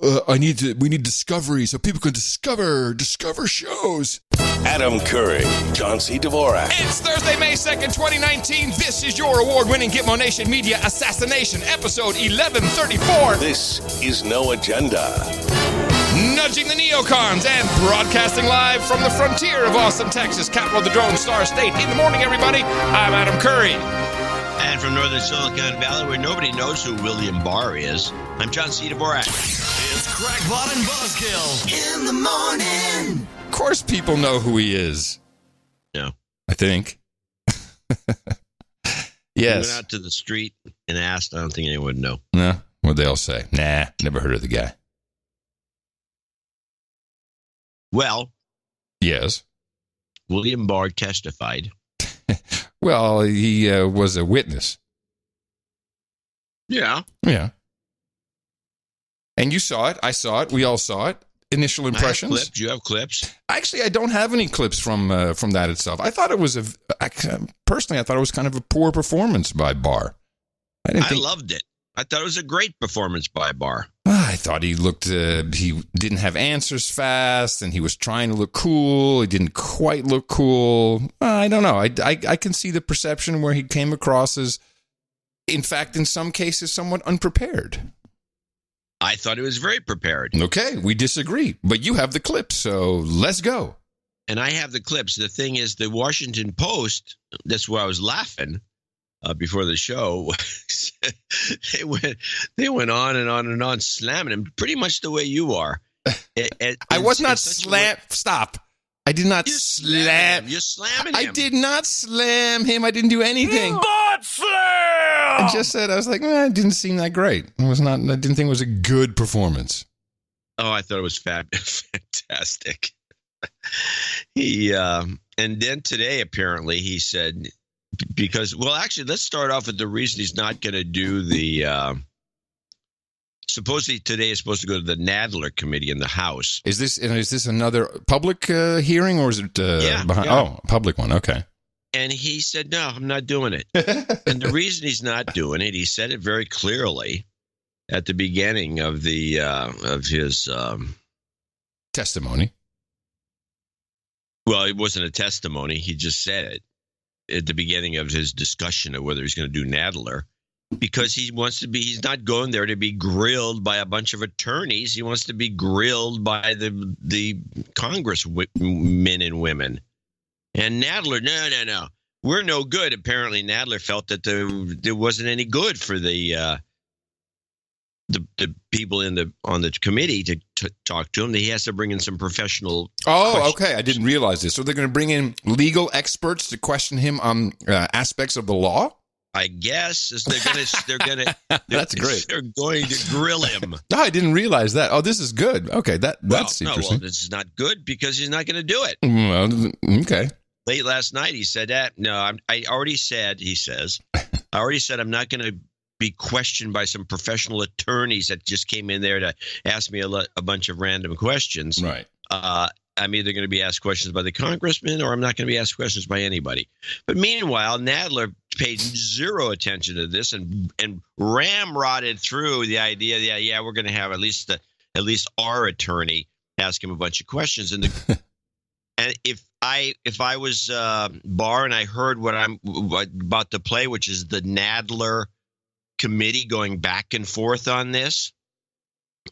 we need discovery so people can discover shows. Adam Curry, John C. Dvorak. It's Thursday, May 2nd, 2019. This is your award-winning Gitmo Nation Media Assassination, episode 1134. This is No Agenda. Nudging the neocons and broadcasting live from the frontier of Austin, Texas, capital of the Drone Star State. In the morning, everybody, I'm Adam Curry. And from northern Silicon Valley, where nobody knows who William Barr is, I'm John C. Dvorak. It's Crackpot and Buzzkill in the morning. Of course people know who he is. No. I think. Yes. He went out to the street and asked. I don't think anyone would know. No. What'd they all say? Nah, never heard of the guy. Well. Yes. William Barr testified. Well, he was a witness. Yeah. Yeah. And you saw it. I saw it. We all saw it. Initial impressions. I have clips. You have clips? Actually, I don't have any clips from that itself. I thought it was personally, I thought it was kind of a poor performance by Barr. I loved it. I thought it was a great performance by Barr. I thought he looked, he didn't have answers fast, and he was trying to look cool. He didn't quite look cool. I don't know. I can see the perception where he came across as, in fact, in some cases, somewhat unprepared. I thought he was very prepared. Okay, we disagree, but you have the clips, so let's go. And I have the clips. The thing is, the Washington Post, that's where I was laughing before the show, they went on and on and on, slamming him, pretty much the way you are. I was not slam. Stop. I did not slam. You're slamming him. I did not slam him. I didn't do anything. Butt slam! I just said, I was like, it didn't seem that great. It was not. I didn't think it was a good performance. Oh, I thought it was fantastic. And then today, apparently, he said, because, well, actually, let's start off with the reason he's not going to do the, supposedly today is supposed to go to the Nadler committee in the House. Is this another public hearing, or is it behind? Yeah. Oh, public one. Okay. And he said, no, I'm not doing it. And the reason he's not doing it, he said it very clearly at the beginning of the of his testimony. Well, it wasn't a testimony. He just said it at the beginning of his discussion of whether he's going to do Nadler, because he wants to be. He's not going there to be grilled by a bunch of attorneys. He wants to be grilled by the Congress men and women. And Nadler, no, we're no good. Apparently, Nadler felt that there wasn't any good for the people on the committee to talk to him. That he has to bring in some professional. Oh, okay. I didn't realize this. So they're going to bring in legal experts to question him on aspects of the law. I guess they're gonna. That's great. They're going to grill him. No, I didn't realize that. Oh, this is good. Okay, that's interesting. Well, this is not good because he's not going to do it. Well, okay. Late last night, he said that. No, I already said. He says, I already said I'm not going to be questioned by some professional attorneys that just came in there to ask me a bunch of random questions. Right. I'm either going to be asked questions by the congressman or I'm not going to be asked questions by anybody. But meanwhile, Nadler paid zero attention to this and ramrodded through the idea that, yeah, we're going to have at least our attorney ask him a bunch of questions. And and if I was Barr and I heard what I'm about to play, which is the Nadler committee going back and forth on this,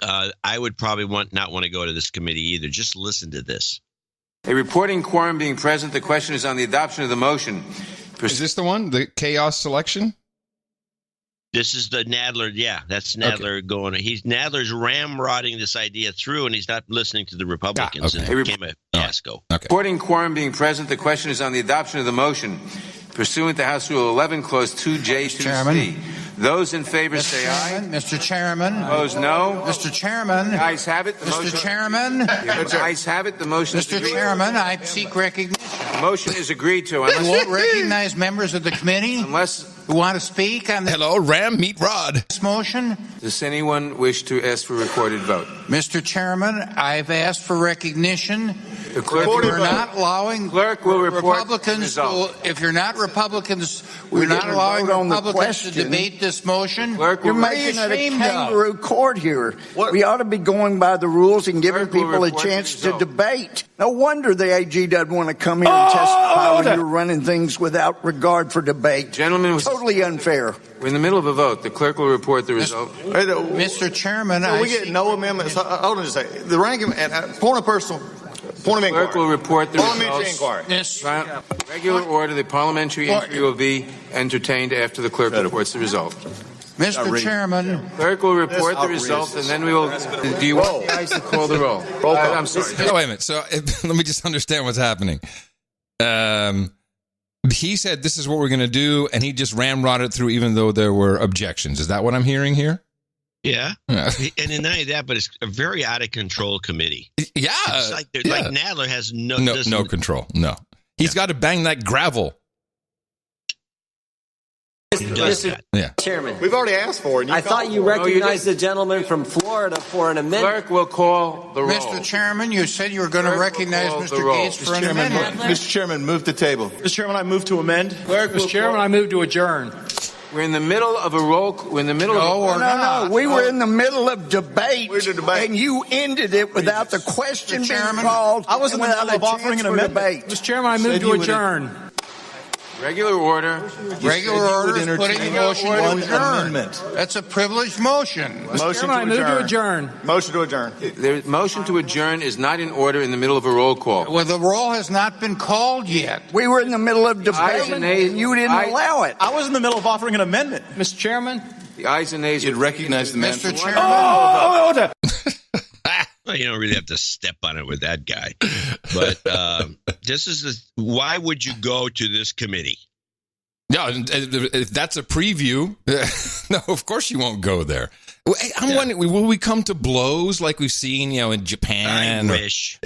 I would probably not want to go to this committee either. Just listen to this. A reporting quorum being present, the question is on the adoption of the motion. Is this the one, the chaos selection? This is the Nadler. Yeah, that's Nadler going. Nadler's ramrodding this idea through, and he's not listening to the Republicans. Okay. And it became a fiasco. Okay. Reporting quorum being present, the question is on the adoption of the motion. Pursuant to House Rule 11, Clause 2J2C. Those in favor say aye. Mr. Chairman. Opposed, no. Mr. Chairman. The ayes have it. The Mr. Chairman. The ayes have it. The motion is Mr. agreed. Chairman, I seek recognition. The motion is agreed to. You won't recognize members of the committee? Unless who want to speak on this Hello, Ram, meet Rod. motion? Does anyone wish to ask for a recorded vote? Mr. Chairman, I've asked for recognition. The clerk If will you're not allowing Clerk will report Republicans, the result. if you're not Republicans, We we're not didn't allowing vote on the Republicans to question. debate this motion. Clerk You're will making it a ashamed of? kangaroo court here. What? We ought to be going by the rules and giving Clerk will people a report the chance to result. debate. No wonder the AG doesn't want to come here and testify when you're running things without regard for debate. Gentlemen, Totally unfair. we're in the middle of a vote. The clerk will report the result. Mr. Chairman, We get no amendments. Hold on just a second. The ranking, point of Clerk will inquiry. report the Parliamentary results. inquiry. Yes. Regular order, the parliamentary inquiry will be entertained after the clerk reports the result. Mr. Chairman, Clerk will report the outrageous. result, and then we will. Do you want the ayes to call the roll? Roll call. I'm sorry. Oh, wait a minute. So let me just understand what's happening. He said this is what we're going to do, and he just ramrodded through even though there were objections. Is that what I'm hearing here? Yeah. Yeah. And in not only that, but it's a very out of control committee. Yeah. It's like Nadler has no No control. No. He's got to bang that gravel. does that. Yeah. Chairman, We've already asked for it. I thought you recognized the gentleman from Florida for an amendment. Clerk will call the roll. Mr. Chairman, you said you were going to Clerk will recognize call the Mr. roll. Gates for an amendment. Mr. Chairman, move the table. Mr. Chairman, I move to amend. Mr. Chairman, I move to adjourn. We're in the middle of a roll. We're in the middle of. we're not. No, we were in the middle of debate, We're in debate. and you ended it without the question Mr. being Chairman, called. I was in the and middle without of a offering chance an for amendment. debate. Mr. Chairman, I move Said to you would- adjourn. Regular order. Regular order is putting the motion to One adjourn. amendment. That's a privileged motion. Motion Chairman, I move to adjourn. Motion to adjourn. The motion to adjourn is not in order in the middle of a roll call. Well, the roll has not been called yet. We were in the middle of Ayes debate, and nays. and you didn't Ayes- allow it. I was in the middle of offering an amendment, Mr. Chairman. The ayes and nays. You'd recognize the man. Mr. Chairman, Well, you don't really have to step on it with that guy. But this is why would you go to this committee? No, if that's a preview, no, of course you won't go there. I'm wondering, will we come to blows like we've seen, in Japan? I wish.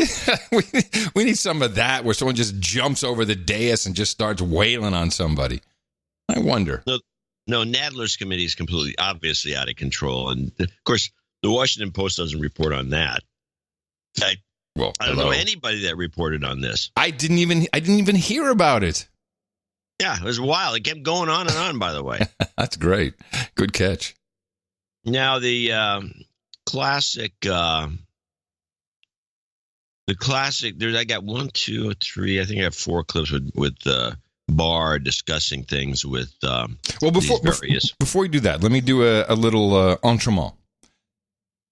we need some of that where someone just jumps over the dais and just starts wailing on somebody. I wonder. No, Nadler's committee is completely, obviously out of control. And, of course, the Washington Post doesn't report on that. I don't know anybody that reported on this. I didn't even hear about it. Yeah, it was wild. It kept going on and on, by the way. That's great. Good catch. Now, the classic, I got 1, 2, 3, I think I have 4 clips with Barr discussing things with Well, before we do that, let me do a little entremont.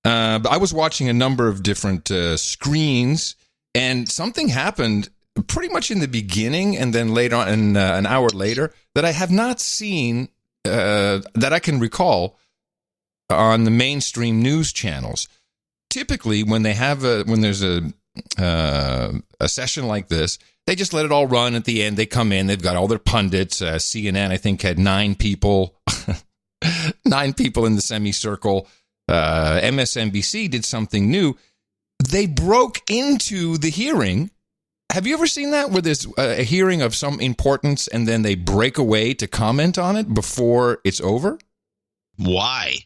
I was watching a number of different screens, and something happened pretty much in the beginning and then later on, an hour later, that I have not seen, that I can recall on the mainstream news channels. Typically, when there's a session like this, they just let it all run at the end. They come in, they've got all their pundits. CNN, I think, had 9 people, 9 people in the semicircle. MSNBC did something new. They broke into the hearing. Have you ever seen that, where there's a hearing of some importance and then they break away to comment on it before it's over? why?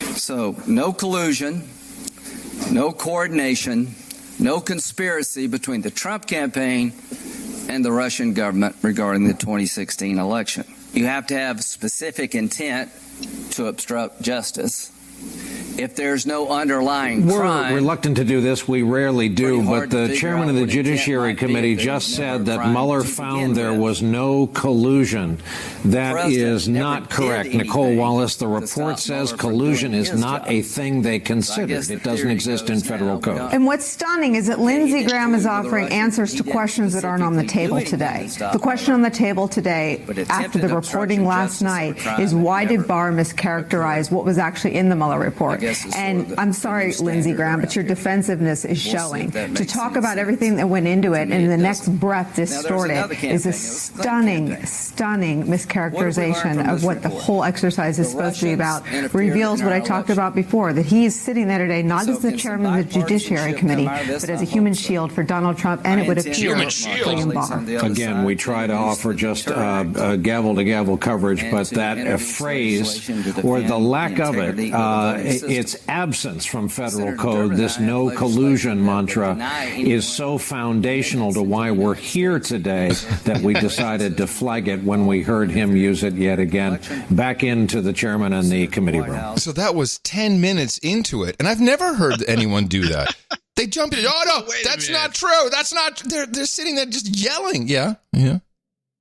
So, no collusion, no coordination, no conspiracy between the Trump campaign and the Russian government regarding the 2016 election. You have to have specific intent to obstruct justice. If there's no underlying crime... We're reluctant to do this. We rarely do. But the chairman of the Judiciary Committee just said that Mueller found there was no collusion. That is not correct. Nicole Wallace, the report says collusion is not a thing they considered. It doesn't exist in federal code. And what's stunning is that Lindsey Graham is offering answers to questions that aren't on the table today. The question on the table today, after the reporting last night, is why did Barr mischaracterize what was actually in the Mueller report? And I'm sorry, Lindsey Graham, but your defensiveness is showing. To talk about everything that went into it and in the next breath distort it is a stunning mischaracterization of what the whole exercise is supposed to be about. Reveals what I talked about before, that he is sitting there today not as the chairman of the Judiciary Committee, but as a human shield for Donald Trump, and it would appear William Barr. Again, we try to offer just gavel-to-gavel coverage, but that phrase, or the lack of it, its absence from federal code, this no collusion mantra, is so foundational to why we're here today that we decided to flag it when we heard him use it yet again back into the chairman and the committee room. So that was 10 minutes into it, and I've never heard anyone do that. They jump in. Oh, no, that's not true. That's not. They're sitting there just yelling. Yeah.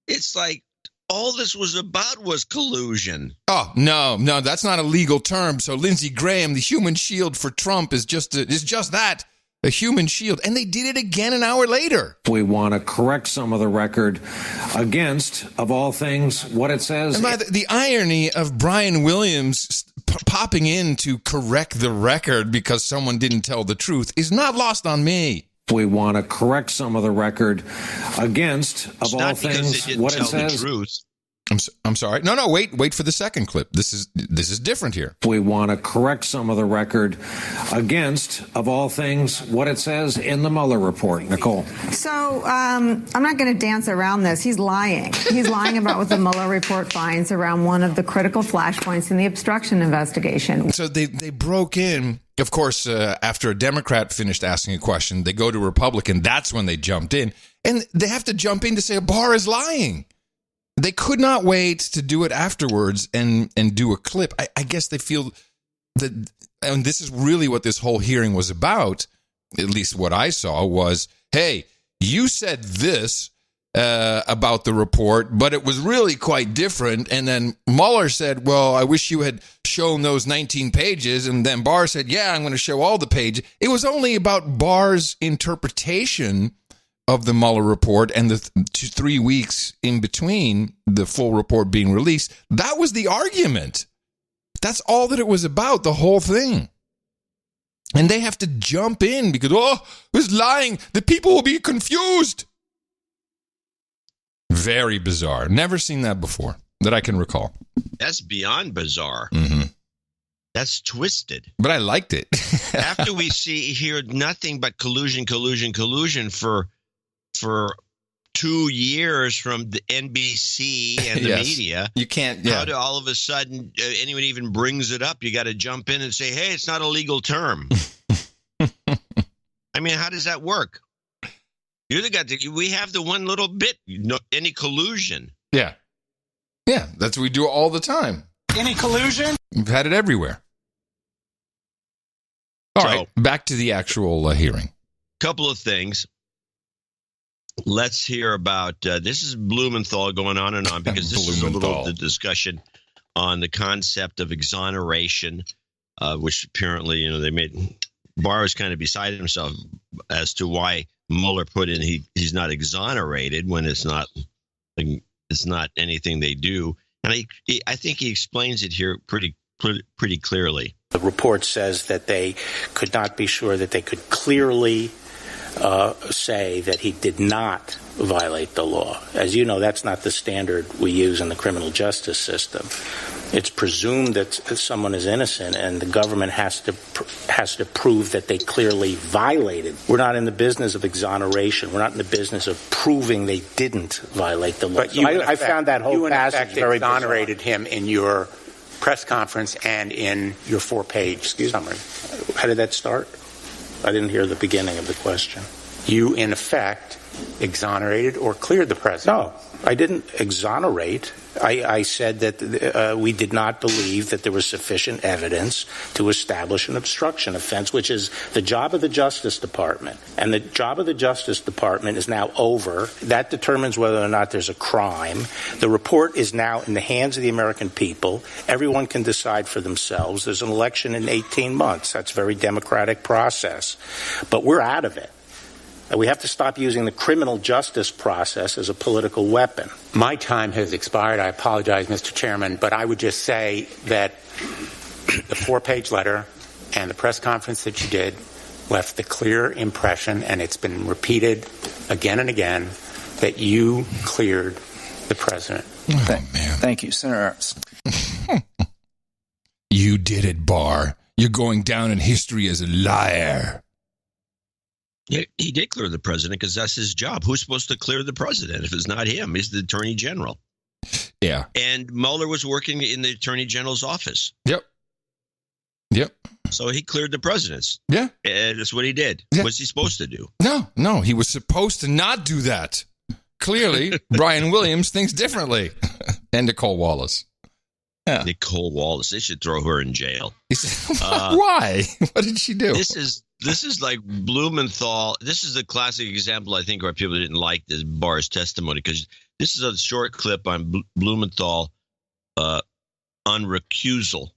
It's like all this was about was collusion. Oh, no, that's not a legal term. So Lindsey Graham, the human shield for Trump, is just that. A human shield. And they did it again an hour later. We want to correct some of the record against, of all things, what it says. And by the irony of Brian Williams popping in to correct the record because someone didn't tell the truth is not lost on me. We want to correct some of the record against, of all things, what it says. The truth. I'm sorry. No, wait for the second clip. This is different here. We want to correct some of the record against, of all things, what it says in the Mueller report. Nicole. So I'm not going to dance around this. He's lying. He's lying about what the Mueller report finds around one of the critical flashpoints in the obstruction investigation. So they broke in. Of course, after a Democrat finished asking a question, they go to a Republican. That's when they jumped in. And they have to jump in to say Barr is lying. They could not wait to do it afterwards and do a clip. I guess they feel that, and this is really what this whole hearing was about, at least what I saw, was, hey, you said this about the report, but it was really quite different. And then Mueller said, well, I wish you had shown those 19 pages. And then Barr said, yeah, I'm going to show all the pages. It was only about Barr's interpretation of the Mueller report and the 3 weeks in between the full report being released. That was the argument. That's all that it was about, the whole thing. And they have to jump in because, who's lying? The people will be confused. Very bizarre. Never seen that before that I can recall. That's beyond bizarre. Mm-hmm. That's twisted. But I liked it. After we hear nothing but collusion for 2 years from the NBC and the media. You can't. How do all of a sudden anyone even brings it up? You got to jump in and say, hey, it's not a legal term. I mean, how does that work? We have the one little bit, any collusion. Yeah. That's what we do all the time. Any collusion? We've had it everywhere. All right, back to the actual hearing. Couple of things. Let's hear about this is Blumenthal going on and on because this is a little the discussion on the concept of exoneration, which apparently they made. Barr is kind of beside himself as to why Mueller put in he's not exonerated when it's not anything they do, and I think he explains it here pretty clearly. The report says that they could not be sure that they could clearly say that he did not violate the law. As you know, that's not the standard we use in the criminal justice system. It's presumed that someone is innocent, and the government has to prove that they clearly violated. We're not in the business of exoneration. We're not in the business of proving they didn't violate the law. But I found that whole passage very exonerated him in your press conference and in your 4-page summary. How did that start? I didn't hear the beginning of the question. You, in effect, exonerated or cleared the president. No, I didn't exonerate. I said that we did not believe that there was sufficient evidence to establish an obstruction offense, which is the job of the Justice Department. And the job of the Justice Department is now over. That determines whether or not there's a crime. The report is now in the hands of the American people. Everyone can decide for themselves. There's an election in 18 months. That's a very democratic process. But we're out of it. We have to stop using the criminal justice process as a political weapon. My time has expired. I apologize, Mr. Chairman, but I would just say that the 4-page letter And the press conference that you did left the clear impression, and it's been repeated again and again, that you cleared the president. Oh, man. Thank you, Senator Ernst. You did it, Barr. You're going down in history as a liar. Yeah, he did clear the president because that's his job. Who's supposed to clear the president if it's not him? He's the attorney general. Yeah. And Mueller was working in the attorney general's office. Yep. So he cleared the presidents. Yeah. And that's what he did. Yeah. What's he supposed to do? No, he was supposed to not do that. Clearly, Brian Williams thinks differently. And Nicole Wallace. Yeah. Nicole Wallace. They should throw her in jail. Why? What did she do? This is like Blumenthal. This is a classic example, I think, where people didn't like this Barr's testimony, because this is a short clip on Blumenthal on recusal.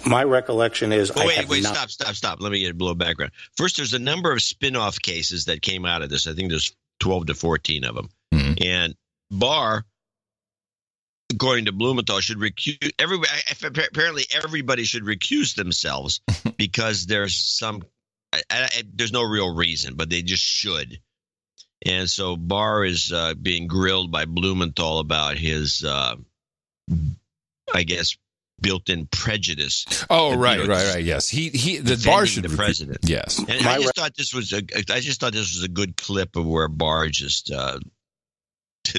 My recollection is Stop. Let me get a little background. First, there's a number of spin-off cases that came out of this. I think there's 12 to 14 of them. Mm-hmm. And Barr, according to Blumenthal, should recuse everybody. Apparently, everybody should recuse themselves because there's there's no real reason, but they just should. And so Barr is being grilled by Blumenthal about his, I guess, built-in prejudice. Oh, right. Yes, the Barr should the president. Yes, and I just thought this was a good clip of where Barr just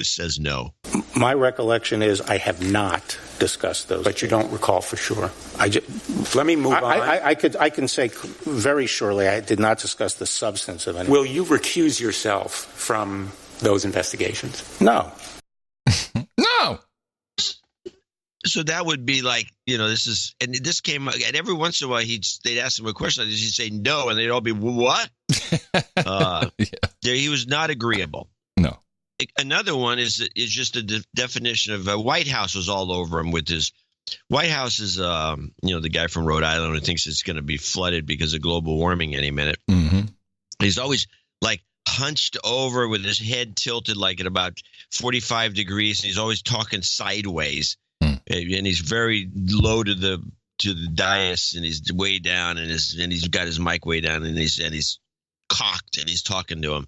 says no. My recollection is I have not discussed those, but you don't recall for sure. Let me move on. I can say very surely I did not discuss the substance of any. Will you recuse yourself from those investigations? No. No. So that would be like, this came, and every once in a while they'd ask him a question, and he'd say no, and they'd all be, what? He was not agreeable. No. Another one is just a definition of White House was all over him with his. White House is, the guy from Rhode Island who thinks it's going to be flooded because of global warming any minute. Mm-hmm. He's always like hunched over with his head tilted like at about 45 degrees, and he's always talking sideways. And he's very low to the dais, and he's way down, and he's got his mic way down, and he's cocked, and he's talking to him.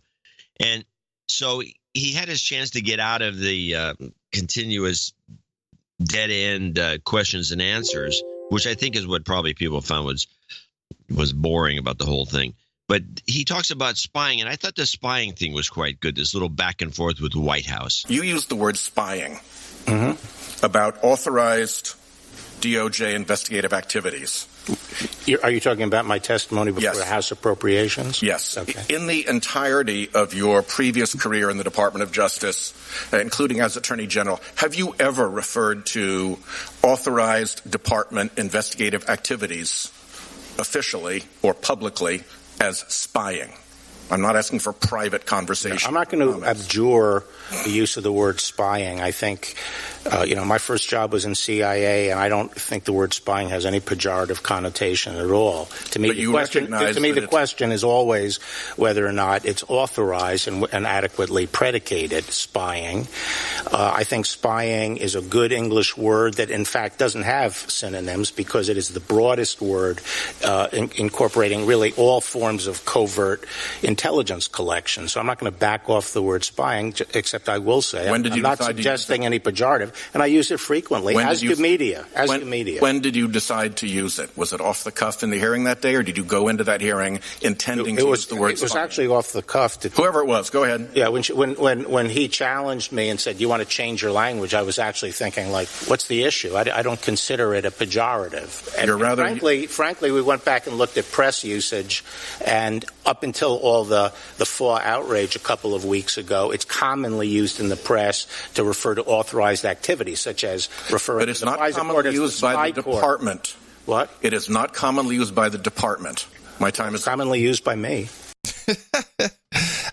And so he had his chance to get out of the continuous dead end questions and answers, which I think is what probably people found was boring about the whole thing. But he talks about spying, and I thought the spying thing was quite good, this little back and forth with the White House. You used the word spying. Mm-hmm. About authorized DOJ investigative activities. Are you talking about my testimony before the House Appropriations? Yes. Okay. In the entirety of your previous career in the Department of Justice, including as Attorney General, have you ever referred to authorized department investigative activities officially or publicly as spying? I'm not asking for private conversation. I'm not going to abjure the use of the word spying. I think, my first job was in CIA, and I don't think the word spying has any pejorative connotation at all. To me, the question is always whether or not it's authorized and adequately predicated spying. I think spying is a good English word that, in fact, doesn't have synonyms because it is the broadest word incorporating really all forms of covert intelligence collection. So I'm not going to back off the word spying, except I will say I'm not suggesting any pejorative, and I use it frequently, as do media. When did you decide to use it? Was it off the cuff in the hearing that day, or did you go into that hearing intending to use the word spying? It was actually off the cuff. Whoever it was, go ahead. Yeah, when he challenged me and said, you want to change your language, I was actually thinking, like, what's the issue? I don't consider it a pejorative. And frankly, we went back and looked at press usage, and up until all the FAW outrage a couple of weeks ago, it's commonly used in the press to refer to authorized activities, such as referring to the FISA court as the spy court. Department. What? It is not commonly used by the department. My time is commonly used by me.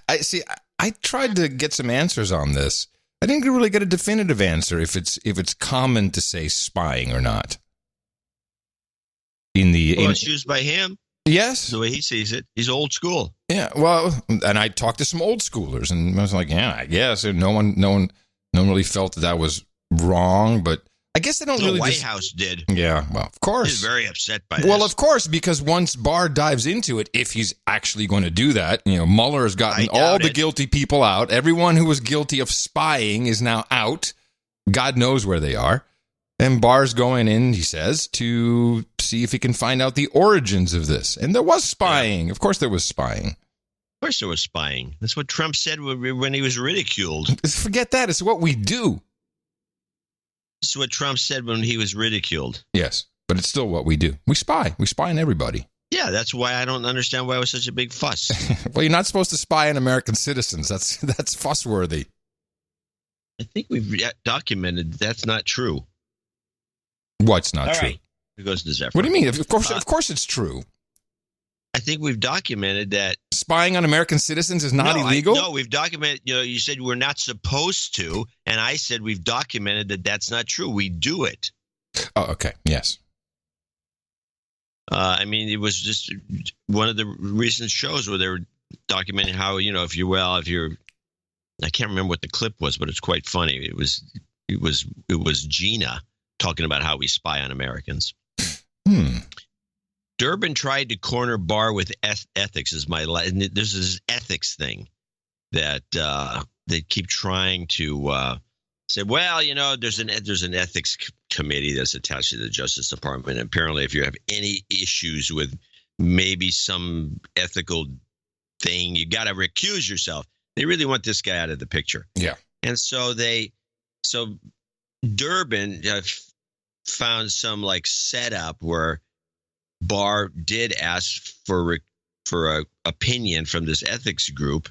I tried to get some answers on this. I didn't really get a definitive answer if it's common to say spying or not. It's used by him. Yes. The way he sees it. He's old school. Yeah, well, and I talked to some old schoolers, and I was like, yeah, I guess. And no one really felt that was wrong, but I guess they don't the really. White House did. Yeah, well, of course. He's very upset by this. Well, of course, because once Barr dives into it, if he's actually going to do that, Mueller has gotten all the guilty people out. Everyone who was guilty of spying is now out. God knows where they are. And Barr's going in, he says, to see if he can find out the origins of this. And there was spying. Yeah. Of course there was spying. Of course there was spying. That's what Trump said when he was ridiculed. Forget that. It's what we do. This is what Trump said when he was ridiculed. Yes, but it's still what we do. We spy. We spy on everybody. Yeah, that's why I don't understand why it was such a big fuss. Well, you're not supposed to spy on American citizens. That's fuss-worthy. I think we've documented that's not true. What's not true? Right. It goes to Zephyr. What do you mean? Of course it's true. I think we've documented that spying on American citizens is not illegal. No, we've documented. You said we're not supposed to, and I said we've documented that that's not true. We do it. Oh, okay. Yes. I mean, it was just one of the recent shows where they were documenting how if you're. I can't remember what the clip was, but it's quite funny. It was Gina talking about how we spy on Americans. Durbin tried to corner Barr with ethics. There's this ethics thing that they keep trying to say. Well, there's an ethics committee that's attached to the Justice Department. And apparently, if you have any issues with maybe some ethical thing, you got to recuse yourself. They really want this guy out of the picture. Yeah. And so Durbin found some setup where Barr did ask for a opinion from this ethics group,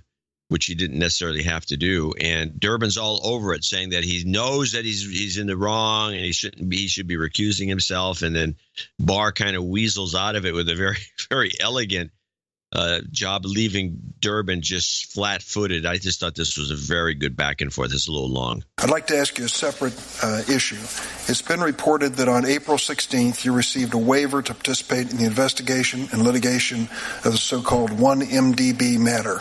which he didn't necessarily have to do. And Durbin's all over it, saying that he knows that he's in the wrong and he should be recusing himself. And then Barr kind of weasels out of it with a very, very elegant job, leaving Durbin just flat-footed. I just thought this was a very good back and forth. It's a little long. I'd like to ask you a separate issue. It's been reported that on April 16th, you received a waiver to participate in the investigation and litigation of the so-called 1MDB matter.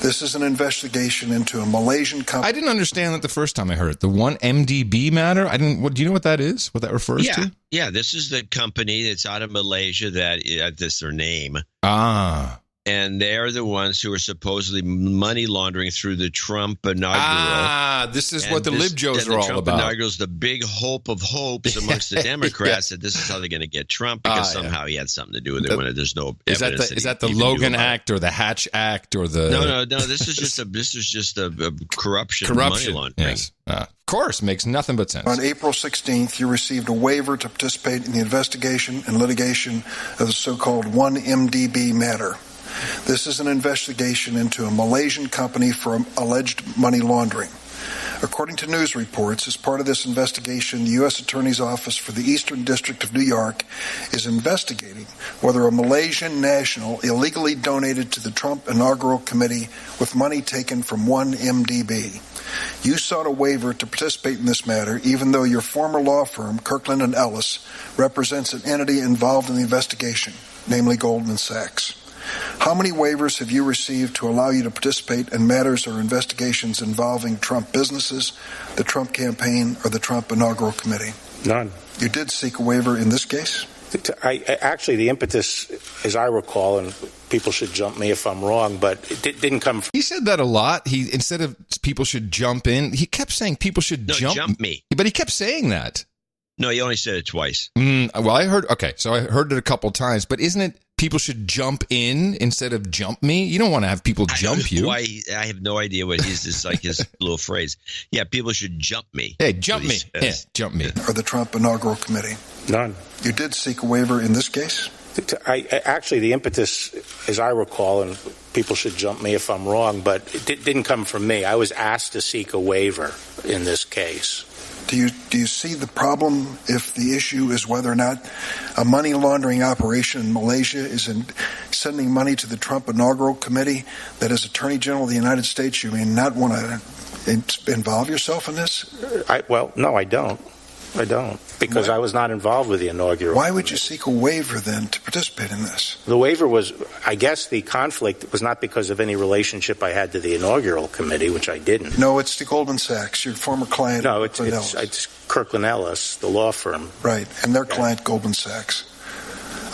This is an investigation into a Malaysian company. I didn't understand that the first time I heard it. The 1MDB matter? I didn't. Do you know what that is? What that refers to? Yeah, this is the company that's out of Malaysia that's their name. And they're the ones who are supposedly money laundering through the Trump inaugural. This is what the libjos are all Trump about. The inaugural is the big hope of hopes amongst the Democrats that this is how they're going to get Trump because somehow he had something to do with it when there's no evidence. Is that the Logan Act or the Hatch Act or the? No. This is just a corruption. Money laundering. Yes. Of course, makes nothing but sense. On April 16th, you received a waiver to participate in the investigation and litigation of the so-called 1MDB matter. This is an investigation into a Malaysian company for alleged money laundering. According to news reports, as part of this investigation, the U.S. Attorney's Office for the Eastern District of New York is investigating whether a Malaysian national illegally donated to the Trump Inaugural Committee with money taken from 1MDB. You sought a waiver to participate in this matter, even though your former law firm, Kirkland & Ellis, represents an entity involved in the investigation, namely Goldman Sachs. How many waivers have you received to allow you to participate in matters or investigations involving Trump businesses, the Trump campaign, or the Trump Inaugural Committee? None. You did seek a waiver in this case? Actually, the impetus, as I recall, and people should jump me if I'm wrong, but it didn't come from... He said that a lot. Instead of people should jump in, he kept saying people should jump me. But he kept saying that. No, he only said it twice. Well, I heard it a couple times, but isn't it people should jump in instead of jump me? You don't want to have people jump you. I have no idea what his little phrase. Yeah, people should jump me. Hey, jump me. Yeah, jump me. Or the Trump Inaugural Committee? None. You did seek a waiver in this case? Actually, the impetus, as I recall, and people should jump me if I'm wrong, but it didn't come from me. I was asked to seek a waiver in this case. Do you see the problem if the issue is whether or not a money laundering operation in Malaysia is sending money to the Trump Inaugural Committee, that as Attorney General of the United States you may not want to involve yourself in this? No, I don't. I don't, because I was not involved with the inaugural. Why would you seek a waiver then to participate in this? The waiver was, I guess the conflict was not because of any relationship I had to the inaugural committee, which I didn't. No, it's the Goldman Sachs, your former client. No, it's Kirkland Ellis, the law firm. Right, and their client, Goldman Sachs.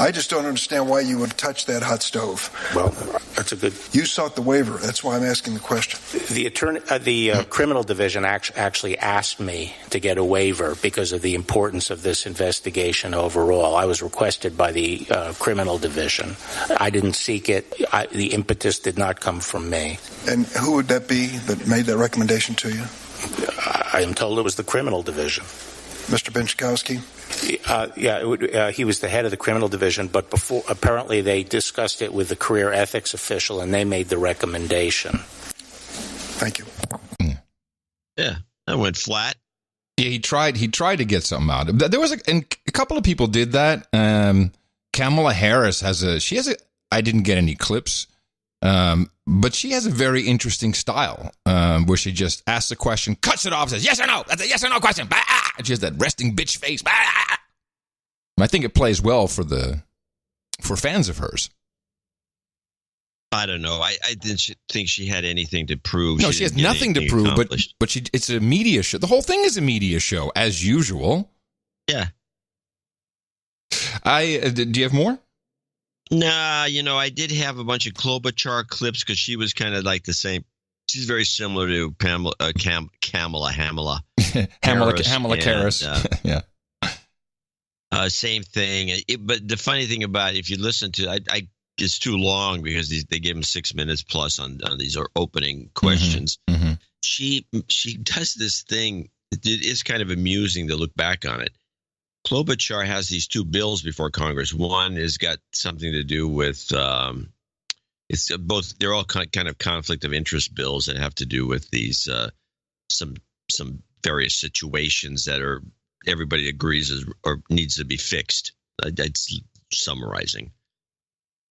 I just don't understand why you would touch that hot stove. Well, that's a good... You sought the waiver. That's why I'm asking the question. The criminal division actually asked me to get a waiver because of the importance of this investigation overall. I was requested by the criminal division. I didn't seek it. The impetus did not come from me. And who would that be that made that recommendation to you? I am told it was the criminal division. Mr. Benchikowski? He was the head of the criminal division, but before apparently they discussed it with the career ethics official, and they made the recommendation. Thank you. Yeah, that went flat. Yeah, he tried to get something out. There was a couple of people did that. Kamala Harris I didn't get any clips, but she has a very interesting style where she just asks a question, cuts it off, says yes or no. That's a yes or no question. And she has that resting bitch face. I think it plays well for fans of hers. I don't know. I didn't think she had anything to prove. No, she has nothing to prove, but it's a media show. The whole thing is a media show, as usual. Yeah. Do you have more? Nah, I did have a bunch of Klobuchar clips because she was kind of like the same. She's very similar to Kamala Harris. Yeah. Same thing. But the funny thing about it, if you listen to it, it's too long because they give them 6 minutes plus on these opening questions. Mm-hmm. She does this thing. It is kind of amusing to look back on it. Klobuchar has these two bills before Congress. One has got something to do with it's both. They're all kind of conflict of interest bills that have to do with these some various situations that are everybody agrees or needs to be fixed. That's summarizing.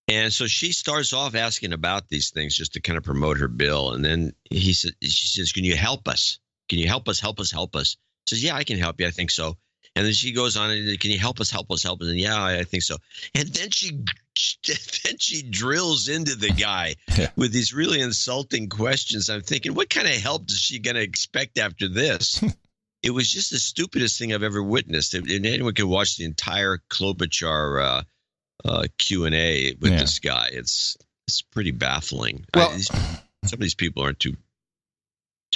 And so she starts off asking about these things just to kind of promote her bill. And then she says, "Can you help us? Can you help us? Help us? Help us?" She says, "Yeah, I can help you. I think so." And then she goes on and, "Can you help us? Help us? Help us?" And yeah, I think so. And then she drills into the guy with these really insulting questions. I'm thinking, what kind of help is she going to expect after this? It was just the stupidest thing I've ever witnessed. And anyone can watch the entire Klobuchar Q&A with this guy. It's pretty baffling. Well, some of these people aren't too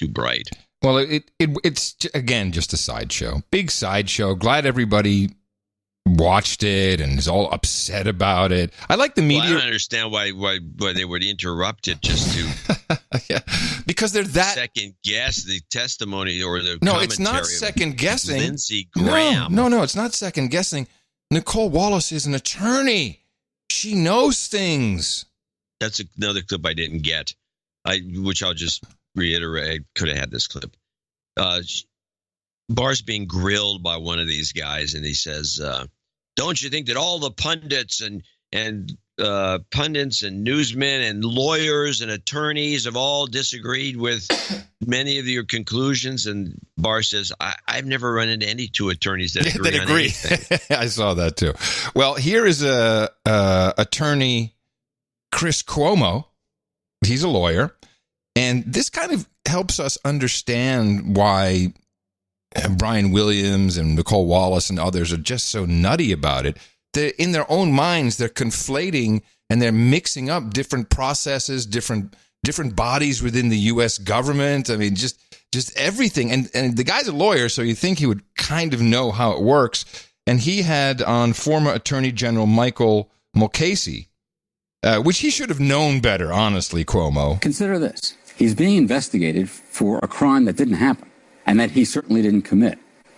bright. Well, it's again just a sideshow, big sideshow. Glad everybody watched it and is all upset about it. I like the media. Well, I don't understand why they would interrupt it just to because they're that second guess the testimony or the no. It's not second guessing. Lindsey Graham. No, it's not second guessing. Nicole Wallace is an attorney. She knows things. That's another clip I didn't get. Which I'll just reiterate. Could have had this clip. Barr's being grilled by one of these guys, and he says, "Don't you think that all the pundits and newsmen and lawyers and attorneys have all disagreed with many of your conclusions?" And Barr says, "I've never run into any two attorneys that agree on anything." I saw that too. Well, here is attorney Chris Cuomo. He's a lawyer. And this kind of helps us understand why Brian Williams and Nicole Wallace and others are just so nutty about it. In their own minds, they're conflating and they're mixing up different processes, different bodies within the U.S. government. I mean, just everything. And the guy's a lawyer, so you think he would kind of know how it works. And he had on former Attorney General Michael Mukasey, which he should have known better, honestly, Cuomo. Consider this. He's being investigated for a crime that didn't happen and that he certainly didn't commit.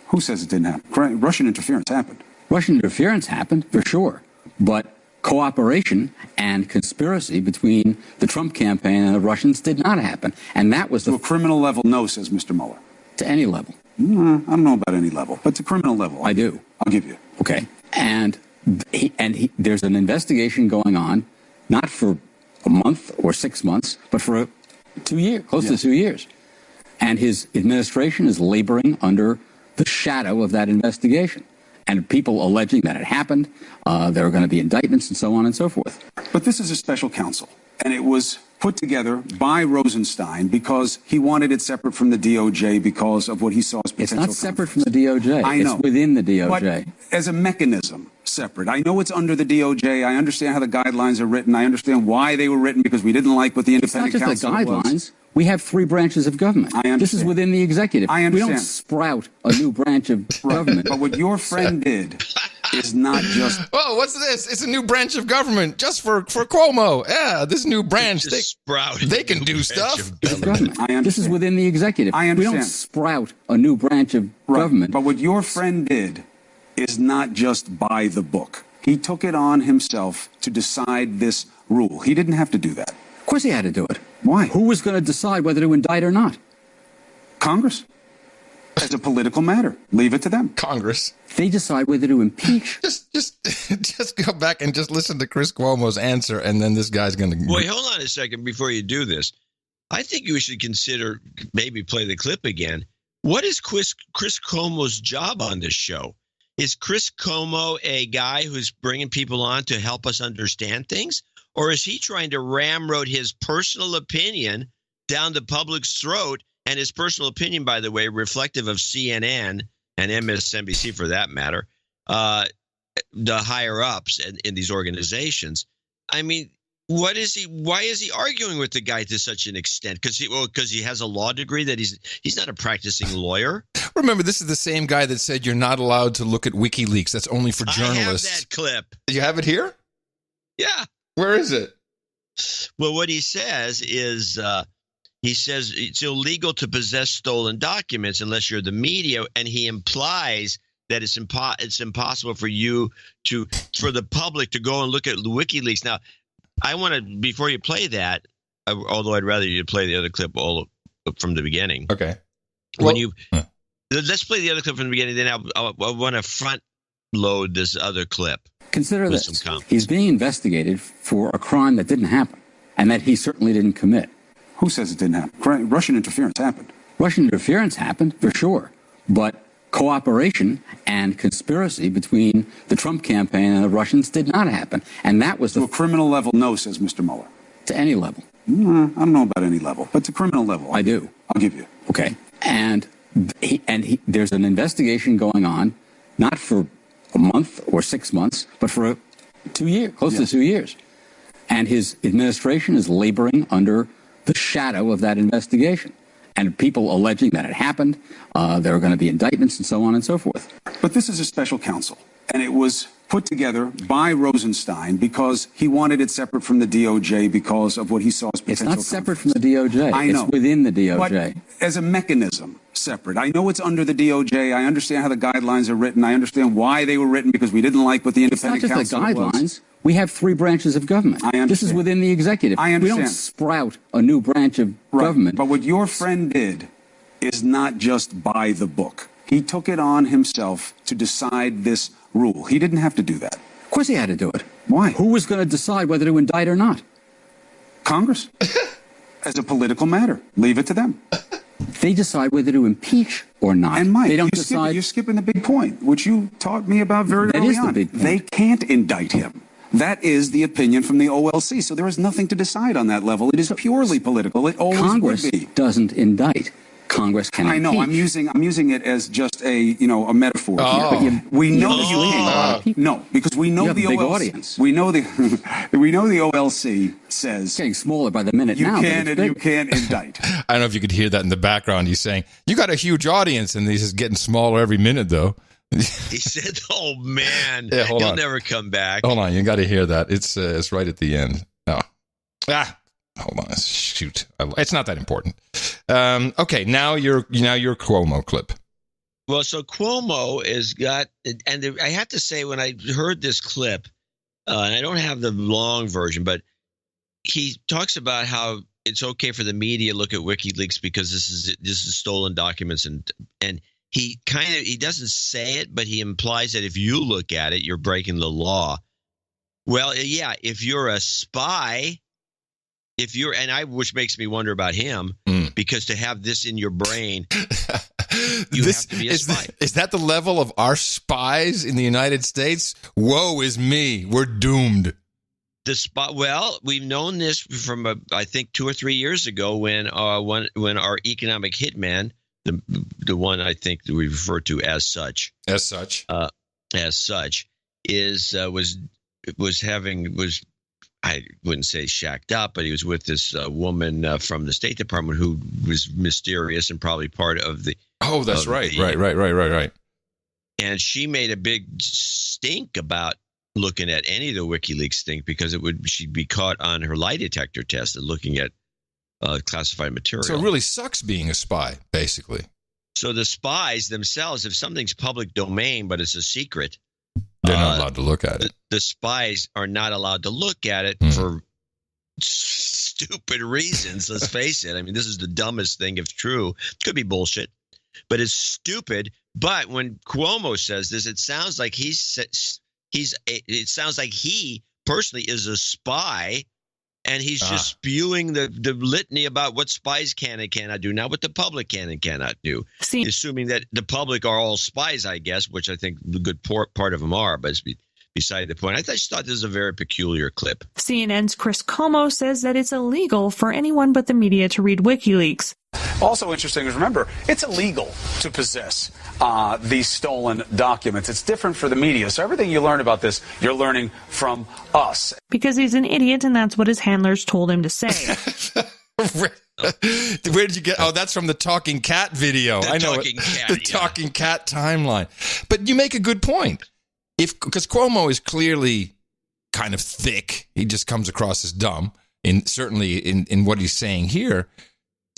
Who says it didn't happen? Russian interference happened. Russian interference happened, for sure. But cooperation and conspiracy between the Trump campaign and the Russians did not happen. And that was to a criminal level, no, says Mr. Mueller. To any level. I don't know about any level, but to criminal level. I do. I'll give you. Okay. And there's an investigation going on, not for a month or 6 months, but for 2 years, close to 2 years. And his administration is laboring under the shadow of that investigation. And people alleging that it happened, there are going to be indictments and so on and so forth. But this is a special counsel, and it was put together by Rosenstein because he wanted it separate from the DOJ because of what he saw as potential. It's not separate from the DOJ. I know. It's within the DOJ. But as a mechanism, separate. I know it's under the DOJ. I understand how the guidelines are written. I understand why they were written because we didn't like what the independent counsel It's not just the guidelines. was. We have 3 branches of government. I understand. This is within the executive. I understand. We don't sprout a new branch of government. But what your friend did is not just... Oh, what's this? It's a new branch of government just for Cuomo. Yeah, this new branch. They can do stuff. This is within the executive. I understand. We don't sprout a new branch of government. But what your friend did is not just by the book. He took it on himself to decide this rule. He didn't have to do that. Of course he had to do it. Why? Who was going to decide whether to indict or not? Congress. As a political matter. Leave it to them. Congress. They decide whether to impeach. Just go back and just listen to Chris Cuomo's answer, and then this guy's going to... Wait, hold on a second before you do this. I think you should consider maybe play the clip again. What is Chris Cuomo's job on this show? Is Chris Cuomo a guy who's bringing people on to help us understand things? Or is he trying to ramrod his personal opinion down the public's throat? And his personal opinion, by the way, reflective of CNN and MSNBC for that matter, the higher ups in these organizations. I mean, why is he arguing with the guy to such an extent? Because he has a law degree that he's not a practicing lawyer. Remember, this is the same guy that said you're not allowed to look at WikiLeaks. That's only for journalists. I have that clip. You have it here? Yeah. Where is it? Well, what he says is he says it's illegal to possess stolen documents unless you're the media, and he implies that it's impossible for the public to go and look at WikiLeaks. Now, I want to, before you play that, although I'd rather you play the other clip all from the beginning. Okay. Let's play the other clip from the beginning, then I want to front load this other clip. Consider this. He's being investigated for a crime that didn't happen and that he certainly didn't commit. Who says it didn't happen? Russian interference happened. Russian interference happened, for sure. But cooperation and conspiracy between the Trump campaign and the Russians did not happen. And that was to a criminal level, no, says Mr. Mueller. To any level. I don't know about any level, but to criminal level. I do. I'll give you. Okay. And there's an investigation going on, not for a month or 6 months, but for 2 years, close to 2 years. And his administration is laboring under the shadow of that investigation. And people alleging that it happened, there are going to be indictments and so on and so forth. But this is a special counsel, and it was put together by Rosenstein because he wanted it separate from the DOJ because of what he saw as potential. It's not separate from the DOJ. I know. It's within the DOJ. But as a mechanism, separate. I know it's under the DOJ. I understand how the guidelines are written. I understand why they were written because we didn't like what the independent counsel was. It's not just the guidelines. We have 3 branches of government. I understand. This is within the executive. I understand. We don't sprout a new branch of government. But what your friend did is not just by the book. He took it on himself to decide this rule. He didn't have to do that. Of course he had to do it. Why? Who was going to decide whether to indict or not? Congress. As a political matter. Leave it to them. They decide whether to impeach or not. And Mike, they don't decide. You're skipping the big point, which you taught me about very early on. That is the big point. They can't indict him. That is the opinion from the OLC. So there is nothing to decide on that level. It is purely political. It always Congress would be. Doesn't indict. Congress can impeach. I know. I'm using it as just a metaphor. Oh. Here. But we know because we know the big OLC. Audience. We know the OLC says it's getting smaller by the minute you now. You can't indict. I don't know if you could hear that in the background. He's saying you got a huge audience, and he's just getting smaller every minute, though. He said, "Oh man, yeah, he'll never come back." Hold on, you got to hear that. It's right at the end. Oh, hold on. Shoot, it's not that important. Okay, now your Cuomo clip. Well, so Cuomo has got, and I have to say, when I heard this clip, and I don't have the long version, but he talks about how it's okay for the media to look at WikiLeaks because this is stolen documents, and he doesn't say it, but he implies that if you look at it, you're breaking the law. Well, yeah, if you're a spy, which makes me wonder about him, because to have this in your brain, you have to be a spy. Is that the level of our spies in the United States? Woe is me. We're doomed. Well, we've known this from I think 2 or 3 years ago when our economic hitman, the one I think that we refer to as such, was I wouldn't say shacked up, but he was with this woman from the State Department who was mysterious and probably part of the. Oh, that's right. Right. And she made a big stink about looking at any of the WikiLeaks thing because she'd be caught on her lie detector test and looking at classified material. So it really sucks being a spy, basically. So the spies themselves, if something's public domain but it's a secret, they're not allowed to look at it. The spies are not allowed to look at it for stupid reasons. Let's face it. I mean, this is the dumbest thing if true. It could be bullshit, but it's stupid. But when Cuomo says this, it sounds like he personally is a spy, and he's just spewing the litany about what spies can and cannot do, not what the public can and cannot do. Assuming that the public are all spies, I guess, which I think the good part of them are, but it's beside the point. I just thought this was a very peculiar clip. CNN's Chris Como says that it's illegal for anyone but the media to read WikiLeaks. Also interesting is, remember, it's illegal to possess these stolen documents. It's different for the media. So everything you learn about this, you're learning from us. Because he's an idiot, and that's what his handlers told him to say. Where did you get? Oh, that's from the Talking Cat video. I know the Talking Cat timeline. But you make a good point. Because Cuomo is clearly kind of thick. He just comes across as dumb, certainly in what he's saying here.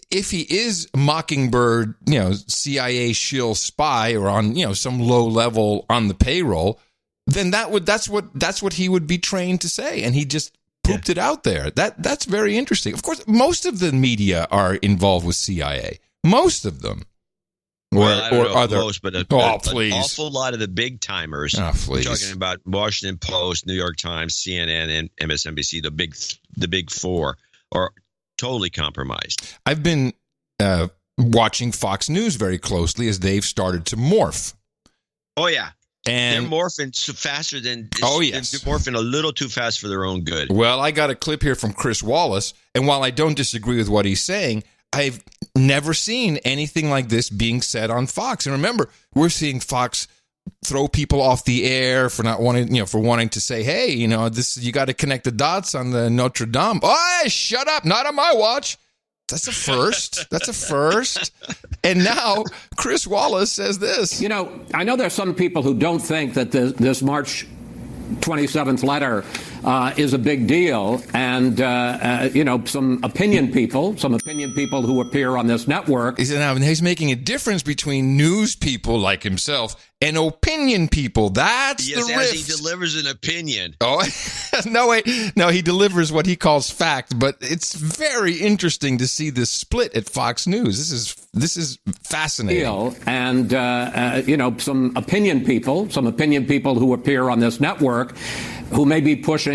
If he is Mockingbird, CIA shill spy or on, some low level on the payroll, then that's what he would be trained to say. And he just pooped it out there. That's very interesting. Of course, most of the media are involved with CIA. Most of them. Most, but an please. awful lot of the big timers. Oh, please. We're talking about Washington Post, New York Times, CNN, and MSNBC. The big four are totally compromised. I've been watching Fox News very closely as they've started to morph. Oh yeah, and they're morphing so faster than. Oh yes, they're morphing a little too fast for their own good. Well, I got a clip here from Chris Wallace, and while I don't disagree with what he's saying, I've never seen anything like this being said on Fox. And remember, we're seeing Fox throw people off the air for not wanting, for wanting to say, hey, this, you got to connect the dots on the Notre Dame. Oh, shut up. Not on my watch. That's a first. That's a first. And now Chris Wallace says this. I know there's some people who don't think that this March 27th letter is a big deal, and some opinion people who appear on this network. He's making a difference between news people like himself and opinion people. That's the rift. Yes, he delivers an opinion. Oh, no, he delivers what he calls fact. But it's very interesting to see this split at Fox News. This is fascinating. And some opinion people who appear on this network, who may be pushing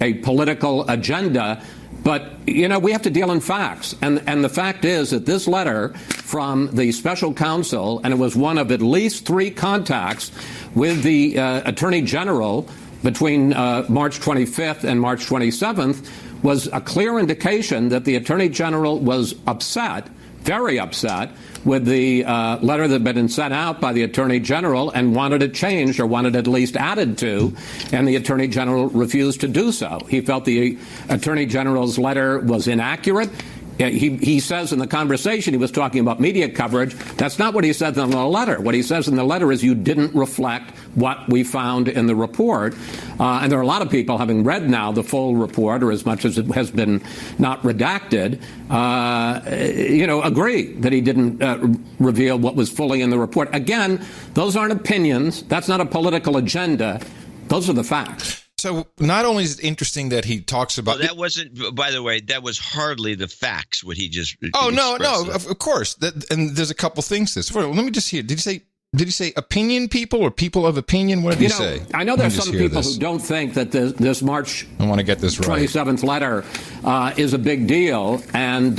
a political agenda. But, we have to deal in facts. And the fact is that this letter from the special counsel, and it was one of at least 3 contacts with the Attorney General between March 25th and March 27th, was a clear indication that the Attorney General was upset, very upset, with the letter that had been sent out by the Attorney General and wanted it changed or wanted it at least added to, and the Attorney General refused to do so. He felt the Attorney General's letter was inaccurate. He says in the conversation he was talking about media coverage. That's not what he said in the letter. What he says in the letter is you didn't reflect what we found in the report. And there are a lot of people, having read now the full report, or as much as it has been not redacted, agree that he didn't reveal what was fully in the report. Again, those aren't opinions. That's not a political agenda. Those are the facts. So not only is it interesting that he talks about... Well, that wasn't, by the way, that was hardly the facts, what he just... Oh, no, of course. And there's a couple things to this. Let me just hear. Did you say Did he say opinion people or people of opinion? What did he say? I know there's some people who don't think that this March I want to get this right. 27th letter is a big deal. And,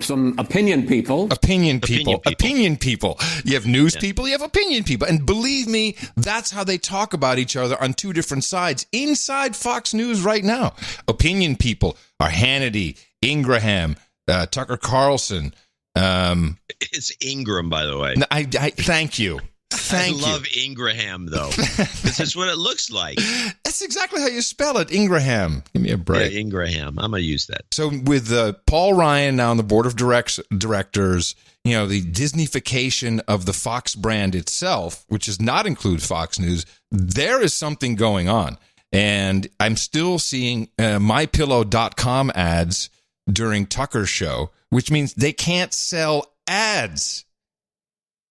some opinion people. Opinion people. You have news people, you have opinion people. And believe me, that's how they talk about each other on two different sides inside Fox News right now. Opinion people are Hannity, Ingraham, Tucker Carlson. It's Ingram, by the way. I thank you. I love Ingraham, though. This is what it looks like. That's exactly how you spell it, Ingraham. Give me a break. Yeah, Ingraham. I'm going to use that. So with Paul Ryan now on the board of directors, the Disneyfication of the Fox brand itself, which does not include Fox News, there is something going on. And I'm still seeing MyPillow.com ads during Tucker's show, which means they can't sell ads.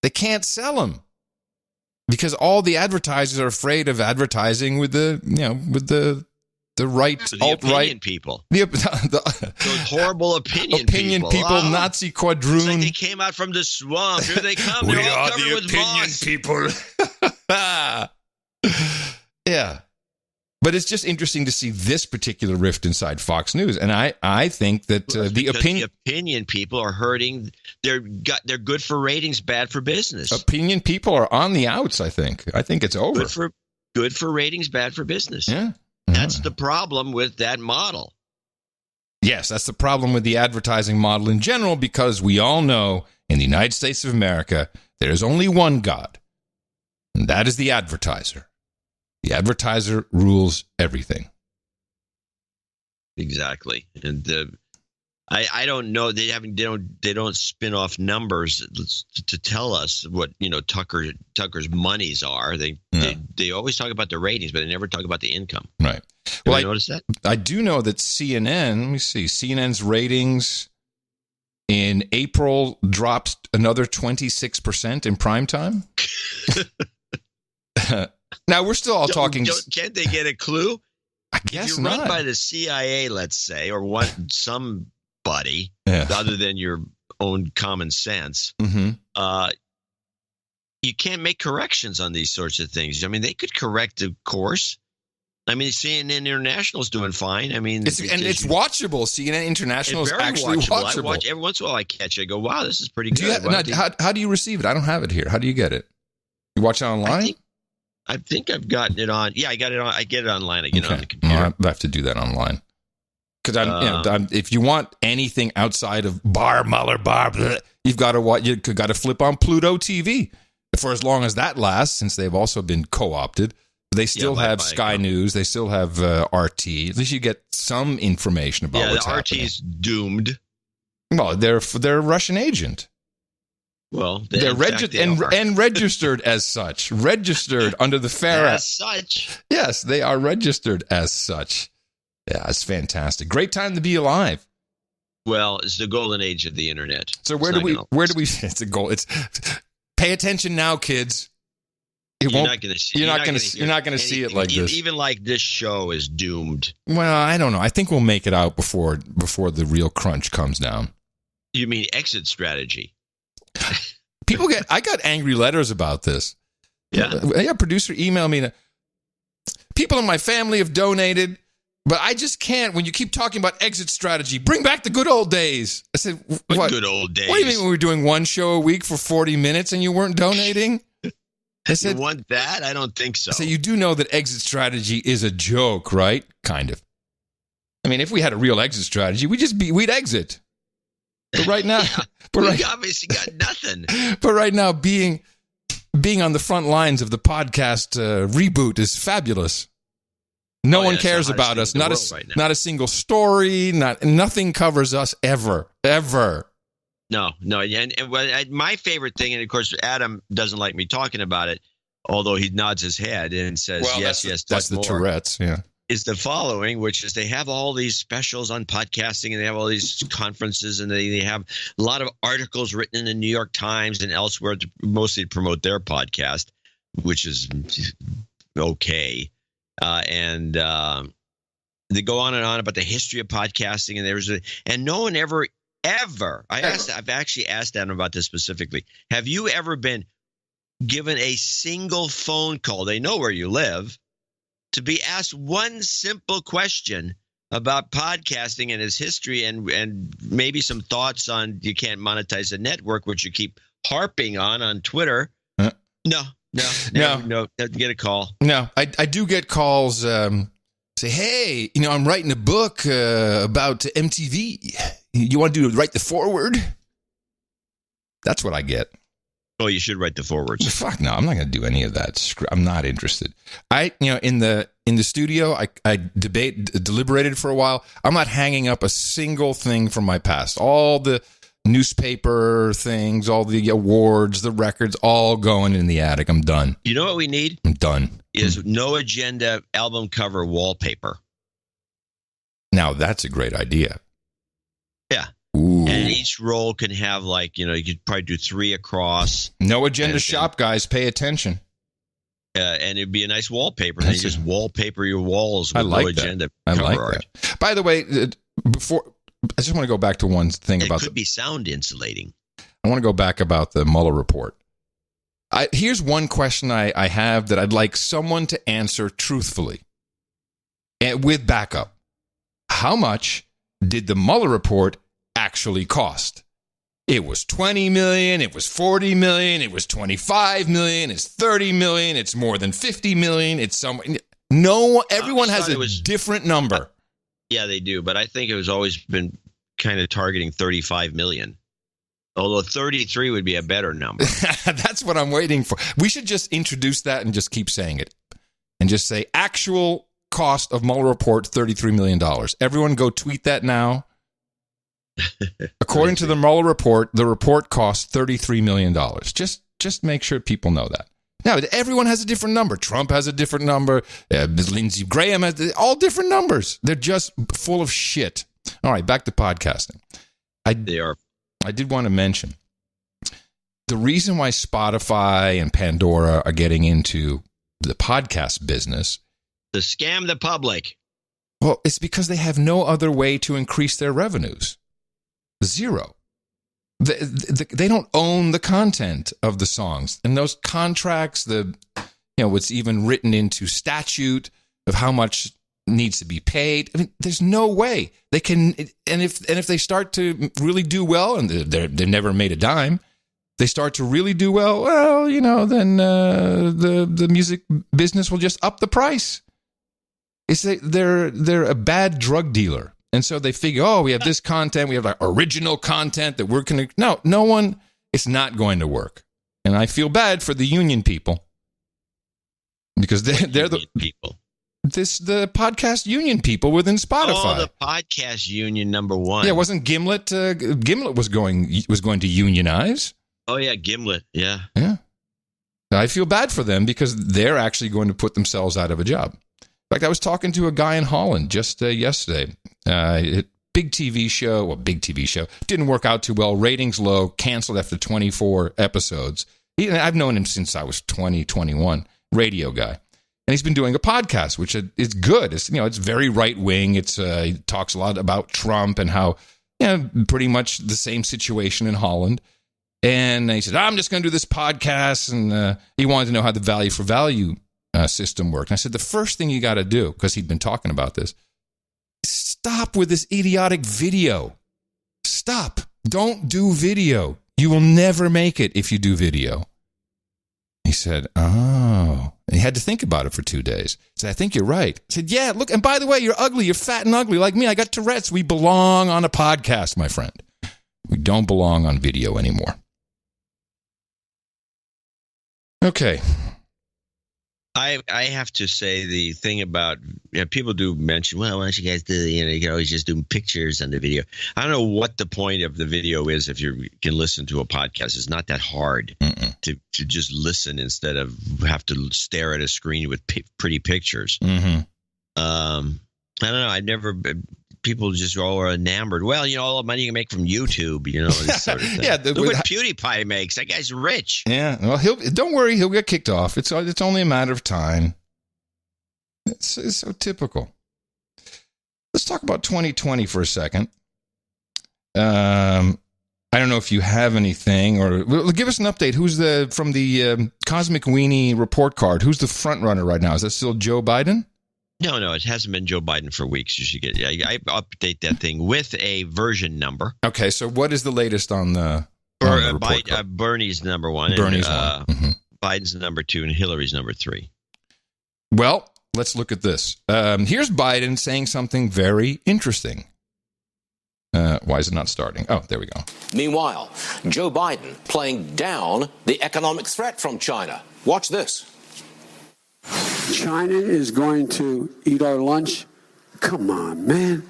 They can't sell them because all the advertisers are afraid of advertising with the right, alt-right people. Those horrible opinion people. Nazi quadroon. It's like they came out from the swamp. Here they come. They're all covered with moss. People. Yeah. But it's just interesting to see this particular rift inside Fox News, and I think that the opinion people are hurting. They're good for ratings, bad for business. Opinion people are on the outs. I think it's over. Good for ratings, bad for business. Yeah, that's the problem with that model. Yes, that's the problem with the advertising model in general, because we all know in the United States of America there is only one God, and that is the advertiser. The advertiser rules everything. Exactly, and I don't know. They don't spin off numbers to tell us what Tucker's monies are. They always talk about the ratings, but they never talk about the income. Right. Well, I noticed that. I do know that CNN. Let me see. CNN's ratings in April dropped another 26% in prime time. Now, we're still all talking. Can't they get a clue? I guess if you're run by the CIA, let's say, or somebody other than your own common sense, you can't make corrections on these sorts of things. I mean, they could correct the course. I mean, CNN International is doing fine. I mean, it's watchable. CNN International is actually watchable. I watch every once in a while. I catch it. I go, wow, this is pretty good. How do you receive it? I don't have it here. How do you get it? You watch it online? I think I've gotten it on. Yeah, I got it on. I get it online. I get it on the computer. I have to do that online. Because if you want anything outside of Mueller, you've got to flip on Pluto TV for as long as that lasts. Since they've also been co-opted, they still have Sky News. They still have RT. At least you get some information about what's happening. Yeah, the RT's doomed. Well, they're a Russian agent. Well, they're registered as such. Registered under the FARA. As such. Yes, they are registered as such. Yeah, it's fantastic. Great time to be alive. Well, it's the golden age of the internet. So where do we it's a goal. It's pay attention now, kids. You're not going to see it like this. Even like this show is doomed. Well, I don't know. I think we'll make it out before the real crunch comes down. You mean exit strategy? I got angry letters about this. Yeah. Producer emailed me. People in my family have donated, but I just can't. When you keep talking about exit strategy, bring back the good old days. I said, what good old days? What do you mean we were doing one show a week for 40 minutes and you weren't donating? I said, you want that? I don't think so. I said, you do know that exit strategy is a joke, right? Kind of. I mean, if we had a real exit strategy, we'd exit. But right now, we obviously got nothing. But right now, being on the front lines of the podcast reboot is fabulous. No one cares about us. Not a single story. Nothing covers us ever. No. And my favorite thing, and of course, Adam doesn't like me talking about it, although he nods his head and says, yes. That's the Tourette's, yeah. Is the following, which is they have all these specials on podcasting and they have all these conferences and they have a lot of articles written in the New York Times and elsewhere to mostly promote their podcast, which is okay. And they go on and on about the history of podcasting and no one ever I've actually asked Adam about this specifically. Have you ever been given a single phone call, they know where you live, to be asked one simple question about podcasting and its history and maybe some thoughts on you can't monetize a network, which you keep harping on Twitter. No, doesn't get a call. No, I do get calls say, hey, I'm writing a book about MTV. You want to write the foreword? That's what I get. Oh, you should write the forwards. Fuck no, I'm not going to do any of that. I'm not interested. In the studio, I deliberated for a while. I'm not hanging up a single thing from my past. All the newspaper things, all the awards, the records, all going in the attic. I'm done. You know what we need? I'm done. Is No Agenda album cover wallpaper. Now that's a great idea. Yeah. Ooh. And each roll can have you could probably do 3 across. No Agenda shop, guys. Pay attention. And it'd be a nice wallpaper. And you just wallpaper your walls with No Agenda cover art. That. By the way, I just want to go back to one thing about it. Could be sound insulating. I want to go back about the Mueller report. Here's one question I have that I'd like someone to answer truthfully and with backup. How much did the Mueller report actually cost? It was $20 million. It was $40 million. It was $25 million. It's $30 million. It's more than $50 million. It's everyone has a different number. Yeah, they do. But I think it was always been kind of targeting 35 million. Although 33 would be a better number. That's what I'm waiting for. We should just introduce that and just keep saying it. And just say actual cost of Mueller report, $33 million. Everyone go tweet that now. According to the Mueller report, the report cost $33 million. Just make sure people know that. Now, everyone has a different number. Trump has a different number. Lindsey Graham has all different numbers. They're just full of shit. All right, back to podcasting. They are. I did want to mention the reason why Spotify and Pandora are getting into the podcast business. To scam the public. Well, it's because they have no other way to increase their revenues. Zero. They don't own the content of the songs. And those contracts, what's even written into statute of how much needs to be paid. I mean, there's no way they can. And if they start to really do well, and they've never made a dime, they start to really do well. Well, then the music business will just up the price. They're a bad drug dealer. And so they figure, we have this content, we have original content that we're going to... No one, it's not going to work. And I feel bad for the union people. Because they're the people. The podcast union people within Spotify. Oh, the podcast union number one. Yeah, wasn't Gimlet... Gimlet was going to unionize. Oh, yeah, Gimlet, yeah. Yeah. I feel bad for them because they're actually going to put themselves out of a job. In fact, I was talking to a guy in Holland just yesterday. Big TV show. Didn't work out too well. Ratings low. Canceled after 24 episodes. I've known him since I was 20, 21. Radio guy. And he's been doing a podcast, which is good. It's very right wing. He talks a lot about Trump and how pretty much the same situation in Holland. And he said, I'm just going to do this podcast. And he wanted to know how the value for value system worked. And I said, the first thing you got to do, because he'd been talking about this, stop with this idiotic video. Stop. Don't do video. You will never make it if you do video. He said, oh. And he had to think about it for 2 days. He said, I think you're right. I said, yeah, look, and by the way, you're ugly. You're fat and ugly like me. I got Tourette's. We belong on a podcast, my friend. We don't belong on video anymore. Okay. I have to say the thing about people do mention, well, why don't you guys do, you can always just do pictures on the video. I don't know what the point of the video is if you can listen to a podcast. It's not that hard to just listen instead of have to stare at a screen with pretty pictures. Mm-hmm. I don't know. People just all are enamored. Well, all the money you can make from YouTube, this sort of thing. Yeah, look what PewDiePie makes. That guy's rich. Yeah. Well, don't worry. He'll get kicked off. It's only a matter of time. It's so typical. Let's talk about 2020 for a second. I don't know if you have anything, or give us an update. Who's from the Cosmic Weenie report card? Who's the front runner right now? Is that still Joe Biden? No, it hasn't been Joe Biden for weeks. You should I update that thing with a version number. Okay, so what is the latest on the report card? Bernie's number one. Bernie's and, one. Biden's number 2 and Hillary's number 3. Well, let's look at this. Here's Biden saying something very interesting. Why is it not starting? Oh, there we go. Meanwhile, Joe Biden playing down the economic threat from China. Watch this. China is going to eat our lunch? Come on, man.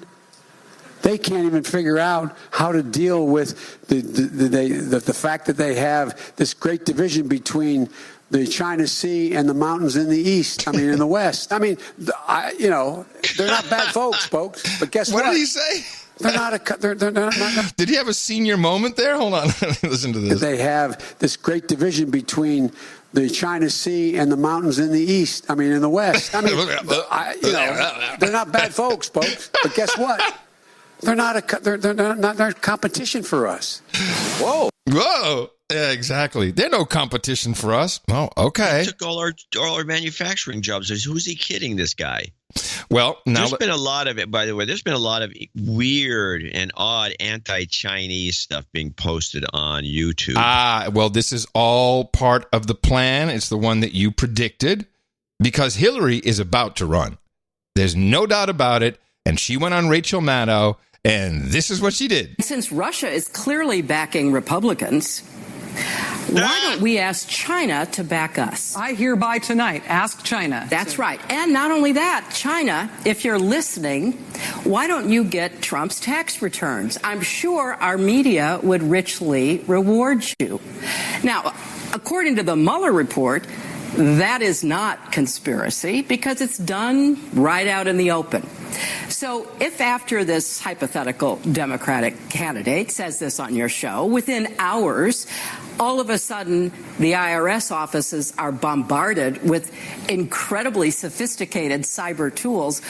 They can't even figure out how to deal with the fact that they have this great division between the China Sea and the mountains in the east. I mean, in the west. I mean, they're not bad folks, but guess what? What did he say? They're not. They're not. Did he have a senior moment there? Hold on. Listen to this. They have this great division between the China Sea and the mountains in the east. I mean, in the west. I mean, they're not bad folks, but guess what? They're not competition for us. Whoa. Yeah, exactly. They're no competition for us. Oh, okay. He took all our manufacturing jobs. Who's he kidding, this guy? Well, now there's been a lot of it, by the way. There's been a lot of weird and odd anti-Chinese stuff being posted on YouTube. Well, this is all part of the plan. It's the one that you predicted, because Hillary is about to run. There's no doubt about it. And she went on Rachel Maddow, and this is what she did. Since Russia is clearly backing Republicans, why don't we ask China to back us? I hereby tonight ask China. That's right. And not only that, China, if you're listening, why don't you get Trump's tax returns? I'm sure our media would richly reward you. Now, according to the Mueller report, that is not conspiracy because it's done right out in the open. So if after this hypothetical Democratic candidate says this on your show, within hours, all of a sudden the IRS offices are bombarded with incredibly sophisticated cyber tools.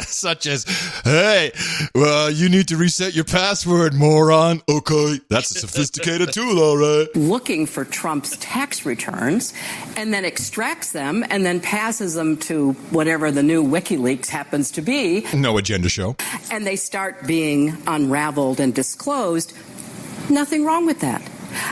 Such as, hey, well, you need to reset your password, moron. Okay, that's a sophisticated tool, all right. Looking for Trump's tax returns and then extracts them and then passes them to whatever the new WikiLeaks happens to be. No agenda show. And they start being unraveled and disclosed. Nothing wrong with that.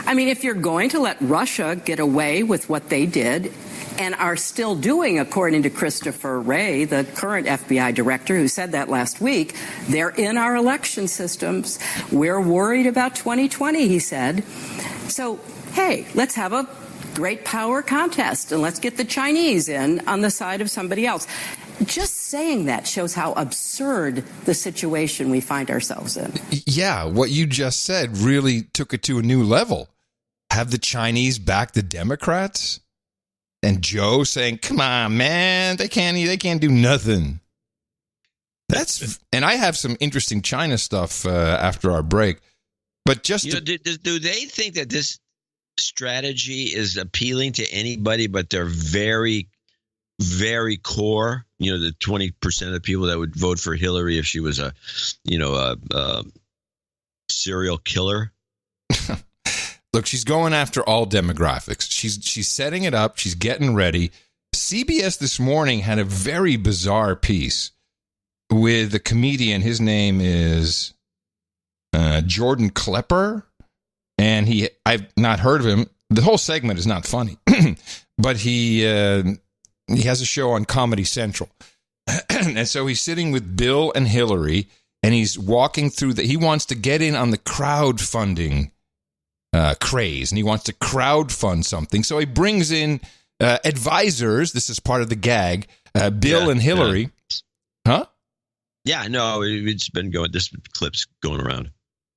I mean, if you're going to let Russia get away with what they did and are still doing, according to Christopher Wray, the current FBI director who said that last week, they're in our election systems. We're worried about 2020, he said. So, hey, let's have a great power contest and let's get the Chinese in on the side of somebody else. Just saying that shows how absurd the situation we find ourselves in. Yeah, what you just said really took it to a new level. Have the Chinese back the Democrats? And Joe saying, "Come on, man, they can't do nothing." And I have some interesting China stuff after our break. But just do they think that this strategy is appealing to anybody but their very, very core? You know, the 20% of the people that would vote for Hillary if she was a serial killer. Look, she's going after all demographics. She's setting it up. She's getting ready. CBS this morning had a very bizarre piece with a comedian. His name is Jordan Klepper, and I've not heard of him. The whole segment is not funny, but he has a show on Comedy Central. And so he's sitting with Bill and Hillary, and he's walking through he wants to get in on the crowdfunding craze, and he wants to crowdfund something. So he brings in advisors. This is part of the gag. Bill and Hillary. Yeah. Huh? Yeah, no, it's been going. This clip's going around.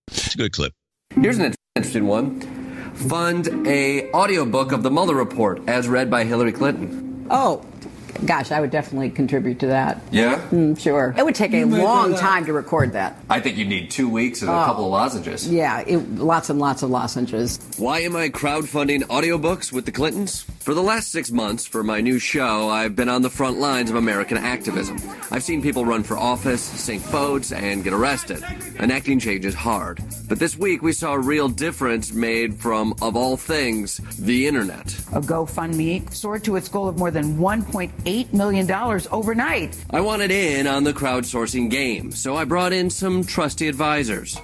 It's a good clip. Here's an interesting one. Fund a audiobook of the Mueller report as read by Hillary Clinton. Oh, gosh, I would definitely contribute to that. Yeah? Sure. It would take a long time to record that. I think you'd need 2 weeks and a couple of lozenges. Yeah, lots and lots of lozenges. Why am I crowdfunding audiobooks with the Clintons? For the last 6 months, for my new show, I've been on the front lines of American activism. I've seen people run for office, sink boats, and get arrested. Enacting change is hard. But this week, we saw a real difference made from, of all things, the internet. A GoFundMe soared to its goal of more than $1.8 million overnight. I wanted in on the crowdsourcing game, so I brought in some trusty advisors.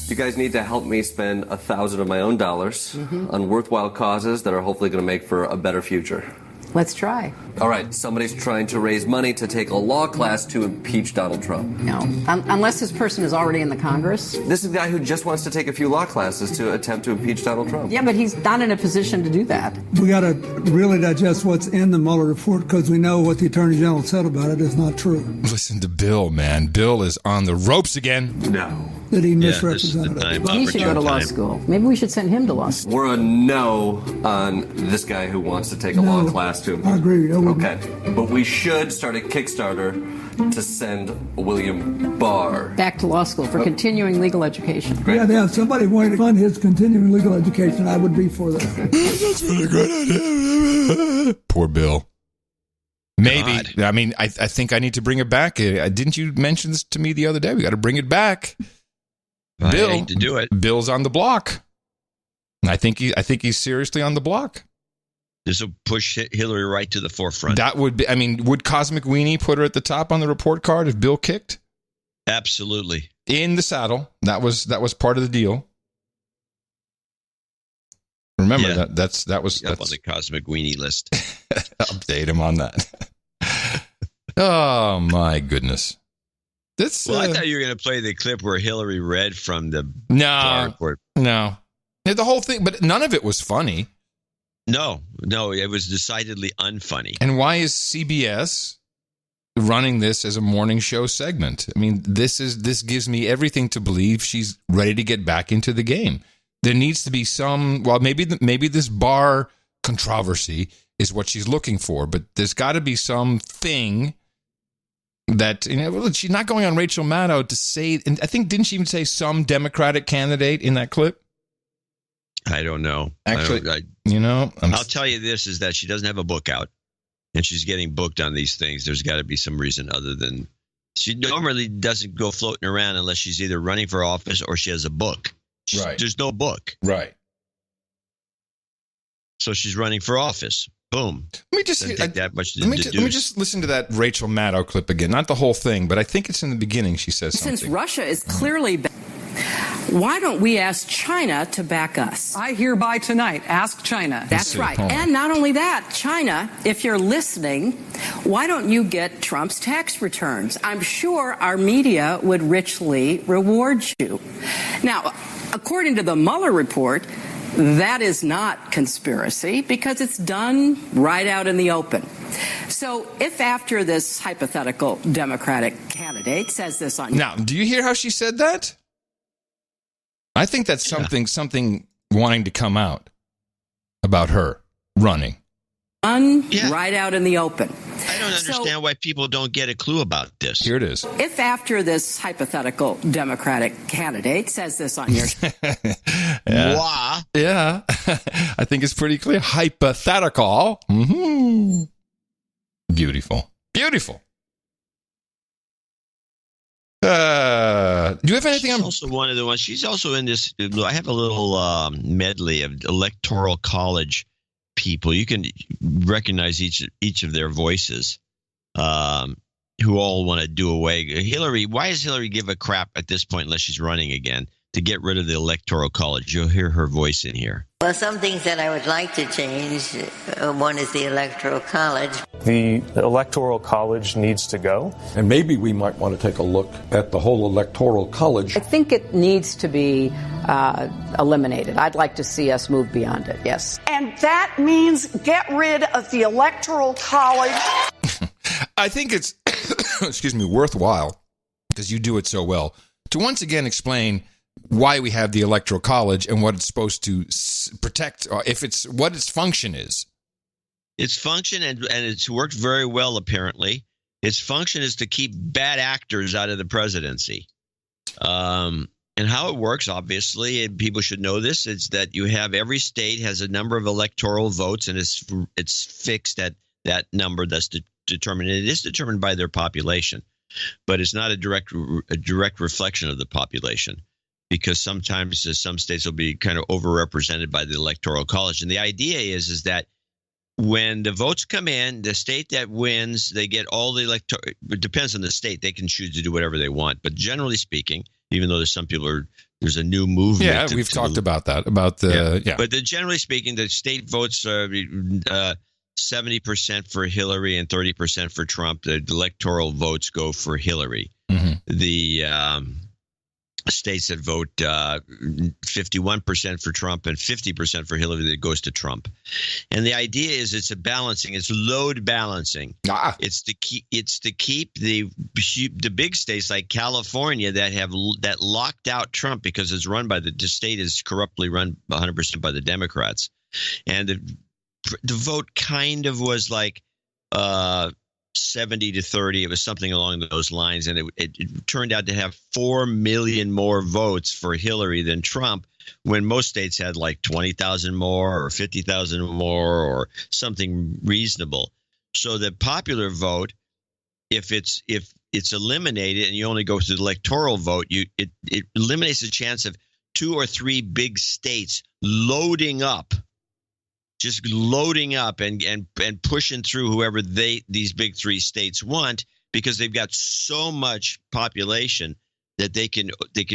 You guys need to help me spend $1,000 of my own dollars on worthwhile causes that are hopefully going to make for a better future. Let's try. All right, somebody's trying to raise money to take a law class to impeach Donald Trump. No, unless this person is already in the Congress. This is a guy who just wants to take a few law classes to attempt to impeach Donald Trump. Yeah, but he's not in a position to do that. We got to really digest what's in the Mueller report because we know what the Attorney General said about it is not true. Listen to Bill, man. Bill is on the ropes again. No. That he misrepresented it. He should go to law school. Maybe we should send him to law school. We're a no on this guy who wants to take a law class to impeach. I agree. Okay, but we should start a Kickstarter to send William Barr back to law school for continuing legal education. Yeah, if somebody wanted to fund his continuing legal education, I would be for that. That's really great idea. Poor Bill. Maybe. God. I mean, I think I need to bring it back. Didn't you mention this to me the other day? We got to bring it back. I hate to do it. Bill's on the block. I think he's seriously on the block. This will push Hillary right to the forefront. That would be. I mean, would Cosmic Weenie put her at the top on the report card if Bill kicked? Absolutely. In the saddle. That was part of the deal. Remember that was up on the Cosmic Weenie list. Update him on that. Oh my goodness. I thought you were going to play the clip where Hillary read from the report. No. The whole thing, but none of it was funny. No, it was decidedly unfunny. And why is CBS running this as a morning show segment? I mean, this gives me everything to believe she's ready to get back into the game. There needs to be some, maybe this Barr controversy is what she's looking for, but there's got to be something that, she's not going on Rachel Maddow to say, and I think, didn't she even say some Democratic candidate in that clip? I don't know. Actually, I'll tell you this, is that she doesn't have a book out, and she's getting booked on these things. There's got to be some reason other than she normally doesn't go floating around unless she's either running for office or she has a book. Right. There's no book. Right. So she's running for office. Boom. Let me just that much to let me just listen to that Rachel Maddow clip again. Not the whole thing, but I think it's in the beginning. She says something. Since Russia is clearly, why don't we ask China to back us? I hereby tonight ask China. That's right. And not only that, China, if you're listening, why don't you get Trump's tax returns? I'm sure our media would richly reward you. Now, according to the Mueller report, that is not conspiracy because it's done right out in the open. So if after this hypothetical Democratic candidate says this on... Now, do you hear how she said that? I think that's something wanting to come out about her running. Right out in the open. I don't understand why people don't get a clue about this. Here it is. If after this hypothetical Democratic candidate says this on your... Yeah. I think it's pretty clear. Hypothetical. Mm-hmm. Beautiful. Beautiful. Do you have anything? She's also one of the ones. She's also in this. I have a little medley of electoral college people. You can recognize each of their voices, who all want to do away. Hillary. Why does Hillary give a crap at this point unless she's running again to get rid of the electoral college? You'll hear her voice in here. Well, some things that I would like to change. One is the Electoral College. The Electoral College needs to go. And maybe we might want to take a look at the whole Electoral College. I think it needs to be eliminated. I'd like to see us move beyond it, yes. And that means get rid of the Electoral College. I think it's, worthwhile, because you do it so well, to once again explain why we have the Electoral College and what it's supposed to protect, or what its function is. Its function, and it's worked very well, apparently. Its function is to keep bad actors out of the presidency. And And how it works, obviously, and people should know this, is that you have every state has a number of electoral votes, and it's fixed at that number that's determined. It is determined by their population, but it's not a direct reflection of the population, because sometimes some states will be kind of overrepresented by the Electoral College. And the idea is that when the votes come in, the state that wins, they get all the electoral. It depends on the state; they can choose to do whatever they want. But generally speaking, even though there's a new movement. Yeah, we've talked about that. But generally speaking, the state votes are 70% for Hillary and 30% for Trump. The electoral votes go for Hillary. Mm-hmm. The states that vote 51% for Trump and 50% for Hillary, that goes to Trump. And the idea is it's a balancing. It's load balancing. It's to keep the big states like California that locked out Trump because it's run by the state is corruptly run 100% by the Democrats. And the vote kind of was like 70-30. It was something along those lines, and it turned out to have 4 million more votes for Hillary than Trump, when most states had like 20,000 more or 50,000 more or something reasonable. So the popular vote, if it's eliminated and you only go through the electoral vote, it eliminates the chance of 2 or 3 big states loading up and pushing through whoever these big 3 states want, because they've got so much population that they can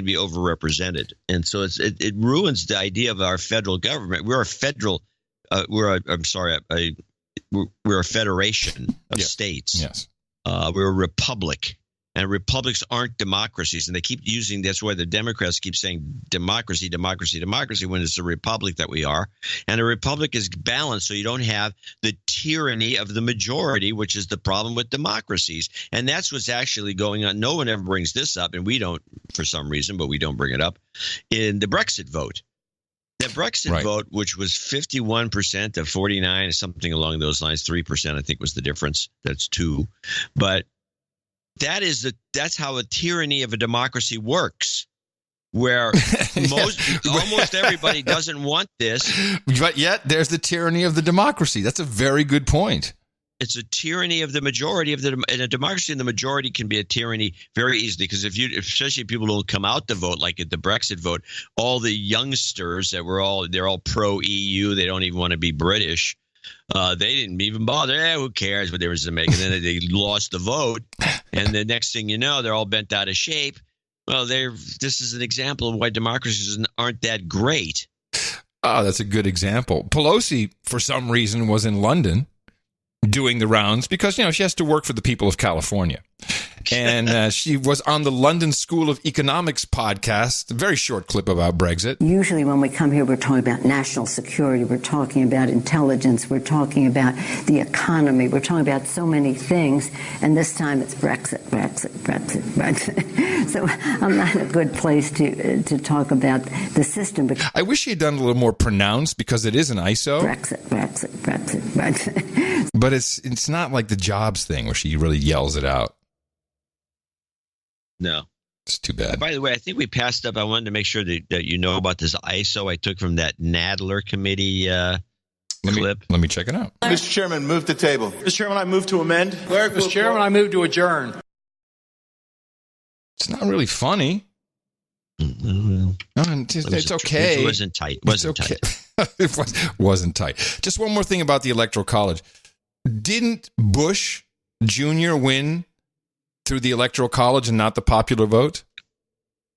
be overrepresented. And so it ruins the idea of our federal government. We're a federation of states. Yes. We're a republic. And republics aren't democracies. And they keep using, that's why the Democrats keep saying democracy, democracy, democracy, when it's a republic that we are. And a republic is balanced, so you don't have the tyranny of the majority, which is the problem with democracies. And that's what's actually going on. No one ever brings this up, and we don't for some reason, but we don't bring it up in the Brexit vote. The Brexit vote, which was 51% to 49, something along those lines, 3% I think was the difference. That's 2. But that's how a tyranny of a democracy works, where almost everybody doesn't want this. But yet there's the tyranny of the democracy. That's a very good point. It's a tyranny of the majority in a democracy, and the majority can be a tyranny very easily, because especially if people don't come out to vote, like at the Brexit vote, all the youngsters they're all pro EU, they don't even want to be British. They didn't even bother. Who cares what difference it makes? And then they lost the vote, and the next thing you know, they're all bent out of shape. Well, this is an example of why democracies aren't that great. Oh, that's a good example. Pelosi, for some reason, was in London doing the rounds because, she has to work for the people of California. And she was on the London School of Economics podcast, a very short clip about Brexit. Usually when we come here, we're talking about national security. We're talking about intelligence. We're talking about the economy. We're talking about so many things. And this time it's Brexit. So I'm not in a good place to talk about the system. I wish she had done a little more pronounced, because it is an ISO. Brexit. But it's not like the Jobs thing where she really yells it out. No. It's too bad. By the way, I think we passed up. I wanted to make sure that you know about this ISO I took from that Nadler committee clip. Let me check it out. Mr. Chairman, move the table. Mr. Chairman, I move to amend. Mr. Chairman, I move to adjourn. It's not really funny. It's okay. It wasn't tight. It wasn't tight. Just one more thing about the Electoral College. Didn't Bush Jr. win through the Electoral College and not the popular vote?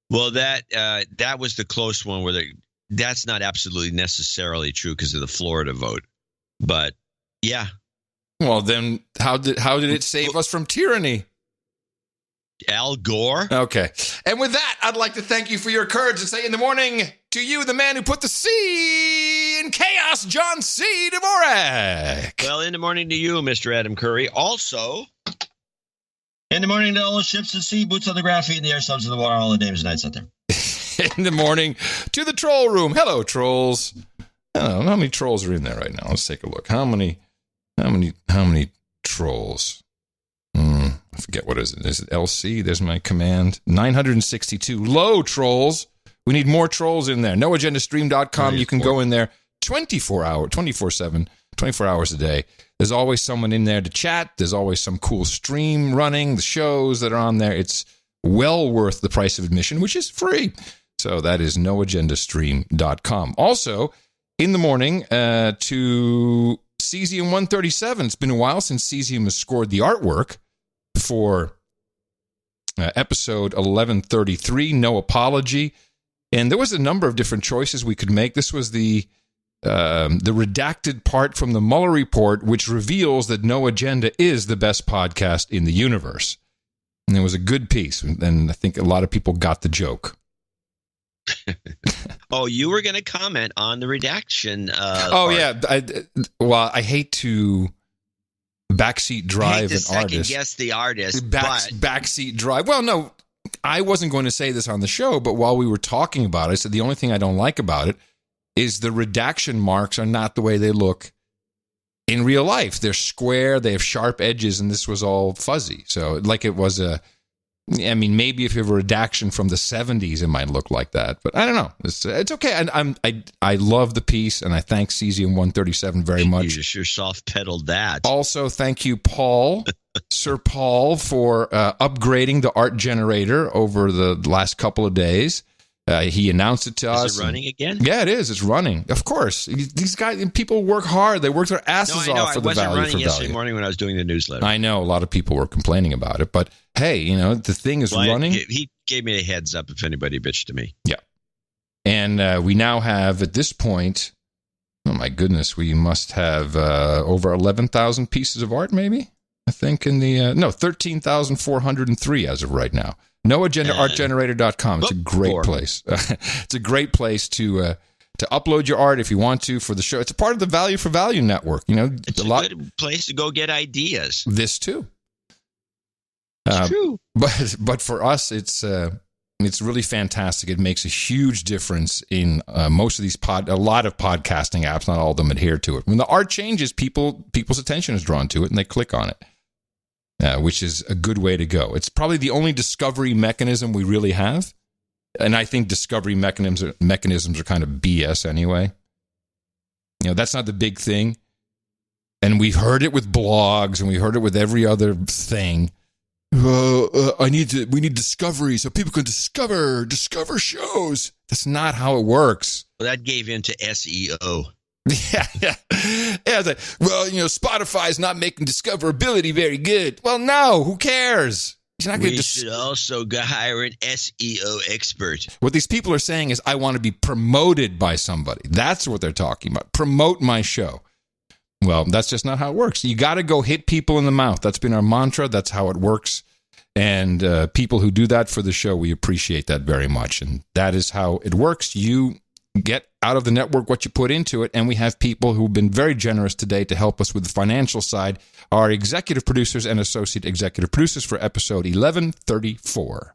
Well, that was the close one where that's not absolutely necessarily true because of the Florida vote. But yeah. Well, then how did it save us from tyranny? Al Gore. Okay. And with that, I'd like to thank you for your courage and say in the morning to you, the man who put the C in chaos, John C. Dvorak. Well, in the morning to you, Mr. Adam Curry. Also, in the morning to all the ships at sea, boots on the ground, feet in the air, subs in the water, all the days and nights out there. In the morning to the troll room. Hello, trolls. I don't know how many trolls are in there right now. Let's take a look. How many trolls? I forget what is it. Is it LC? There's my command. 962. Low, trolls. We need more trolls in there. NoAgendaStream.com. You can go in there 24/7, 24 hours a day. There's always someone in there to chat. There's always some cool stream running, the shows that are on there. It's well worth the price of admission, which is free. So that is NoAgendaStream.com. Also, in the morning to Cesium 137. It's been a while since Cesium has scored the artwork for episode 1133, No Apology. And there was a number of different choices we could make. This was the redacted part from the Mueller report, which reveals that No Agenda is the best podcast in the universe. And it was a good piece, and I think a lot of people got the joke. Oh, you were going to comment on the redaction. I hate to backseat drive an artist. Guess the artist. Backseat drive. Well, no, I wasn't going to say this on the show, but while we were talking about it, I said the only thing I don't like about it is the redaction marks are not the way they look in real life. They're square, they have sharp edges, and this was all fuzzy. So like it was maybe if you have a redaction from the 70s, it might look like that. But I don't know. It's okay. I love the piece, and I thank Cesium 137 very much. You sure soft-pedaled that. Also, thank you, Paul, Sir Paul, for upgrading the art generator over the last couple of days. He announced it to us. Is it running again? Yeah, it is. It's running. Of course. These guys, people work hard. They work their asses off for the value for value. I wasn't running yesterday morning when I was doing the newsletter. I know. A lot of people were complaining about it. But, hey, the thing is running. He gave me a heads up if anybody bitched to me. Yeah. And we now have, at this point, oh, my goodness, we must have over 11,000 pieces of art, maybe? I think in the, 13,403 as of right now. NoAgendaArtGenerator.com. It's a great place. It's a great place to upload your art if you want to for the show. It's a part of the Value for Value network. It's a good place to go get ideas. This too. It's true. But for us, it's really fantastic. It makes a huge difference in most of these a lot of podcasting apps. Not all of them adhere to it. When the art changes, people's attention is drawn to it, and they click on it. Which is a good way to go. It's probably the only discovery mechanism we really have. And I think discovery mechanisms are kind of BS anyway. That's not the big thing. And we've heard it with blogs, and we heard it with every other thing. We need discovery so people can discover shows. That's not how it works. Well, that gave into SEO. Yeah. It's like, Spotify's not making discoverability very good. Well, no, who cares? We should also hire an SEO expert. What these people are saying is, I want to be promoted by somebody. That's what they're talking about. Promote my show. Well, that's just not how it works. You got to go hit people in the mouth. That's been our mantra. That's how it works. And people who do that for the show, we appreciate that very much. And that is how it works. You get out of the network what you put into it, and we have people who've been very generous today to help us with the financial side. Our executive producers and associate executive producers for episode 1134.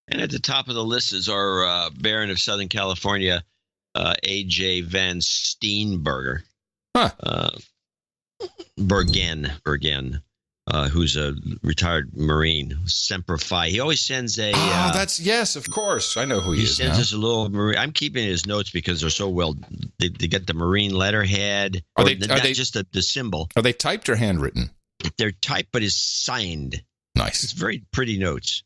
And at the top of the list is our Baron of Southern California, A.J. Van Steenberger. Bergen. Who's a retired Marine, Semper Fi. He always sends a... yes, of course. I know who he is now. He sends us a little Marine... I'm keeping his notes because they're so well... They get the Marine letterhead. Are they just the symbol? Are they typed or handwritten? They're typed, but is signed. Nice. It's very pretty notes.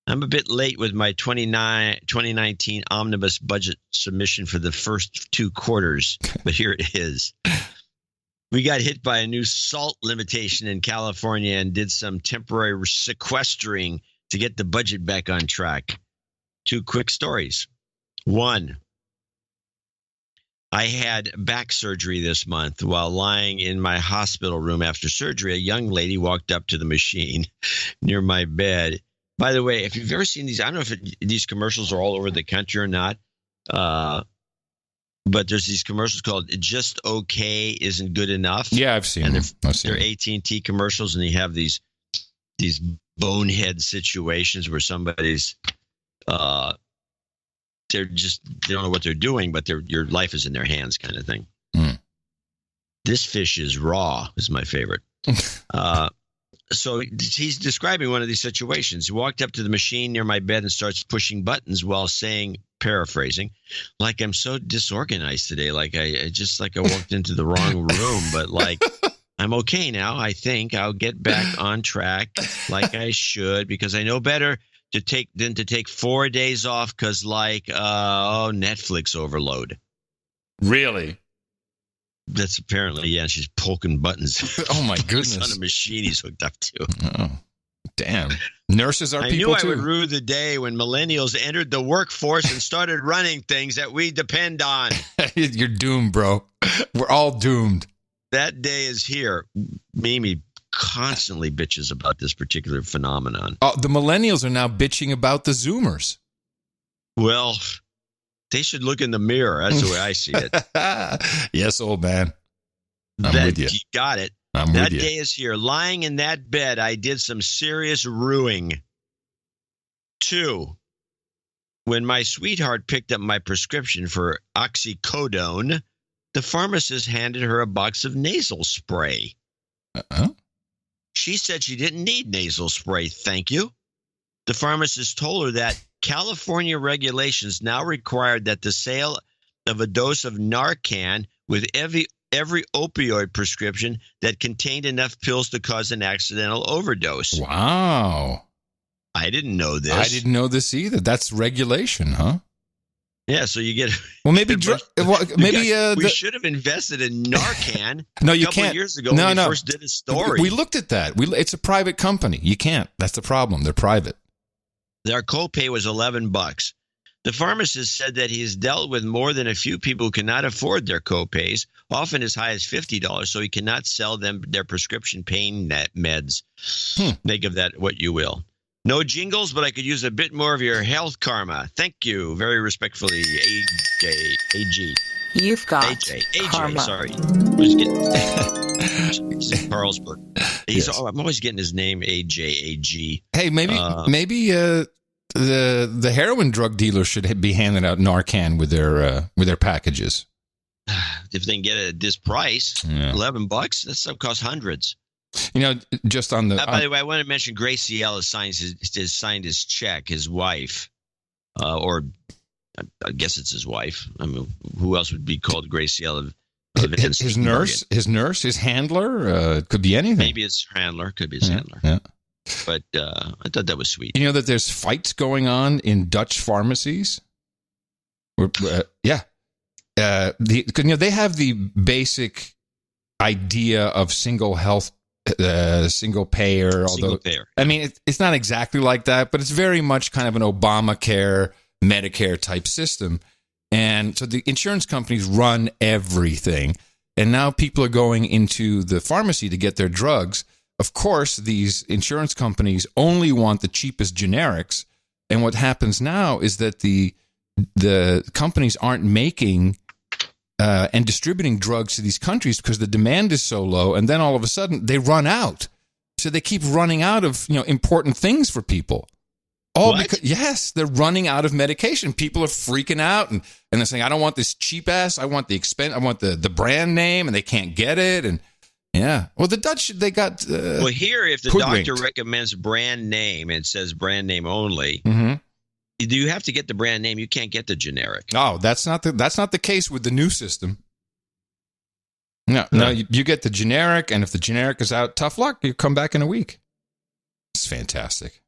I'm a bit late with my 2019 omnibus budget submission for the first 2 quarters, but here it is. We got hit by a new salt limitation in California and did some temporary sequestering to get the budget back on track. 2 quick stories. 1, I had back surgery this month. While lying in my hospital room after surgery, a young lady walked up to the machine near my bed. By the way, if you've ever seen these, I don't know if these commercials are all over the country or not. But there's these commercials called "Just Okay Isn't Good Enough." Yeah, I've seen them. They're AT&T commercials, and you have these bonehead situations where somebody's they don't know what they're doing, but your life is in their hands, kind of thing. This fish is raw is my favorite. So he's describing one of these situations. He walked up to the machine near my bed and starts pushing buttons while saying, paraphrasing, like I'm so disorganized today. Like I walked into the wrong room, but like I'm okay now. I think I'll get back on track like I should, because I know better to take 4 days off because Netflix overload. Really? That's apparently, yeah, she's poking buttons. Oh, my goodness. On a machine he's hooked up to. Oh, damn. Nurses are I people, knew too. I would rue the day when millennials entered the workforce and started running things that we depend on. You're doomed, bro. We're all doomed. That day is here. Mimi constantly bitches about this particular phenomenon. Oh, the millennials are now bitching about the Zoomers. Well, they should look in the mirror. That's the way I see it. Yes, old man. I'm with you. You got it. That day is here. Lying in that bed, I did some serious ruining. 2, when my sweetheart picked up my prescription for oxycodone, the pharmacist handed her a box of nasal spray. She said she didn't need nasal spray, thank you. The pharmacist told her that California regulations now required that the sale of a dose of Narcan with every opioid prescription that contained enough pills to cause an accidental overdose. Wow. I didn't know this. I didn't know this either. That's regulation, huh? Yeah, so you get... Well, maybe... we should have invested in Narcan no, you a couple can't. years ago when we first did a story. We looked at that. It's a private company. You can't. That's the problem. They're private. Their copay was $11. The pharmacist said that he has dealt with more than a few people who cannot afford their copays, often as high as $50, so he cannot sell them their prescription pain meds. Make of that what you will. No jingles, but I could use a bit more of your health karma. Thank you. Very respectfully, AG. You've got AJ, karma. Sorry. This is Carlsberg. I'm always getting his name AG. Hey, maybe the heroin drug dealers should be handing out Narcan with their packages. If they can get it at this price, $11, that stuff costs hundreds. You know, just on the... by the way, I want to mention Graciela has signed his check, his wife, or I guess it's his wife. I mean, who else would be called Graciela? His nurse, his handler, could be anything. Maybe it's handler, could be his handler. Yeah. But I thought that was sweet. You know that there's fights going on in Dutch pharmacies? They have the basic idea of single health, single payer. I mean, it's not exactly like that, but it's very much kind of an Obamacare, Medicare type system. And so the insurance companies run everything. And now people are going into the pharmacy to get their drugs. Of course, these insurance companies only want the cheapest generics. And what happens now is that the companies aren't making and distributing drugs to these countries because the demand is so low. And then all of a sudden they run out. So they keep running out of important things for people. Yes, they're running out of medication. People are freaking out and they're saying, I don't want this cheap ass. I want the expense. I want the brand name, and they can't get it. And yeah, well, the Dutch, they got well, here, if the doctor recommends brand name and says brand name only, do you have to get the brand name? You can't get the generic. Oh, that's not the case with the new system. No, you get the generic, and if the generic is out, tough luck. You come back in a week. It's fantastic.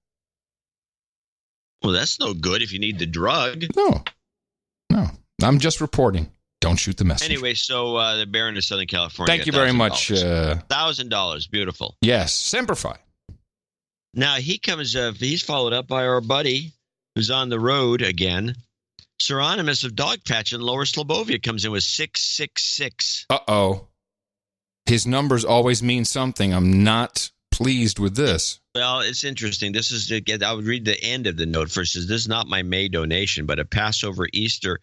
Well, that's no good if you need the drug. No. I'm just reporting. Don't shoot the messenger. Anyway, so the Baron of Southern California. Thank you very much. $1,000. Beautiful. Yes. Semper Fi. Now, he's followed up by our buddy who's on the road again. Seronimus of Dogpatch in Lower Slobovia comes in with 666. Uh-oh. His numbers always mean something. I'm not pleased with this. Well, it's interesting. This is I would read the end of the note first. This is not my May donation, but a Passover Easter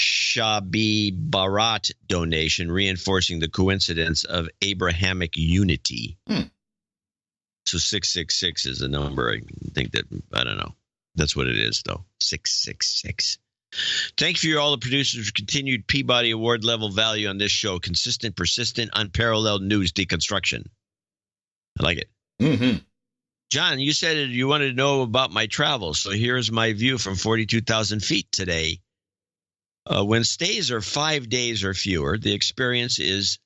Shabi Barat donation, reinforcing the coincidence of Abrahamic unity. So 666 is a number. I think I don't know. That's what it is, though. 666. Thank you for all the producers for continued Peabody Award level value on this show. Consistent, persistent, unparalleled news deconstruction. I like it. Mm-hmm. John, you said you wanted to know about my travels, so here's my view from 42,000 feet today. When stays are 5 days or fewer, the experience is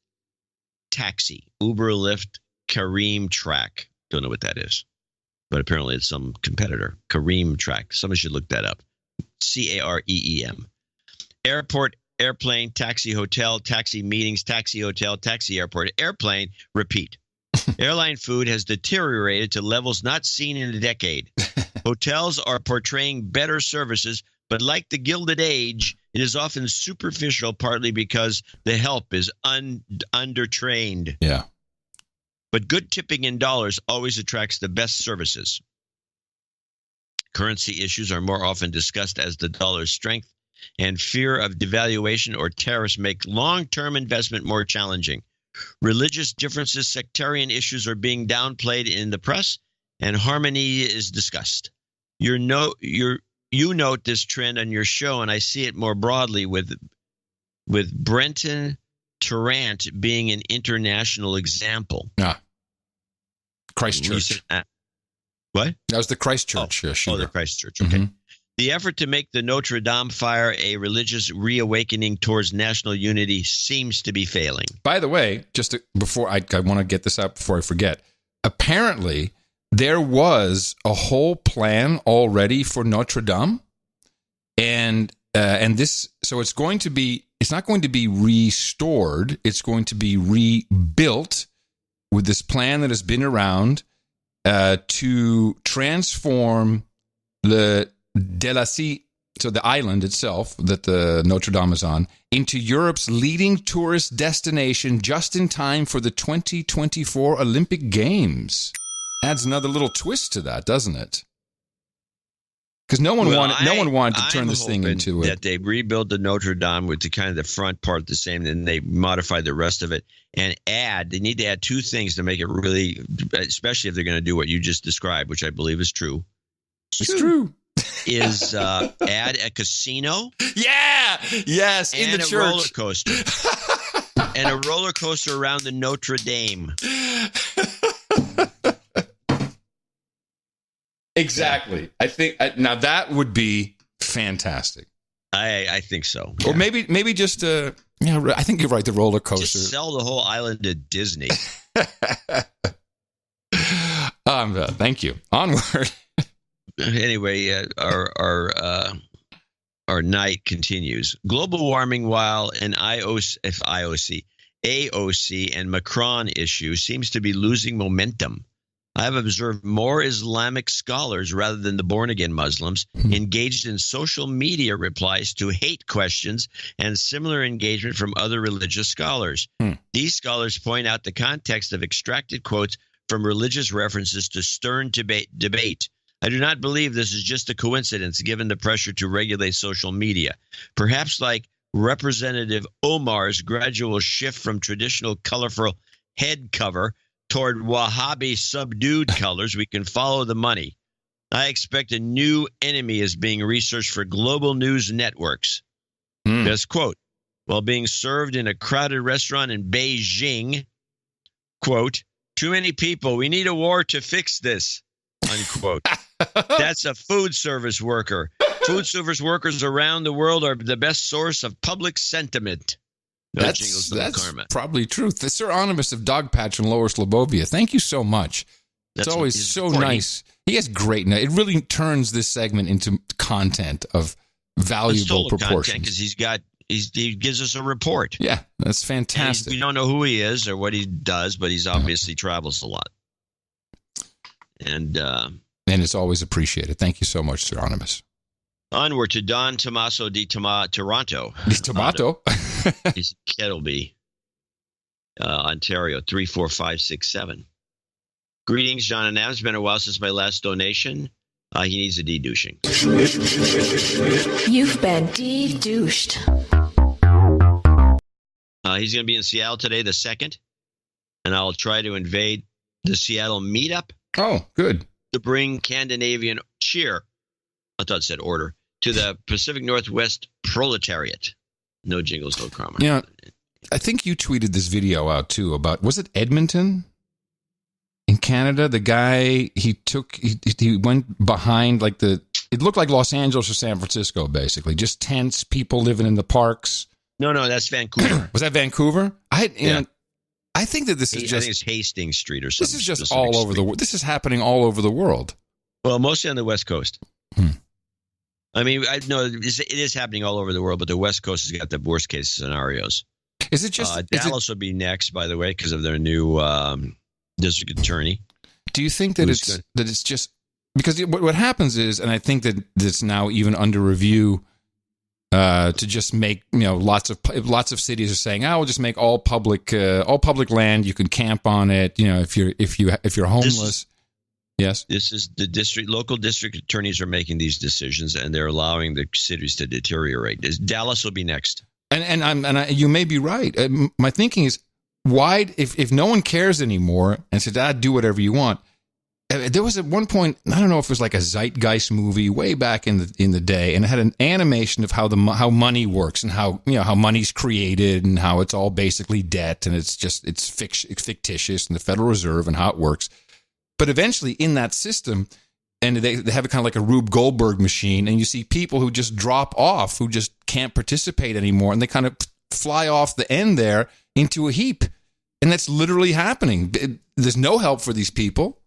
taxi, Uber, Lyft, Careem Track. Don't know what that is, but apparently it's some competitor. Careem Track. Somebody should look that up. Careem. Airport, airplane, taxi, hotel, taxi, meetings, taxi, hotel, taxi, airport, airplane, repeat. Airline food has deteriorated to levels not seen in a decade. Hotels are portraying better services, but like the Gilded Age, it is often superficial, partly because the help is undertrained. Yeah. But good tipping in dollars always attracts the best services. Currency issues are more often discussed as the dollar's strength, and fear of devaluation or tariffs make long-term investment more challenging. Religious differences, sectarian issues are being downplayed in the press, and harmony is discussed. You note this trend on your show, and I see it more broadly with Brenton Tarrant being an international example. Christchurch. What? That was the Christchurch shooter. The Christchurch. Okay. Mm-hmm. The effort to make the Notre Dame fire a religious reawakening towards national unity seems to be failing. By the way, before I want to get this out before I forget, apparently there was a whole plan already for Notre Dame, and this, so it's not going to be restored. It's going to be rebuilt with this plan that has been around to transform the Delacy, so the island itself that the Notre Dame is on, into Europe's leading tourist destination just in time for the 2024 Olympic Games. Adds another little twist to that, doesn't it? Because no one wanted to turn this thing into that they rebuild the Notre Dame with the front part the same, and they modify the rest of it and they need to add two things to make it really, especially if they're going to do what you just described, which I believe is true. It's true. Is add a casino. Yeah. Yes. In the church. And a roller coaster. And a roller coaster around the Notre Dame. Exactly. I think now that would be fantastic. I think so. Yeah. Or maybe just I think you're right. The roller coaster. Just sell the whole island to Disney. Thank you. Onward. Anyway, our night continues. Global warming, while an AOC and Macron issue seems to be losing momentum. I have observed more Islamic scholars rather than the born-again Muslims engaged in social media replies to hate questions and similar engagement from other religious scholars. These scholars point out the context of extracted quotes from religious references to stern debate. I do not believe this is just a coincidence given the pressure to regulate social media. Perhaps like Representative Omar's gradual shift from traditional colorful head cover toward Wahhabi subdued colors, we can follow the money. I expect a new enemy is being researched for global news networks. This quote, while being served in a crowded restaurant in Beijing, quote, too many people, we need a war to fix this, unquote. That's a food service worker. Food service workers around the world are the best source of public sentiment. That's probably true. The Sir Onimus of Dogpatch in Lower Slobovia. Thank you so much. It's always so nice. He has great. It really turns this segment into content of valuable proportions. Because he gives us a report. Yeah, that's fantastic. We don't know who he is or what he does, but he's obviously travels a lot. And it's always appreciated. Thank you so much, Sir Onimus. Onward to Don Tommaso di Toronto. Di Tomato? He's Kettleby, Ontario, 34567. Greetings, John and Ab. It's been a while since my last donation. He needs a de-douching. You've been de-douched. He's going to be in Seattle today, the 2nd, and I'll try to invade the Seattle meetup. Oh, good. To bring Scandinavian cheer, I thought it said order, to the Pacific Northwest proletariat. No jingles, no karma. I think you tweeted this video out too about, was it Edmonton? Canada, the guy, he went behind it looked like Los Angeles or San Francisco, basically. Just tents, people living in the parks. No, that's Vancouver. Was that Vancouver? I think that this is just... I think it's Hastings Street or something. This is just all over the world. This is happening all over the world. Well, mostly on the West Coast. I mean, it is happening all over the world, but the West Coast has got the worst case scenarios. Is it just... Dallas will be next, by the way, because of their new district attorney. Do you think that it's just... Because what happens is, and I think that it's now even under review... to just make, lots of cities are saying, we'll just make all public land. You can camp on it. If you're homeless. Yes. This is local district attorneys are making these decisions, and they're allowing the cities to deteriorate. Dallas will be next. And you may be right. My thinking is, why, if no one cares anymore and says, do whatever you want. There was at one point, I don't know if it was like a Zeitgeist movie way back in the day, and it had an animation of how money works and how money's created and how it's all basically debt and it's fictitious and the Federal Reserve and how it works. But eventually in that system, and they have it kind of like a Rube Goldberg machine, and you see people who just drop off, who just can't participate anymore, and they kind of fly off the end there into a heap. And that's literally happening. There's no help for these people.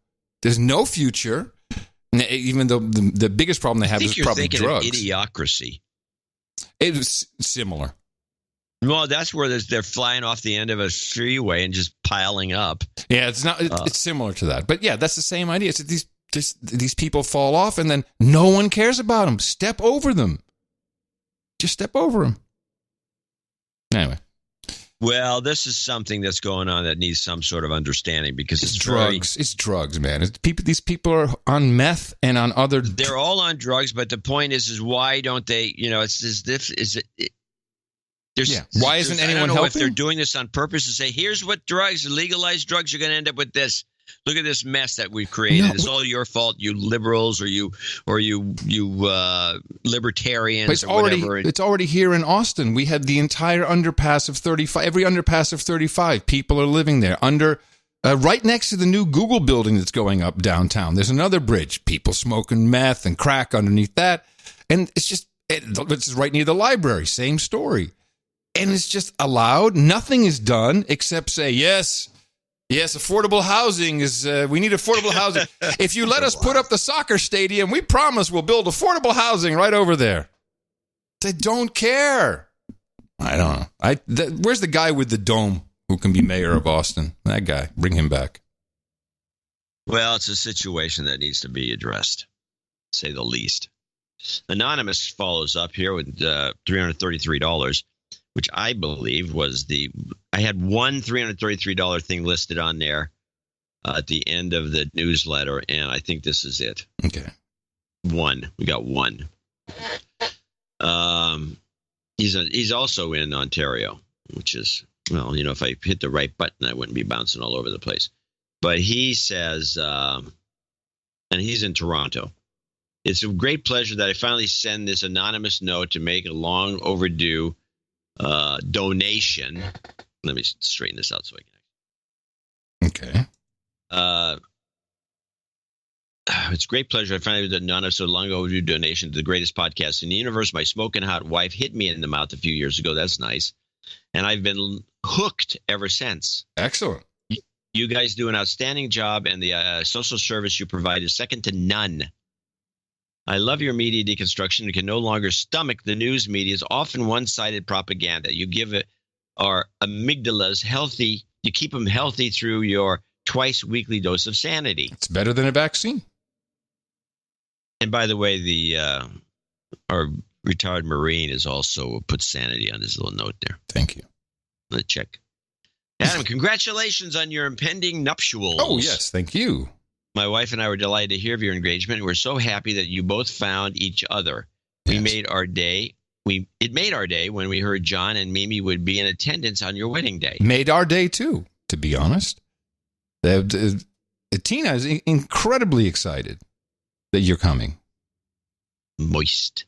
There's no future, even though the biggest problem they have is probably drugs. Of Idiocracy. It was similar. Well, that's where they're flying off the end of a freeway and just piling up. Yeah, it's not. It's similar to that, but yeah, that's the same idea. It's that these people fall off, and then no one cares about them. Step over them. Just step over them. Anyway. Well, this is something that's going on that needs some sort of understanding because it's drugs. It's drugs, man. These people are on meth and on other. They're all on drugs, but the point is why don't they? It's as if why isn't anyone I don't know helping? If they're doing this on purpose to say, here's what legalized drugs, you're going to end up with this. Look at this mess that we've created. It's all your fault, you liberals, or you libertarians, or whatever. It's already here in Austin. We had the entire underpass of 35. Every underpass of 35, people are living there. Right next to the new Google building that's going up downtown, there's another bridge. People smoking meth and crack underneath that, and it's right near the library. Same story, and it's just allowed. Nothing is done except say yes. Yes, affordable housing is, we need affordable housing. If you let us put up the soccer stadium, we promise we'll build affordable housing right over there. They don't care. I don't know. Where's the guy with the dome who can be mayor of Austin? That guy. Bring him back. Well, it's a situation that needs to be addressed, to say the least. Anonymous follows up here with $333. Which I believe was I had one $333 thing listed on there at the end of the newsletter, and I think this is it. Okay. We got one. He's also in Ontario, which is, if I hit the right button, I wouldn't be bouncing all over the place. But he says, and he's in Toronto. It's a great pleasure that I finally send this anonymous note to make a long overdue donation. Let me straighten this out so I can. Okay. It's a great pleasure. I finally did not so long overdue donation to the greatest podcast in the universe. My smoking hot wife hit me in the mouth a few years ago. That's nice, and I've been hooked ever since. Excellent. You guys do an outstanding job, and the social service you provide is second to none. I love your media deconstruction. You can no longer stomach the news media's often one-sided propaganda. You give our amygdalas healthy. You keep them healthy through your twice weekly dose of sanity. It's better than a vaccine. And by the way, our retired Marine has also put sanity on his little note there. Thank you. Let's check. Adam, congratulations on your impending nuptials. Oh, yes. Thank you. My wife and I were delighted to hear of your engagement. We're so happy that you both found each other. Yes. It made our day when we heard John and Mimi would be in attendance on your wedding day. Made our day too, to be honest. Tina is incredibly excited that you're coming. Moist.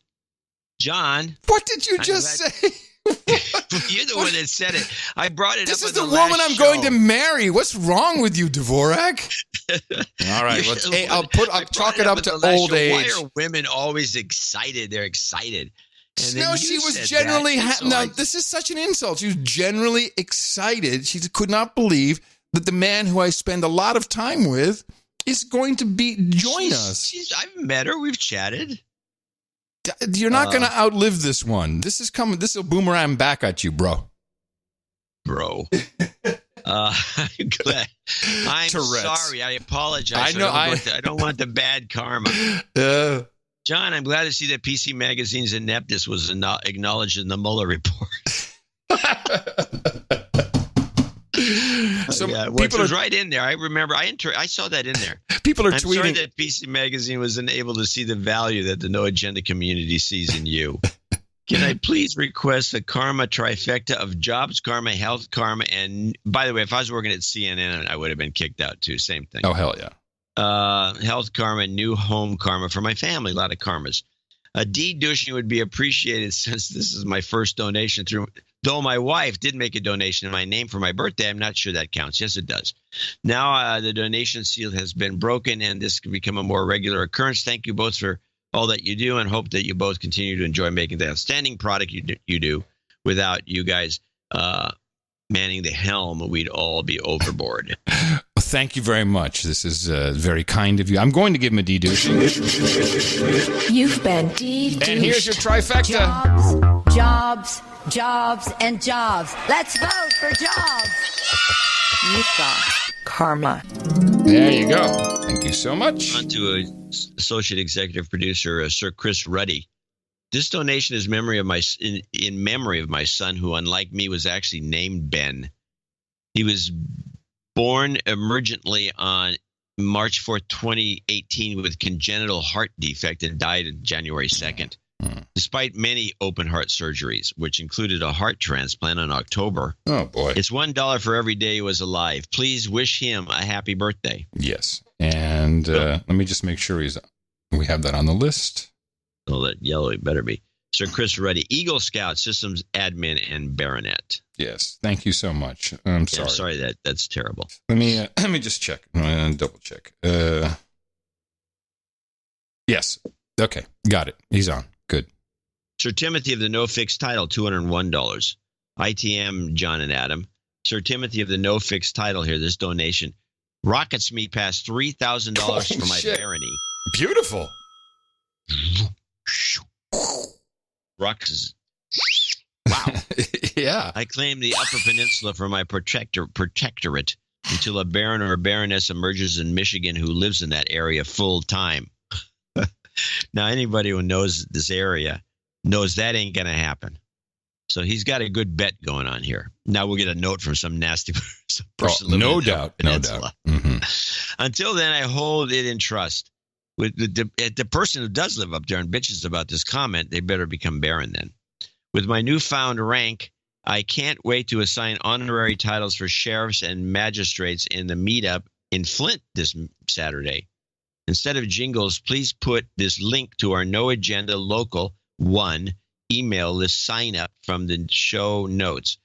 John. What did you just say? You're the one that said it. I brought it this up. This is the woman I'm going to marry. What's wrong with you, Dvorak? All right. I'll chalk it up to old age. Why are women always excited? They're excited. No, she was generally. No, this is such an insult. She was generally excited. She could not believe that the man who I spend a lot of time with is going to join us. I've met her. We've chatted. You're not going to outlive this one. This is coming. This will boomerang back at you, bro. I'm sorry. I apologize. I don't want the bad karma. John, I'm glad to see that PC Magazine's ineptness was acknowledged in the Mueller report. People was right in there. I remember. I saw that in there. People are I'm tweeting. Sorry that PC Magazine wasn't able to see the value that the No Agenda community sees in you. Can I please request a karma trifecta of jobs karma, health karma, and by the way, if I was working at CNN, I would have been kicked out too. Same thing. Oh, hell yeah. Health karma, new home karma for my family. A lot of karmas. A de-douching would be appreciated since this is my first donation through. Though my wife did make a donation in my name for my birthday, I'm not sure that counts. Yes, it does. Now the donation seal has been broken, and this can become a more regular occurrence. Thank you both for all that you do, and hope that you both continue to enjoy making the outstanding product you do. Without you guys manning the helm, we'd all be overboard. Well, thank you very much. This is very kind of you. I'm going to give him a de-douching. You've been de-douched. And here's your trifecta. Jobs, and jobs. Let's vote for jobs. You've got karma. There you go. Thank you so much. On to associate executive producer, Sir Chris Ruddy. This donation is in memory of my son, who, unlike me, was actually named Ben. He was born emergently on March 4th, 2018, with congenital heart defect and died on January 2nd. Despite many open heart surgeries, which included a heart transplant in October. Oh, boy. It's $1 for every day he was alive. Please wish him a happy birthday. Yes. And let me just make sure we have that on the list. Oh, that yellow, it better be. Sir Chris Ruddy, Eagle Scout, Systems Admin, and Baronet. Yes. Thank you so much. I'm sorry. I'm sorry that's terrible. Let me just check. Double check. Yes. Okay. Got it. He's on. Good. Sir Timothy of the No Fixed Title, $201. ITM, John and Adam. Sir Timothy of the No Fixed Title here, this donation rockets me past $3,000 for my barony. Beautiful. Rockets. Wow. Yeah. I claim the Upper Peninsula for my protectorate until a baron or a baroness emerges in Michigan who lives in that area full time. Now, anybody who knows this area knows that ain't going to happen. So he's got a good bet going on here. Now we'll get a note from some nasty person. Oh, no doubt. No doubt. Mm-hmm. Until then, I hold it in trust. With the person who does live up there and bitches about this comment, they better become baron then. With my newfound rank, I can't wait to assign honorary titles for sheriffs and magistrates in the meetup in Flint this Saturday. Instead of jingles, please put this link to our No Agenda Local 1 email list sign up from the show notes.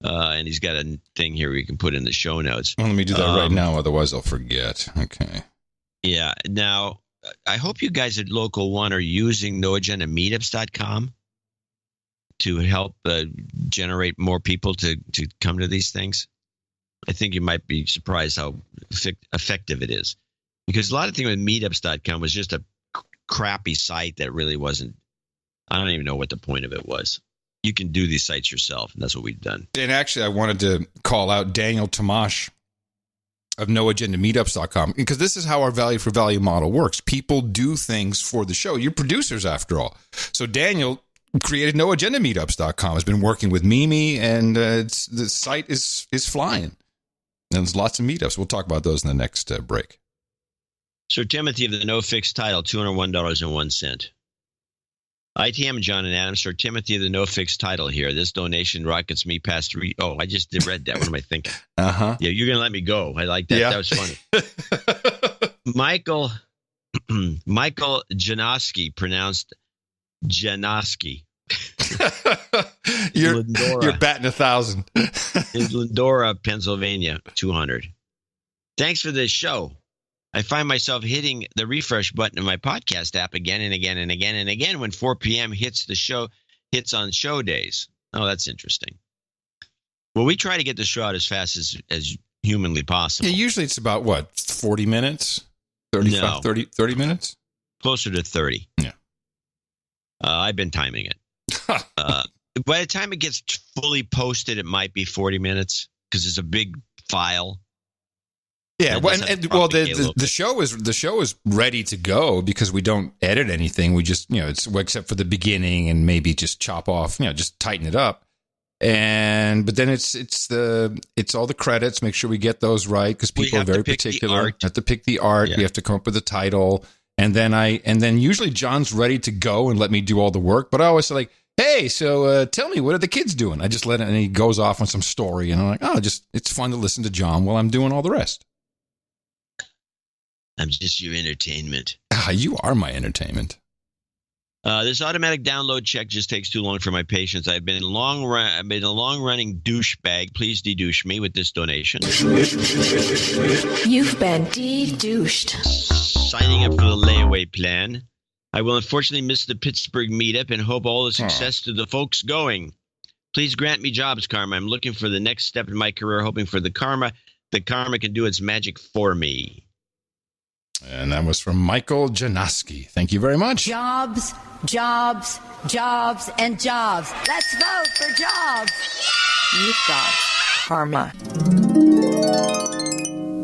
And he's got a thing here we can put in the show notes. Well, let me do that right now, otherwise I'll forget. Okay. Yeah. Now, I hope you guys at Local 1 are using noagendameetups.com to help generate more people to come to these things. I think you might be surprised how effective it is. Because a lot of things with meetups.com was just a crappy site that really wasn't, I don't even know what the point of it was. You can do these sites yourself, and that's what we've done. And actually, I wanted to call out Daniel Tomash of noagendameetups.com, because this is how our value for value model works. People do things for the show. You're producers, after all. So Daniel created noagendameetups.com, has been working with Mimi, and the site is flying. And there's lots of meetups. We'll talk about those in the next break. Sir Timothy of the No Fixed Title, $201.01. ITM, John and Adam. Sir Timothy of the No Fixed Title here. This donation rockets me past three. Oh, I just read that. What am I thinking? Uh-huh. Yeah, you're going to let me go. I like that. Yeah. That was funny. Michael Janoski, pronounced Janoski. You're batting 1,000. In Lindora, Pennsylvania, 200. Thanks for this show. I find myself hitting the refresh button in my podcast app again and again and again and again when 4 p.m. hits on show days. Oh, that's interesting. Well, we try to get the show out as fast as humanly possible. Yeah, usually it's about, what, 40 minutes? 35, 30 minutes? Closer to 30. Yeah. I've been timing it. By the time it gets fully posted, it might be 40 minutes because it's a big file. Yeah, the show is ready to go because we don't edit anything. We just, it's except for the beginning and maybe just chop off, just tighten it up. But then it's all the credits. Make sure we get those right because people are very particular. Have to pick the art. Yeah. We have to come up with a title, and then usually John's ready to go and let me do all the work. But I always say like, hey, so tell me, what are the kids doing? I just let it, and he goes off on some story, and I'm like, it's fun to listen to John while I'm doing all the rest. I'm just your entertainment. You are my entertainment. This automatic download check just takes too long for my patience. I've been a long-running douchebag. Please de-douche me with this donation. You've been de-douched. Signing up for the layaway plan. I will unfortunately miss the Pittsburgh meetup and hope all the success to the folks going. Please grant me jobs, karma. I'm looking for the next step in my career, hoping for the karma. The karma can do its magic for me. And that was from Michael Janoski. Thank you very much. Jobs, jobs, jobs, and jobs. Let's vote for jobs. You've got karma.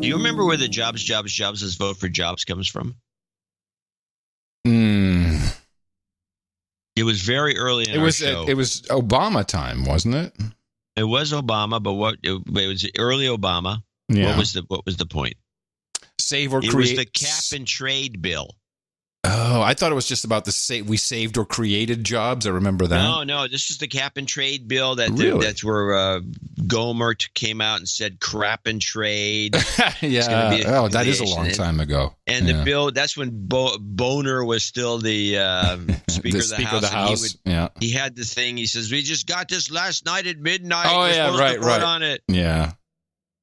Do you remember where the jobs, let's vote for jobs comes from? It was very early in our show. It was Obama time, wasn't it? It was Obama, but it was early Obama. Yeah. What was the point? Save or create. It was the cap and trade bill. Oh, I thought it was just about we saved or created jobs. I remember that. No, this is the cap and trade bill. Really? That's where Gomer came out and said crap and trade. Yeah. That is a long time ago. And the bill, that's when Boner was still the Speaker of the House. He had the thing. He says, we just got this last night at midnight. Oh, We're supposed to vote on it. Yeah.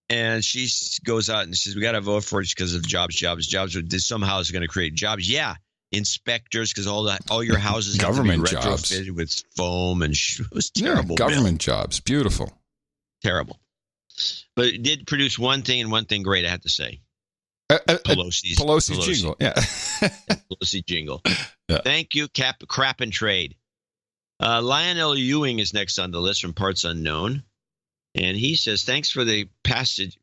And she goes out and says, we got to vote for it because of jobs. Somehow it's going to create jobs. Yeah. Inspectors, because all your houses government have to be retrofitted with foam, and it was terrible. Yeah, government jobs. Beautiful. Terrible. But it did produce one thing and one thing great, I have to say. Pelosi's jingle. Yeah. Pelosi jingle. Yeah. Thank you, crap and trade. Lionel Ewing is next on the list from Parts Unknown. And he says, thanks for the passage,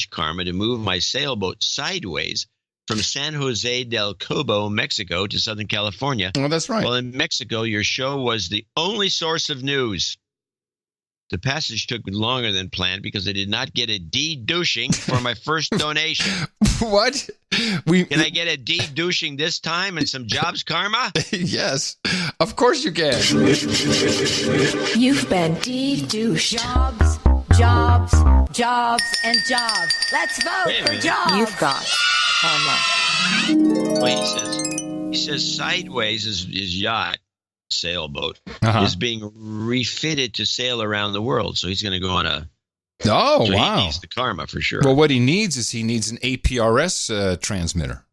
karma, to move my sailboat sideways from San Jose del Cabo, Mexico, to Southern California. Oh, that's right. Well, in Mexico, your show was the only source of news. The passage took longer than planned because I did not get a de-douching for my first donation. What? Can I get a de-douching this time and some jobs, karma? Yes, of course you can. You've been de-douched. Jobs, jobs, jobs, and jobs. Let's vote for jobs. You've got karma. Well, he says sideways is yacht, sailboat, is being refitted to sail around the world. So he's going to go on a... Oh, so wow. He needs the karma for sure. Well, what he needs is an APRS transmitter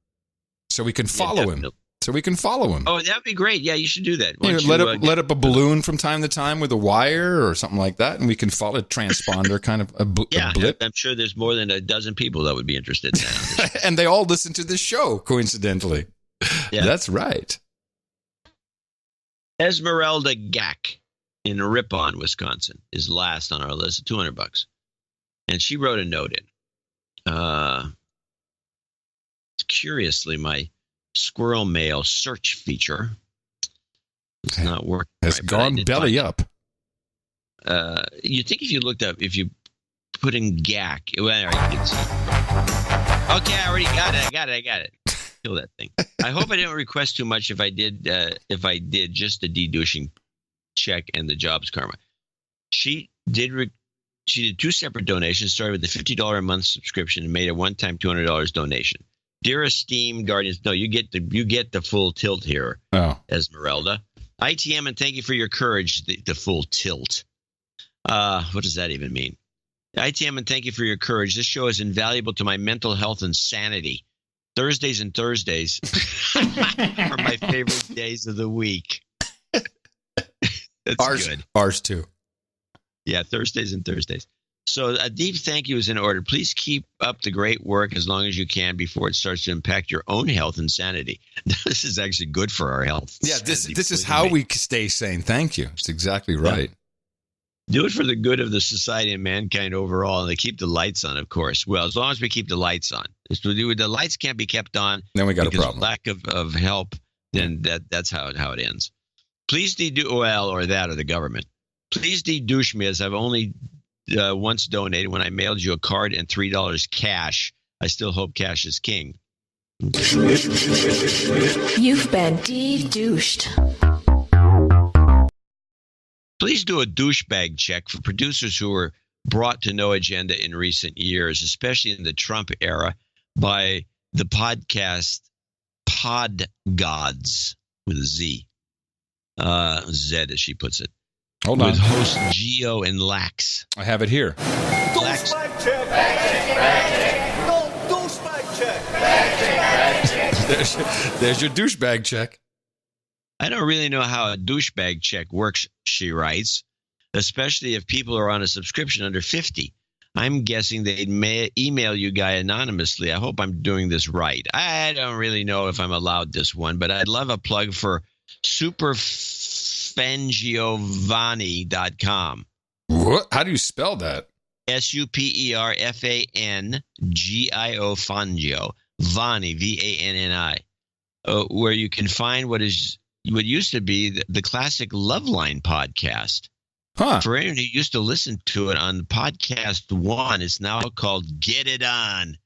so we can follow him. So we can follow him. Oh, that would be great. Yeah, you should do that. Let up a balloon from time to time with a wire or something like that, and we can follow a transponder, kind of a blip. I'm sure there's more than a dozen people that would be interested in that. And they all listen to this show, coincidentally. Yeah. That's right. Esmeralda Gack in Ripon, Wisconsin, is last on our list, $200. And she wrote a note in. Curiously, my Squirrel Mail search feature is not working. It's gone belly up. You think if you put in GAC, well, you can see. Okay, I already got it. I got it. Kill that thing. I hope I didn't request too much if I did just the de-douching check and the jobs karma. She did two separate donations, started with the $50 a month subscription and made a one-time $200 donation. Dear esteemed guardians, no, you get the full tilt here, Esmeralda. ITM, and thank you for your courage, the full tilt. What does that even mean? ITM, and thank you for your courage. This show is invaluable to my mental health and sanity. Thursdays and Thursdays are my favorite days of the week. That's good. Ours too. Yeah, Thursdays and Thursdays. So a deep thank you is in order. Please keep up the great work as long as you can before it starts to impact your own health and sanity. This is actually good for our health. Yeah, this is how we stay sane. Thank you. It's exactly right. Do it for the good of the society and mankind overall, and they keep the lights on, of course. Well, as long as we keep the lights on. If the lights can't be kept on, then we got a problem. Lack of help, then that's how it ends. Please or the government. Please de-douche me, as I've only once donated when I mailed you a card and $3 cash. I still hope cash is king. You've been de-douched. Please do a douchebag check for producers who were brought to no agenda in recent years, especially in the Trump era, by the podcast Pod Gods with a Z. Z, as she puts it. Hold on. With hosts Geo and Lax. I have it here. Douchebag check. No, douchebag check. There's your douchebag check. I don't really know how a douchebag check works, she writes, especially if people are on a subscription under 50. I'm guessing they'd email you guy anonymously. I hope I'm doing this right. I don't really know if I'm allowed this one, but I'd love a plug for superfangiovanni.com. What? How do you spell that? SUPERFANGIO Fangio. Vanni, VANNI. Where you can find what used to be the classic Loveline podcast. Huh. For anyone who used to listen to it on podcast one, it's now called Get It On.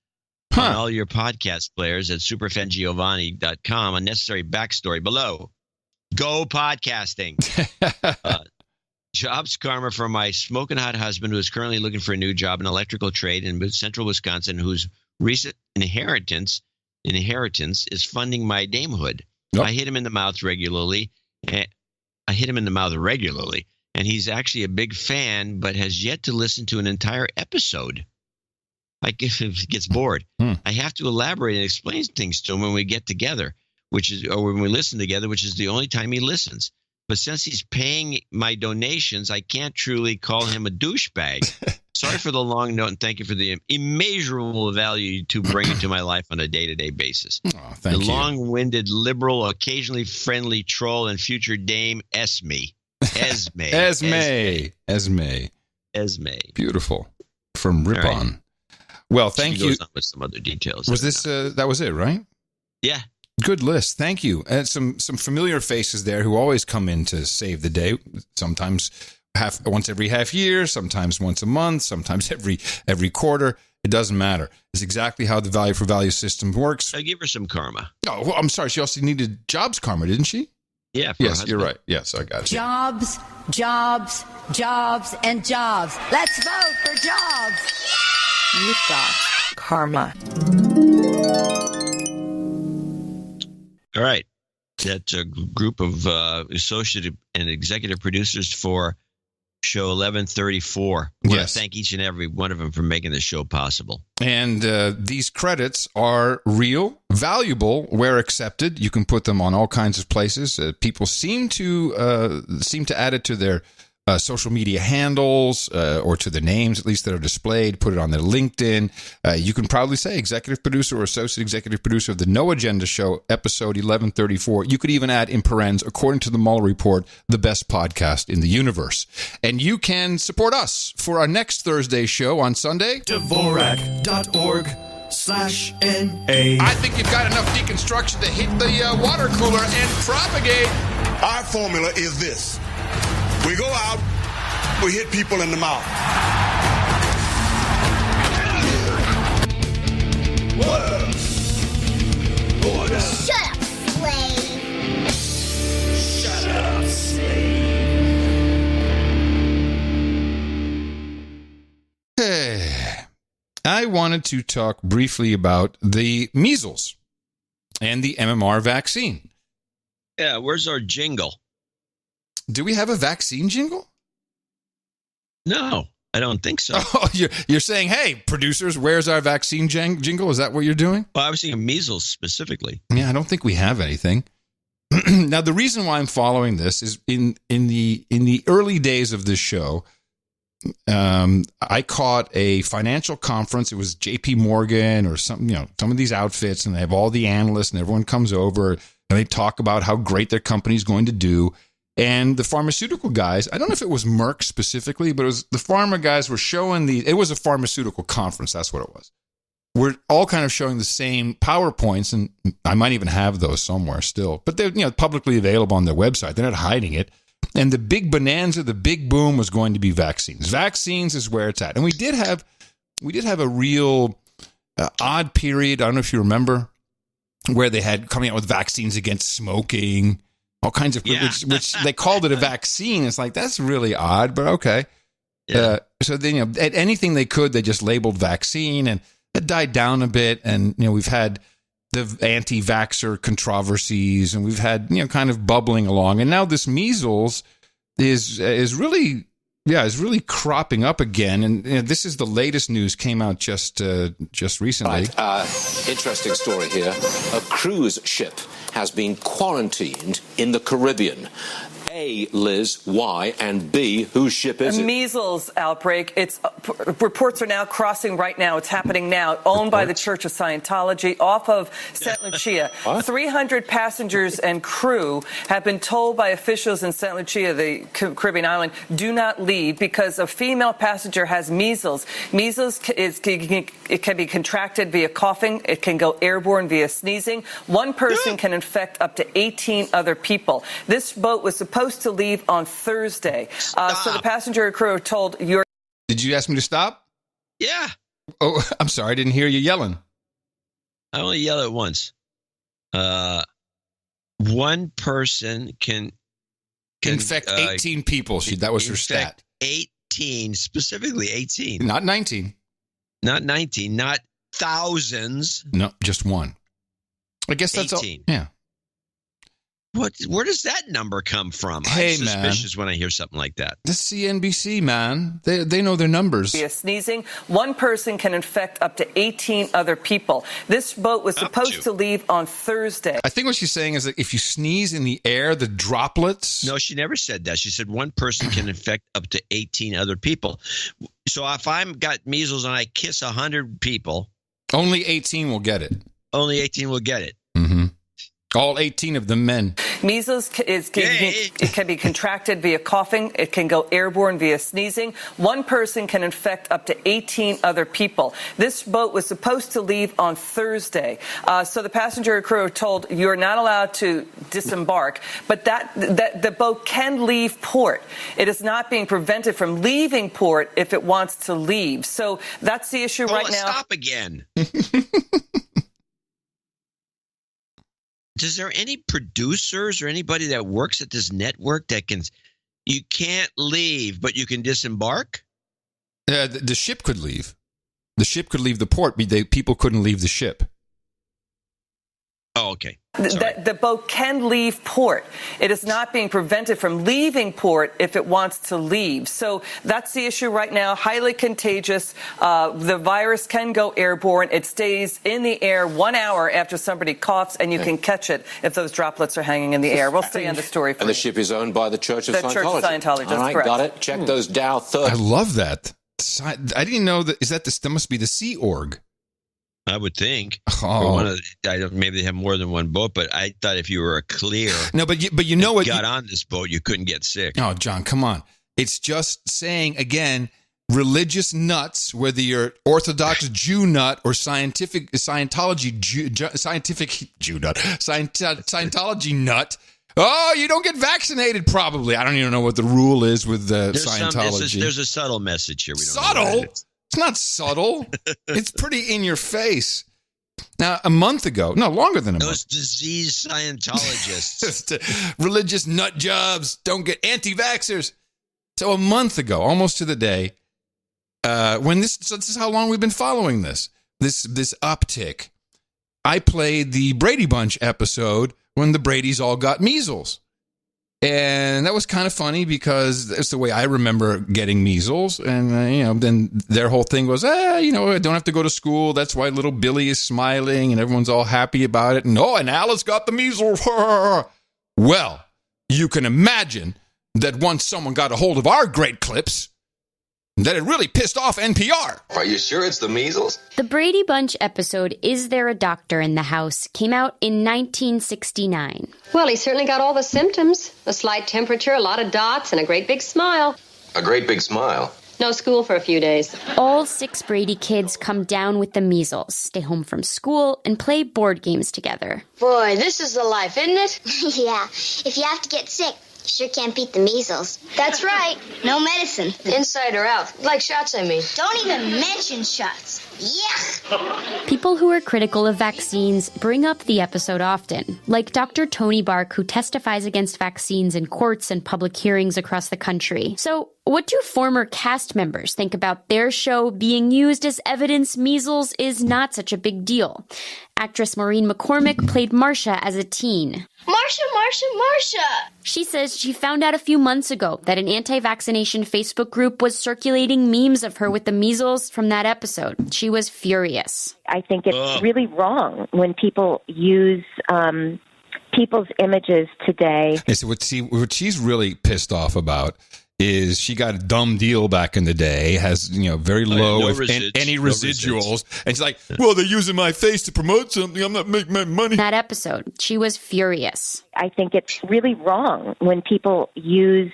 Huh. On all your podcast players at superfangiovanni.com. A necessary backstory below. Go podcasting. Jobs karma for my smoking hot husband who is currently looking for a new job in electrical trade in central Wisconsin, whose recent inheritance is funding my damehood. Yep. I hit him in the mouth regularly. And he's actually a big fan, but has yet to listen to an entire episode. I guess he gets bored. I have to elaborate and explain things to him when we get together, or when we listen together, which is the only time he listens. But since he's paying my donations, I can't truly call him a douchebag. Sorry for the long note, and thank you for the immeasurable value to bring into my life on a day-to-day basis. Oh, thank you. The long-winded, liberal, occasionally friendly troll and future dame Esme. Beautiful. From Ripon. Right. Well, thank you. Goes on with some other details. Was this that was it, right? Yeah. Good list. Thank you. And some familiar faces there who always come in to save the day. Sometimes once every half year, sometimes once a month, sometimes every quarter. It doesn't matter. It's exactly how the value for value system works. I give her some karma. Oh, well, I'm sorry. She also needed jobs karma, didn't she? Yeah. Yes, you're right. Yes, I got you. Jobs, jobs, jobs, and jobs. Let's vote for jobs. You've got karma. All right. That's a group of associate and executive producers for show 1134. I want to thank each and every one of them for making the show possible. And these credits are real, valuable, where accepted. You can put them on all kinds of places. People seem to add it to their social media handles or to the names, at least, that are displayed, put it on their LinkedIn. You can probably say executive producer or associate executive producer of the No Agenda Show, episode 1134. You could even add in parens, according to the Mueller Report, the best podcast in the universe. And you can support us for our next Thursday show on Sunday. Dvorak.org/NA. I think you've got enough deconstruction to hit the water cooler and propagate. Our formula is this. We go out, we hit people in the mouth. Order. Shut up, slave. Shut up, slave. I wanted to talk briefly about the measles and the MMR vaccine. Yeah, where's our jingle? Do we have a vaccine jingle? No. I don't think so. Oh, you're saying, hey, producers, where's our vaccine jingle? Is that what you're doing? Well, I was thinking measles specifically. Yeah, I don't think we have anything. Now, the reason why I'm following this is in the early days of this show, I caught a financial conference. It was J.P. Morgan or something, some of these outfits, and they have all the analysts, and everyone comes over and they talk about how great their company's going to do. And the pharmaceutical guys, I don't know if it was Merck specifically, but it was the pharma guys were showing it was a pharmaceutical conference. That's what it was. We're all kind of showing the same PowerPoints, and I might even have those somewhere still, but they're publicly available on their website. They're not hiding it. And the big bonanza, the big boom was going to be vaccines. Vaccines is where it's at. And we did have a real odd period. I don't know if you remember, where they had coming out with vaccines against smoking. All kinds of, which they called it a vaccine. It's like, that's really odd, but okay. Yeah. So then, at anything they could, they just labeled vaccine, and it died down a bit. And, we've had the anti-vaxxer controversies, and we've had, kind of bubbling along. And now this measles is really cropping up again. And this is the latest news, came out just recently. Right. Interesting story here. A cruise ship has been quarantined in the Caribbean. A, Liz, why? And B, whose ship is it? A measles outbreak. Reports are now crossing right now. It's happening now. Owned by the Church of Scientology off of St. Lucia. 300 passengers and crew have been told by officials in St. Lucia, the Caribbean island, do not leave because a female passenger has measles. Measles it can be contracted via coughing. It can go airborne via sneezing. One person can infect up to 18 other people. This boat was supposed to leave on Thursday. So the passenger and crew are told you're... Did you ask me to stop? Yeah. Oh, I'm sorry. I didn't hear you yelling. I only yell at once. One person can infect 18 people. That was her stat. 18, specifically 18. Not 19. Not 19, not thousands. No, just one. I guess that's 18. Yeah. Where does that number come from? Hey, I'm suspicious when I hear something like that. The CNBC, man. They know their numbers. Via sneezing, one person can infect up to 18 other people. This boat was supposed to leave on Thursday. I think what she's saying is that if you sneeze in the air, the droplets... No, she never said that. She said one person can infect up to 18 other people. So if I've got measles and I kiss 100 people... Only 18 will get it. Only 18 will get it. Mm-hmm. All 18 of them men. Measles it can be contracted via coughing. It can go airborne via sneezing. One person can infect up to 18 other people. This boat was supposed to leave on Thursday. So the passenger and crew are told you're not allowed to disembark, but that the boat can leave port. It is not being prevented from leaving port if it wants to leave. So that's the issue right now. Stop again. Is there any producers or anybody that works at this network that you can't leave, but you can disembark? The ship could leave. The ship could leave the port, but people couldn't leave the ship. Oh, okay. The boat can leave port. It is not being prevented from leaving port if it wants to leave. So that's the issue right now. Highly contagious. The virus can go airborne. It stays in the air 1 hour after somebody coughs, and you can catch it if those droplets are hanging in the air. We'll stay on the story for And the ship is owned by the Church of Scientology. The Church of Scientology, that's All right, correct. got it. Check those Dow 30. I love that. I didn't know that. That must be the Sea Org. I would think. Oh. Maybe they have more than one boat, but I thought if you were a clear, no, but you know what? Got on this boat, you couldn't get sick. Oh, John, come on! It's just saying again, religious nuts, whether you're Orthodox Jew nut or Scientology nut. Oh, you don't get vaccinated, probably. I don't even know what the rule is with Scientology. There's a subtle message here. Subtle? It's not subtle. It's pretty in your face. Now, a month ago, no, longer than a month. Those disease Scientologists. Religious nut jobs, don't get anti-vaxxers. So a month ago, almost to the day, this is how long we've been following this uptick. I played the Brady Bunch episode when the Bradys all got measles. And that was kind of funny because that's the way I remember getting measles. And, then their whole thing was, I don't have to go to school. That's why little Billy is smiling and everyone's all happy about it. And Alice got the measles. Well, you can imagine that once someone got a hold of our great clips, that it really pissed off NPR. Are you sure it's the measles? The Brady Bunch episode, Is There a Doctor in the House, came out in 1969. Well, he certainly got all the symptoms. A slight temperature, a lot of dots, and a great big smile. A great big smile. No school for a few days. All 6 Brady kids come down with the measles, stay home from school, and play board games together. Boy, this is the life, isn't it? Yeah. If you have to get sick, you sure can't beat the measles. That's right. No medicine. Inside or out. Like shots, I mean. Don't even mention shots. Yuck! People who are critical of vaccines bring up the episode often, like Dr. Tony Bark, who testifies against vaccines in courts and public hearings across the country. So, what do former cast members think about their show being used as evidence measles is not such a big deal? Actress Maureen McCormick played Marcia as a teen. Marcia! She says she found out a few months ago that an anti-vaccination Facebook group was circulating memes of her with the measles from that episode. She was furious. I think it's really wrong when people use people's images today. So what she's really pissed off about is she got a dumb deal back in the day, has very low, any residuals, and she's like, well, they're using my face to promote something. I'm not making my money. That episode, she was furious. I think it's really wrong when people use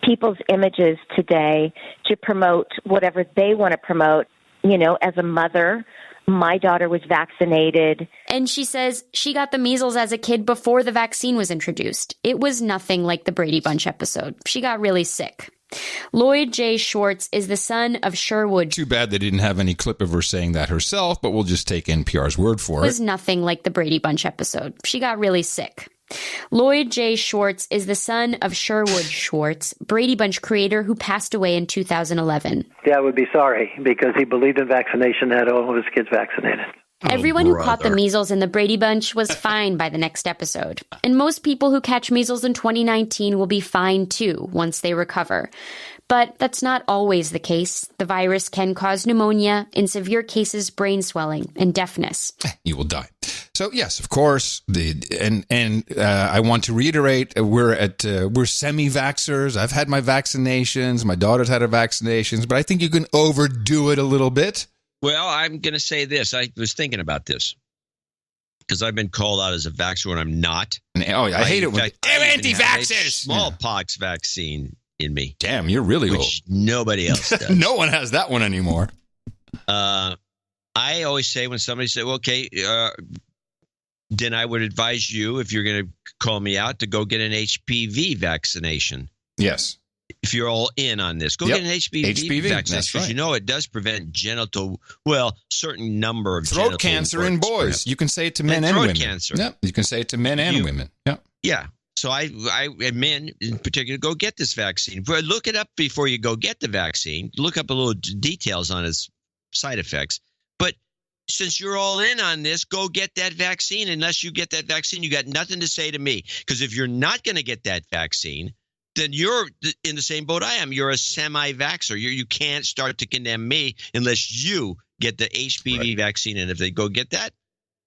people's images today to promote whatever they want to promote. As a mother, my daughter was vaccinated. And she says she got the measles as a kid before the vaccine was introduced. It was nothing like the Brady Bunch episode. She got really sick. Lloyd J. Schwartz is the son of Sherwood. Too bad they didn't have any clip of her saying that herself, but we'll just take NPR's word for it. It was nothing like the Brady Bunch episode. She got really sick. Lloyd J. Schwartz is the son of Sherwood Schwartz, Brady Bunch creator who passed away in 2011. Yeah, I would be sorry because he believed in vaccination, had all of his kids vaccinated. Everyone who caught the measles in the Brady Bunch was fine by the next episode. And most people who catch measles in 2019 will be fine too once they recover. But that's not always the case. The virus can cause pneumonia, in severe cases, brain swelling and deafness. You will die. So yes, of course, I want to reiterate, we're semi-vaxxers. I've had my vaccinations. My daughter's had her vaccinations, but I think you can overdo it a little bit. Well, I'm going to say this. I was thinking about this because I've been called out as a vaxxer when I'm not. I hate it when they're anti-vaxxers. Smallpox vaccine in me. Damn, you're really old. Nobody else does. No one has that one anymore. I always say when somebody says, well, okay, then I would advise you, if you're going to call me out, to go get an HPV vaccination. Yes. If you're all in on this, go get an HPV vaccination because it does prevent certain number of throat cancer in boys. Perhaps. You can say it to men and women. Cancer. Yep. You can say it to men and women. Yep. Yeah. So I men in particular, go get this vaccine. But look it up before you go get the vaccine. Look up a little details on its side effects. But since you're all in on this, go get that vaccine. Unless you get that vaccine, you got nothing to say to me. Because if you're not going to get that vaccine, then you're in the same boat I am. You're a semi-vaxxer. You can't start to condemn me unless you get the HPV vaccine. And if they go get that,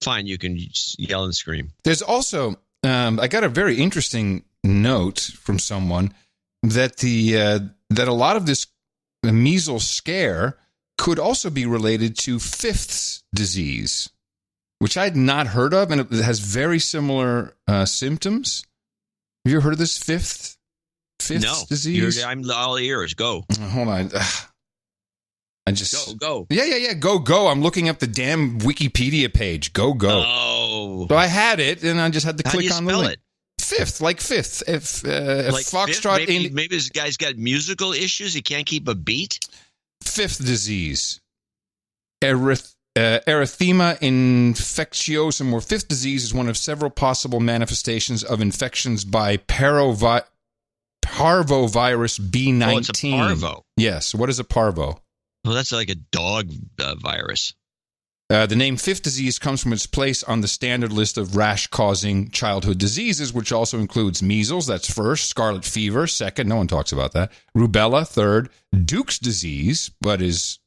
fine, you can yell and scream. There's also, I got a very interesting note from someone that that a lot of this measles scare could also be related to Fifth's disease, which I'd not heard of, and it has very similar symptoms. Have you ever heard of this Fifth's disease? I'm all ears. Go. Hold on. I just go. Yeah. Go. I'm looking up the damn Wikipedia page. Go. Oh. So I had it, and I just had to click on the link. It? Fifth, like fifth. If like Foxtrot. Fifth? Maybe this guy's got musical issues. He can't keep a beat. Fifth disease. Erythema infectiosum, or fifth disease, is one of several possible manifestations of infections by parvovirus B19. Oh, it's a parvo. Yes. What is a parvo? Well, that's like a dog virus. The name fifth disease comes from its place on the standard list of rash-causing childhood diseases, which also includes measles, that's first, scarlet fever, second, no one talks about that, rubella, third, Duke's disease, but is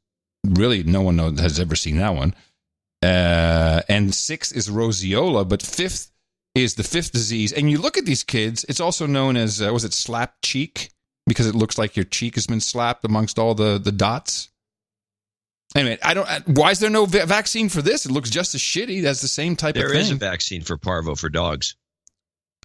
really no one has ever seen that one, and sixth is roseola, but fifth is the fifth disease. And you look at these kids, it's also known as, was it slap cheek? Because it looks like your cheek has been slapped amongst all the dots. Anyway, why is there no vaccine for this? It looks just as shitty. That's the same type of thing. There is a vaccine for parvo for dogs.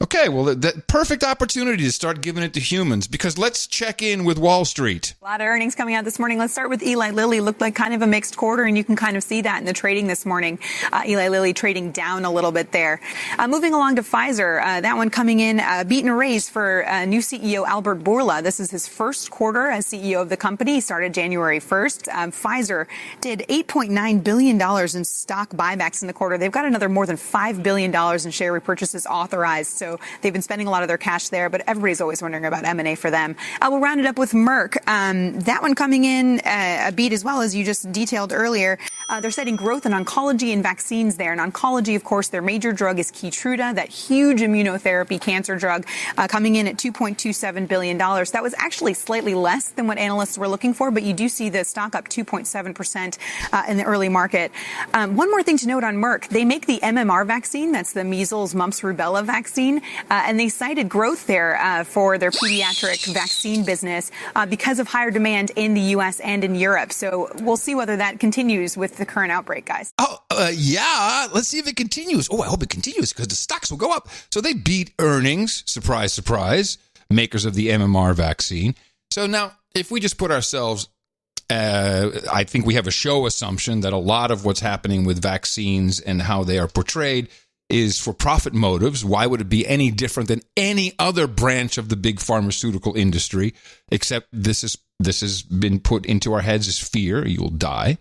Okay, well, the perfect opportunity to start giving it to humans, because let's check in with Wall Street. A lot of earnings coming out this morning. Let's start with Eli Lilly. Looked like kind of a mixed quarter, and you can kind of see that in the trading this morning. Eli Lilly trading down a little bit there. Moving along to Pfizer, that one coming in, beat and raised for new CEO Albert Bourla. This is his first quarter as CEO of the company. He started January 1st. Pfizer did $8.9 billion in stock buybacks in the quarter. They've got another more than $5 billion in share repurchases authorized. So they've been spending a lot of their cash there, but everybody's always wondering about M&A for them. We'll round it up with Merck. That one coming in a beat as well, as you just detailed earlier. They're setting growth in oncology and vaccines there. In oncology, of course, their major drug is Keytruda, that huge immunotherapy cancer drug, coming in at $2.27 billion. That was actually slightly less than what analysts were looking for, but you do see the stock up 2.7% in the early market. One more thing to note on Merck. They make the MMR vaccine. That's the measles, mumps, rubella vaccine. And they cited growth there for their pediatric vaccine business because of higher demand in the U.S. and in Europe. So we'll see whether that continues with the current outbreak, guys. Yeah. Let's see if it continues. I hope it continues because the stocks will go up. So they beat earnings. Surprise, surprise. Makers of the MMR vaccine. So now, if we just put ourselves, I think we have a show assumption that a lot of what's happening with vaccines and how they are portrayed is for profit motives. Why would it be any different than any other branch of the big pharmaceutical industry? Except this has been put into our heads as fear. You'll die.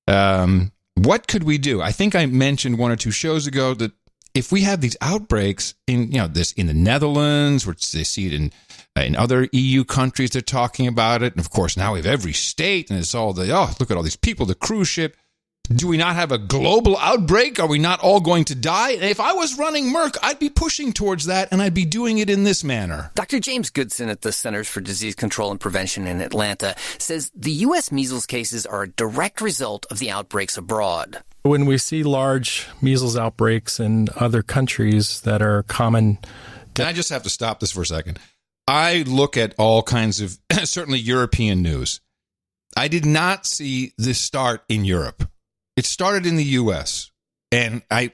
What could we do? I think I mentioned 1 or 2 shows ago that if we have these outbreaks in the Netherlands, or they see it in other EU countries, they're talking about it. And of course, now we have every state, and it's all look at all these people, the cruise ship. Do we not have a global outbreak? Are we not all going to die? And if I was running Merck, I'd be pushing towards that, and I'd be doing it in this manner. Dr. James Goodson at the Centers for Disease Control and Prevention in Atlanta says the U.S. measles cases are a direct result of the outbreaks abroad. When we see large measles outbreaks in other countries that are common... And I just have to stop this for a second. I look at all kinds of, certainly European news. I did not see this start in Europe. It started in the U.S., and I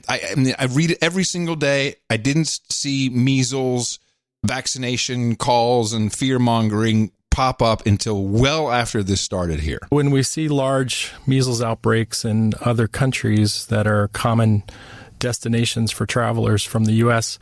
read it every single day. I didn't see measles vaccination calls and fear-mongering pop up until well after this started here. When we see large measles outbreaks in other countries that are common destinations for travelers from the U.S.,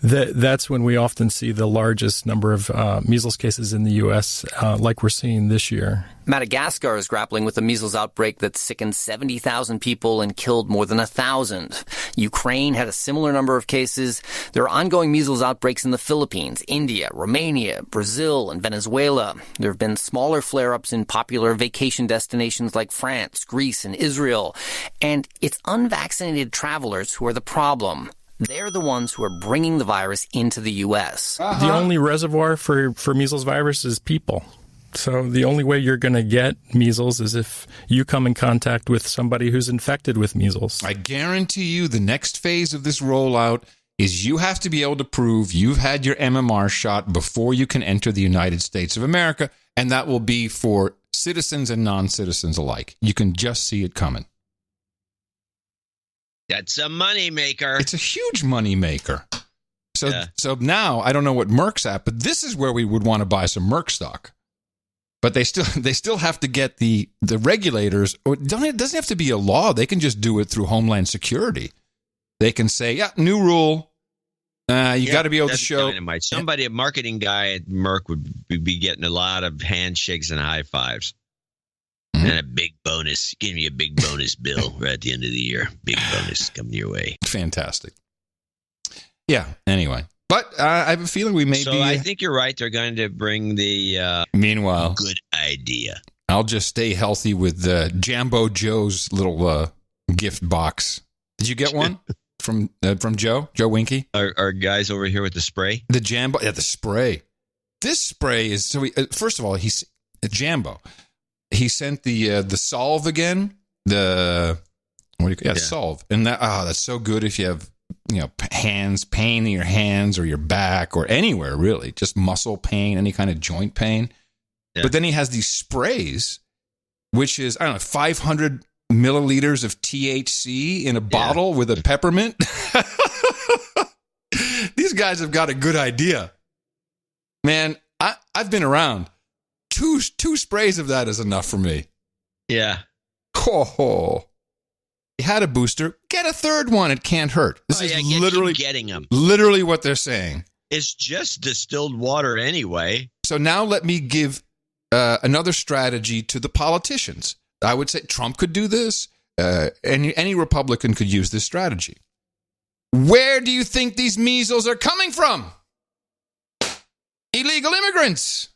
that's when we often see the largest number of measles cases in the U.S., like we're seeing this year. Madagascar is grappling with a measles outbreak that sickened 70,000 people and killed more than 1,000. Ukraine had a similar number of cases. There are ongoing measles outbreaks in the Philippines, India, Romania, Brazil, and Venezuela. There have been smaller flare-ups in popular vacation destinations like France, Greece, and Israel. And it's unvaccinated travelers who are the problem. They're the ones who are bringing the virus into the U.S. The only reservoir for measles virus is people. So the only way you're going to get measles is if you come in contact with somebody who's infected with measles. I guarantee you the next phase of this rollout is you have to be able to prove you've had your MMR shot before you can enter the United States of America, and that will be for citizens and non-citizens alike. You can just see it coming. That's a money maker. It's a huge money maker. So now I don't know what Merck's at, but this is where we would want to buy some Merck stock. But they still have to get the regulators. Or it doesn't have to be a law. They can just do it through Homeland Security. They can say, new rule. You got to be able to show. Dynamite. Somebody, a marketing guy at Merck would be getting a lot of handshakes and high fives. And a big bonus. Give me a big bonus bill right at the end of the year. Big bonus coming your way. Fantastic. Yeah, anyway. But I have a feeling we may be... So I think you're right. They're going to bring the... meanwhile... Good idea. I'll just stay healthy with Jambo Joe's little gift box. Did you get one from Joe Winky? Our guys over here with the spray? The Jambo, the spray. This spray is, first of all, he's Jambo. He sent the Solve again, Solve. And that's so good if you have, pain in your hands or your back or anywhere, really. Just muscle pain, any kind of joint pain. Yeah. But then he has these sprays, which is, 500 milliliters of THC in a bottle with a peppermint. These guys have got a good idea. Man, I've been around. Two sprays of that is enough for me. Yeah. Oh. You had a booster, get a third one. It can't hurt. This is literally getting them. Literally what they're saying. It's just distilled water anyway. So now let me give another strategy to the politicians. I would say Trump could do this. Any Republican could use this strategy. Where do you think these measles are coming from? Illegal immigrants.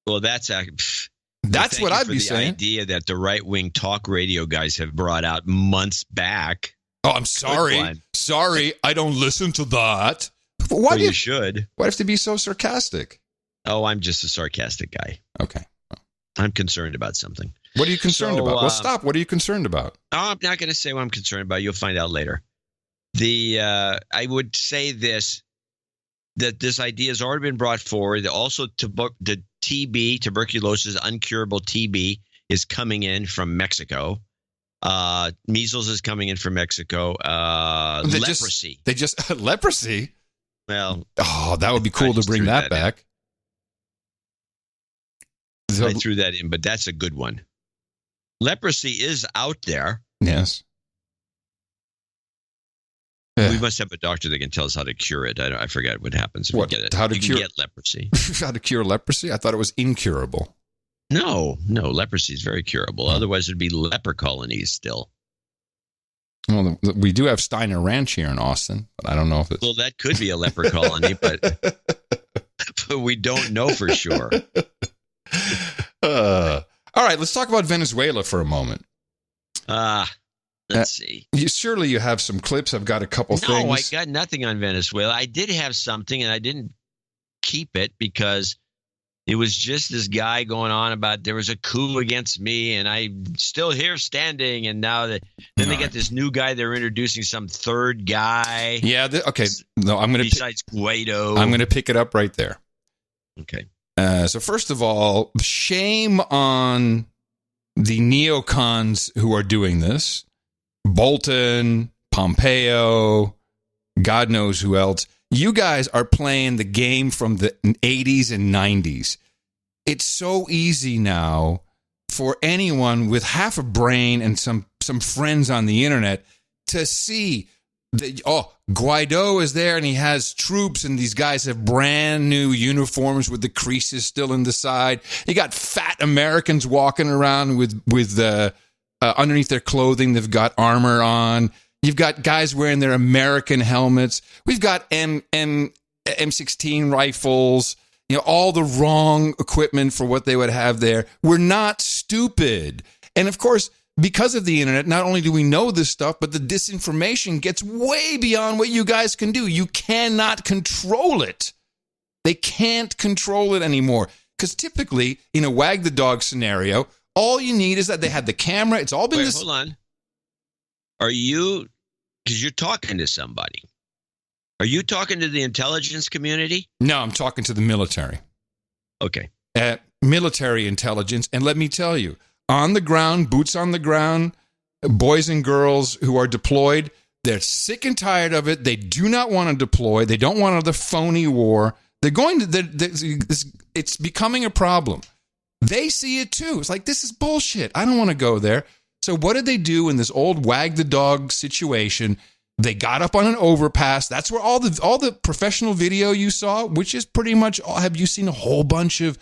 Well, that's what I'd be saying. The idea that the right-wing talk radio guys have brought out months back. Oh, I'm sorry. Sorry, I don't listen to that. Why you should. Why do you have to be so sarcastic? Oh, I'm just a sarcastic guy. Okay. I'm concerned about something. What are you concerned about? Well, stop. What are you concerned about? Oh, I'm not going to say what I'm concerned about. You'll find out later. I would say that this idea has already been brought forward. Also, the TB, tuberculosis, uncurable TB, is coming in from Mexico. Measles is coming in from Mexico. Leprosy. Leprosy? Well. Oh, that would be cool to bring that back. I threw that in, but that's a good one. Leprosy is out there. Yes. We must have a doctor that can tell us how to cure it. I forget what happens if we get it. How to cure leprosy? How to cure leprosy? I thought it was incurable. No, leprosy is very curable. Otherwise, it'd be leper colonies still. Well, we do have Steiner Ranch here in Austin, but I don't know if it's... Well, that could be a leper colony, but we don't know for sure. All right, let's talk about Venezuela for a moment. Let's see. Surely you have some clips. I've got a couple things. No, I got nothing on Venezuela. I did have something, and I didn't keep it because it was just this guy going on about there was a coup against me, and I'm still here standing. And now they got this new guy. They're introducing some third guy. Yeah. Okay. No, I'm going to besides Guaido. I'm going to pick it up right there. Okay. So first of all, shame on the neocons who are doing this. Bolton, Pompeo, God knows who else. You guys are playing the game from the 80s and 90s. It's so easy now for anyone with half a brain and some friends on the internet to see that, Guaido is there and he has troops and these guys have brand new uniforms with the creases still in the side. You got fat Americans walking around with underneath their clothing, they've got armor on. You've got guys wearing their American helmets. We've got M16 rifles, all the wrong equipment for what they would have there. We're not stupid. And of course, because of the internet, not only do we know this stuff, but the disinformation gets way beyond what you guys can do. You cannot control it. They can't control it anymore. Because typically, in a wag the dog scenario, all you need is that they had the camera. It's all been Wait, hold on. Are you, because you're talking to somebody, are you talking to the intelligence community? No, I'm talking to the military. Okay. Military intelligence. And let me tell you, on the ground, boots on the ground, boys and girls who are deployed, they're sick and tired of it. They do not want to deploy. They don't want another phony war. It's becoming a problem. They see it too. It's like, this is bullshit. I don't want to go there. So what did they do in this old wag the dog situation? They got up on an overpass. That's where all the professional video you saw, which is pretty much, have you seen a whole bunch of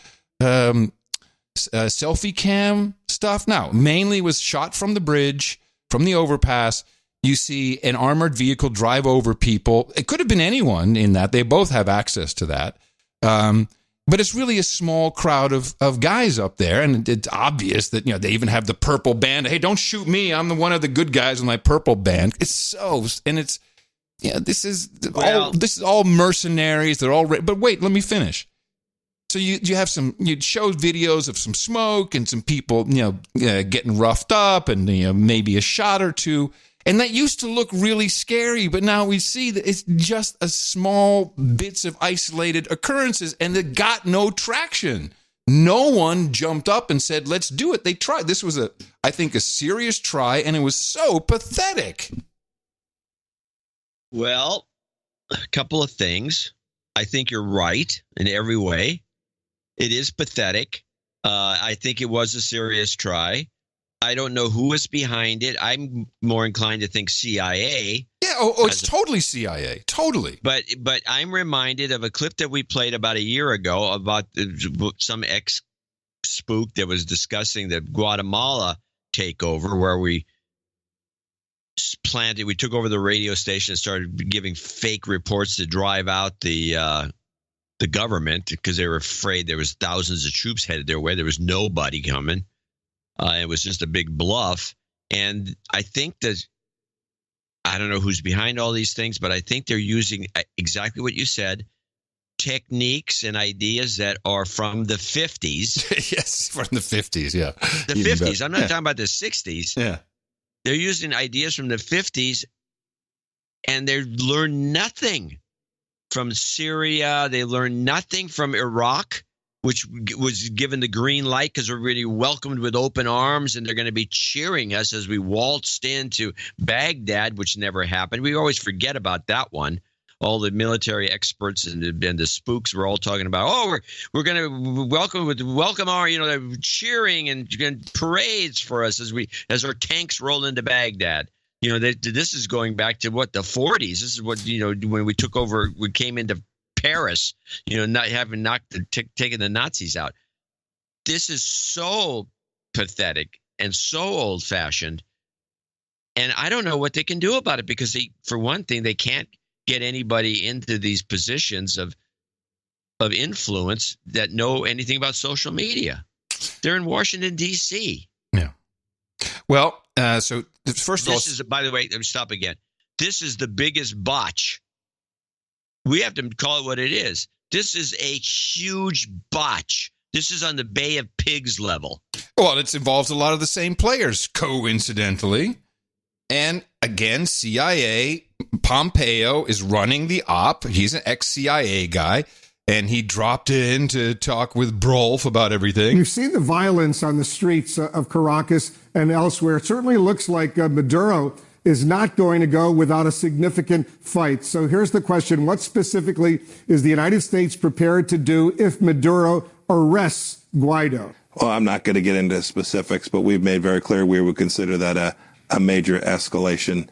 selfie cam stuff? No, mainly was shot from the bridge, from the overpass. You see an armored vehicle drive over people. It could have been anyone in that. They both have access to that. But it's really a small crowd of guys up there, and it's obvious that, they even have the purple band. Hey, don't shoot me. I'm one of the good guys in my purple band. This is all mercenaries. They're all, but wait, let me finish. So you showed videos of some smoke and some people, getting roughed up and, maybe a shot or two. And that used to look really scary, but now we see that it's just a small bits of isolated occurrences, and it got no traction. No one jumped up and said, let's do it. They tried. This was, I think, a serious try, and it was so pathetic. Well, a couple of things. I think you're right in every way. It is pathetic. I think it was a serious try. I don't know who was behind it. I'm more inclined to think CIA. Yeah, it's totally CIA. Totally. But I'm reminded of a clip that we played about a year ago about some ex-spook that was discussing the Guatemala takeover, where we took over the radio station and started giving fake reports to drive out the government, because they were afraid there was thousands of troops headed their way. There was nobody coming. It was just a big bluff. And I think that, I don't know who's behind all these things, but I think they're using exactly what you said, techniques and ideas that are from the 50s. Yes, from the 50s, yeah. The 50s. I'm not talking about the 60s. Yeah. They're using ideas from the 50s, and they learned nothing from Syria. They learned nothing from Iraq, which was given the green light because we're really welcomed with open arms, and they're going to be cheering us as we waltzed into Baghdad, which never happened. We always forget about that one. All the military experts and the spooks were all talking about, we're going to welcome our, they're cheering and parades for us as our tanks roll into Baghdad. This is going back to the 40s. This is what, when we took over, we came into Paris, not having taken the Nazis out. This is so pathetic and so old-fashioned, and I don't know what they can do about it, because for one thing, they can't get anybody into these positions of influence that know anything about social media. They're in Washington, D.C. Yeah. Well, so first of all, by the way, let me stop again. This is the biggest botch. We have to call it what it is. This is a huge botch. This is on the Bay of Pigs level. Well, it involves a lot of the same players, coincidentally. And again, CIA, Pompeo is running the op. He's an ex-CIA guy, and he dropped in to talk with Brolf about everything. You've seen the violence on the streets of Caracas and elsewhere. It certainly looks like Maduro is not going to go without a significant fight. So here's the question. What specifically is the United States prepared to do if Maduro arrests Guaido? Well, I'm not going to get into specifics, but we've made very clear we would consider that a major escalation.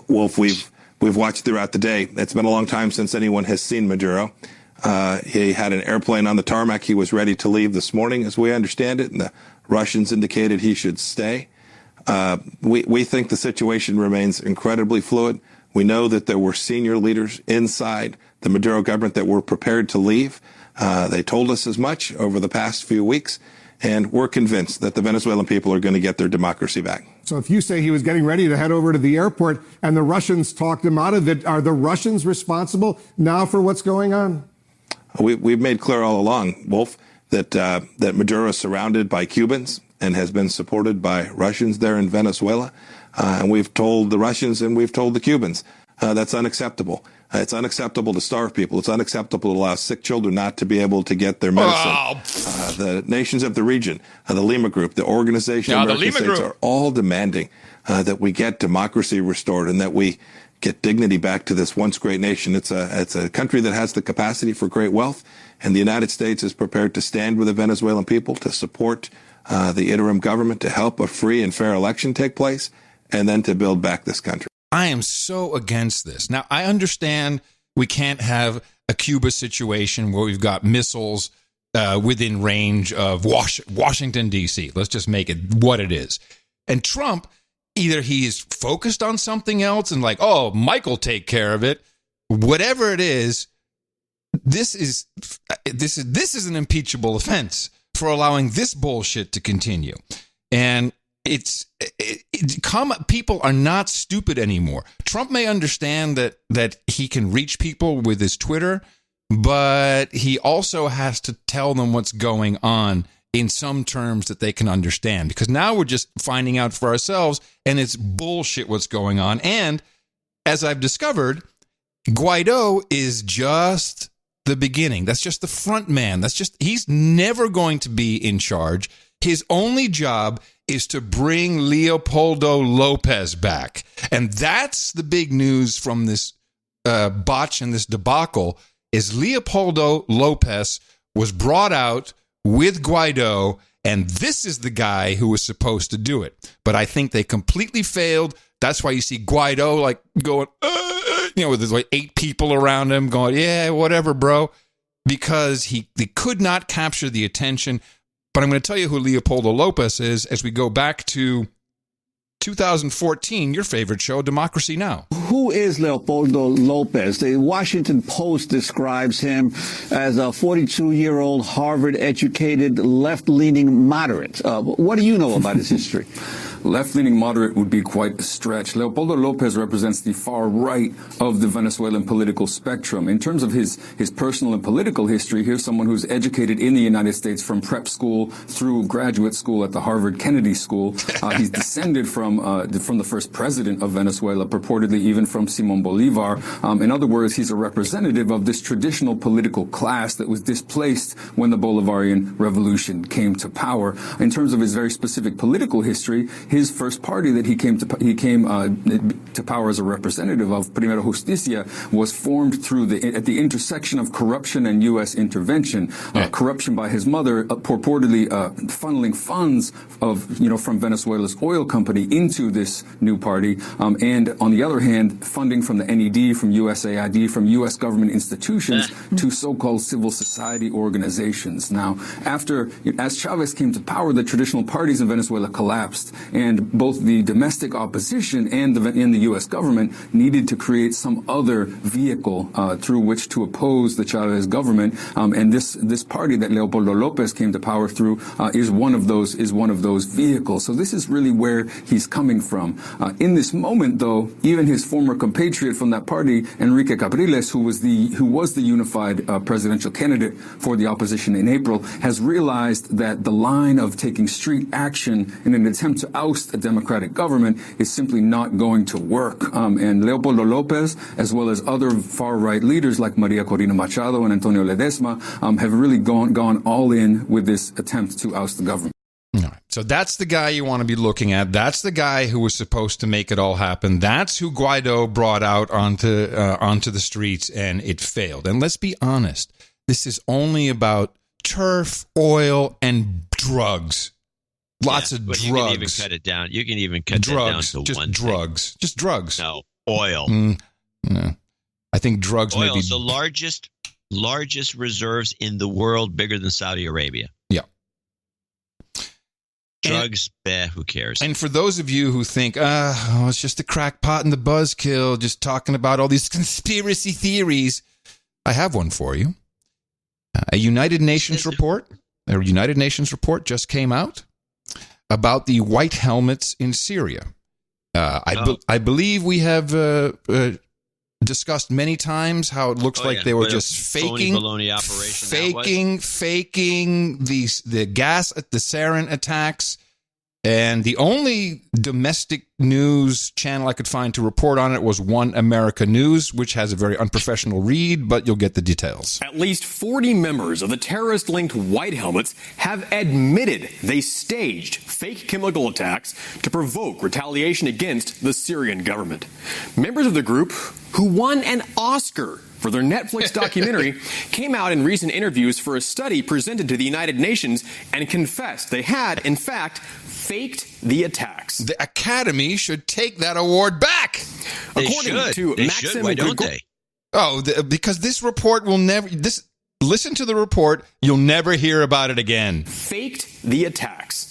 Wolf, we've watched throughout the day. It's been a long time since anyone has seen Maduro. He had an airplane on the tarmac. He was ready to leave this morning, as we understand it, and the Russians indicated he should stay. We think the situation remains incredibly fluid. We know that there were senior leaders inside the Maduro government that were prepared to leave. They told us as much over the past few weeks, and we're convinced that the Venezuelan people are going to get their democracy back. So if you say he was getting ready to head over to the airport and the Russians talked him out of it, are the Russians responsible now for what's going on? We've made clear all along, Wolf, that Maduro is surrounded by Cubans and has been supported by Russians there in Venezuela. And we've told the Russians and we've told the Cubans that's unacceptable. It's unacceptable to starve people. It's unacceptable to allow sick children not to be able to get their medicine. The nations of the region, the Lima Group, the Organization of American States are all demanding that we get democracy restored and that we get dignity back to this once great nation. It's a country that has the capacity for great wealth, and the United States is prepared to stand with the Venezuelan people to support the interim government to help a free and fair election take place, and then to build back this country. I am so against this. Now, I understand we can't have a Cuba situation where we've got missiles within range of Washington, D.C. Let's just make it what it is. And Trump, either he's focused on something else and like, Mike will take care of it. Whatever it is, this is an impeachable offense for allowing this bullshit to continue. And people are not stupid anymore. Trump may understand that he can reach people with his Twitter, but he also has to tell them what's going on in some terms that they can understand, because now we're just finding out for ourselves, and it's bullshit what's going on. And as I've discovered, Guaido is just the beginning. That's just the front man. He's never going to be in charge. His only job is to bring Leopoldo Lopez back. And that's the big news from this botch and this debacle, is Leopoldo Lopez was brought out with Guaido, and this is the guy who was supposed to do it. But I think they completely failed. That's why you see Guaido like going, with there's like 8 people around him going, yeah, whatever, bro, because they could not capture the attention. But I'm going to tell you who Leopoldo Lopez is as we go back to 2014, your favorite show, Democracy Now! Who is Leopoldo Lopez? The Washington Post describes him as a 42-year-old Harvard-educated left-leaning moderate. What do you know about his history? Left-leaning moderate would be quite a stretch. Leopoldo Lopez represents the far right of the Venezuelan political spectrum. In terms of his personal and political history, here's someone who's educated in the United States from prep school through graduate school at the Harvard Kennedy School. He's descended from the first president of Venezuela, purportedly even from Simón Bolívar. In other words, he's a representative of this traditional political class that was displaced when the Bolivarian Revolution came to power. In terms of his very specific political history, his first party that he came to power as a representative of, Primera Justicia, was formed at the intersection of corruption and U.S. intervention. Corruption by his mother, purportedly funneling funds from Venezuela's oil company into this new party, and on the other hand, funding from the NED, from USAID, from U.S. government institutions to so-called civil society organizations. Now, as Chavez came to power, the traditional parties in Venezuela collapsed, and both the domestic opposition and the U.S. government needed to create some other vehicle through which to oppose the Chavez government, and this party that Leopoldo Lopez came to power through is one of those vehicles. So this is really where he's coming from. In this moment, though, even his former compatriot from that party, Enrique Capriles, who was the unified presidential candidate for the opposition in April, has realized that the line of taking street action in an attempt to oust a democratic government is simply not going to work. And Leopoldo Lopez, as well as other far-right leaders like Maria Corina Machado and Antonio Ledesma, have really gone all in with this attempt to oust the government. So that's the guy you want to be looking at. That's the guy who was supposed to make it all happen. That's who Guaido brought out onto the streets, and it failed. And let's be honest, this is only about turf, oil, and drugs. Lots of drugs. You can even cut it down. You can even cut drugs, that down to one drugs. Thing. Just drugs. No, oil. No. I think drugs oil may be is the largest reserves in the world, bigger than Saudi Arabia. Yeah. Drugs, who cares? And for those of you who think, it's just a crackpot and the buzzkill, just talking about all these conspiracy theories, I have one for you. A United Nations report just came out about the white helmets in Syria. I believe we have discussed many times how it looks like they were just faking the gas at the sarin attacks. And the only domestic news channel I could find to report on it was One America News, which has a very unprofessional read, but you'll get the details. At least 40 members of the terrorist-linked White Helmets have admitted they staged fake chemical attacks to provoke retaliation against the Syrian government. Members of the group, who won an Oscar for their Netflix documentary, came out in recent interviews for a study presented to the United Nations and confessed they had, in fact, faked the attacks. The Academy should take that award back. According to Maxim, why don't they? Because this report will never... Listen to the report. You'll never hear about it again. Faked the attacks.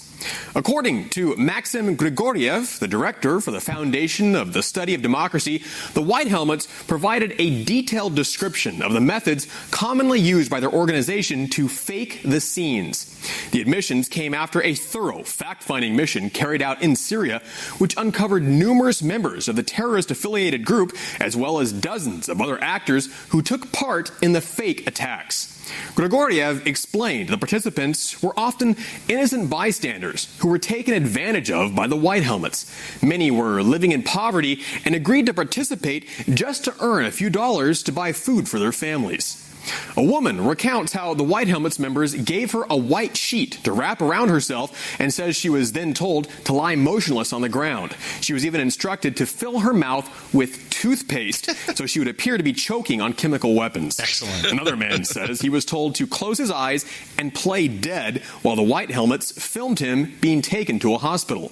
According to Maxim Grigoriev, the director for the Foundation of the Study of Democracy, the White Helmets provided a detailed description of the methods commonly used by their organization to fake the scenes. The admissions came after a thorough fact-finding mission carried out in Syria, which uncovered numerous members of the terrorist-affiliated group, as well as dozens of other actors who took part in the fake attacks. Grigoriev explained the participants were often innocent bystanders who were taken advantage of by the White Helmets. Many were living in poverty and agreed to participate just to earn a few dollars to buy food for their families. A woman recounts how the White Helmets members gave her a white sheet to wrap around herself and says she was then told to lie motionless on the ground. She was even instructed to fill her mouth with toothpaste so she would appear to be choking on chemical weapons. Excellent. Another man says he was told to close his eyes and play dead while the White Helmets filmed him being taken to a hospital.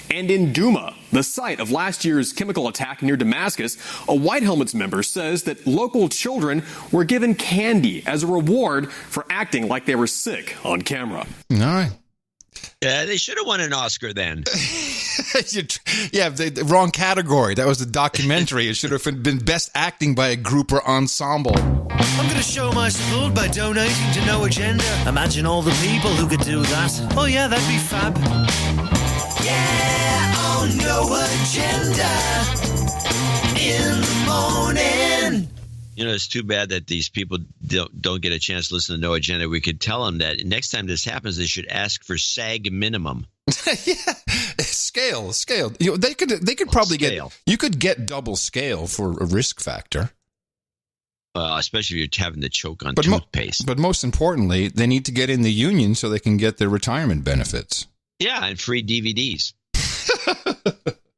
And in Douma, the site of last year's chemical attack near Damascus, a White Helmets member says that local children were given candy as a reward for acting like they were sick on camera. All right. Yeah, they should have won an Oscar then. Yeah, the wrong category. That was the documentary. It should have been best acting by a group or ensemble. I'm going to show my support by donating to No Agenda. Imagine all the people who could do that. Oh yeah, that'd be fab. Yeah, on No Agenda in the morning. You know, it's too bad that these people don't get a chance to listen to No Agenda. We could tell them that next time this happens, they should ask for SAG minimum. Yeah, scale. You know, they could probably you could get double scale for a risk factor. Especially if you're having to choke on toothpaste. But most importantly, they need to get in the union so they can get their retirement benefits. Yeah, and free DVDs.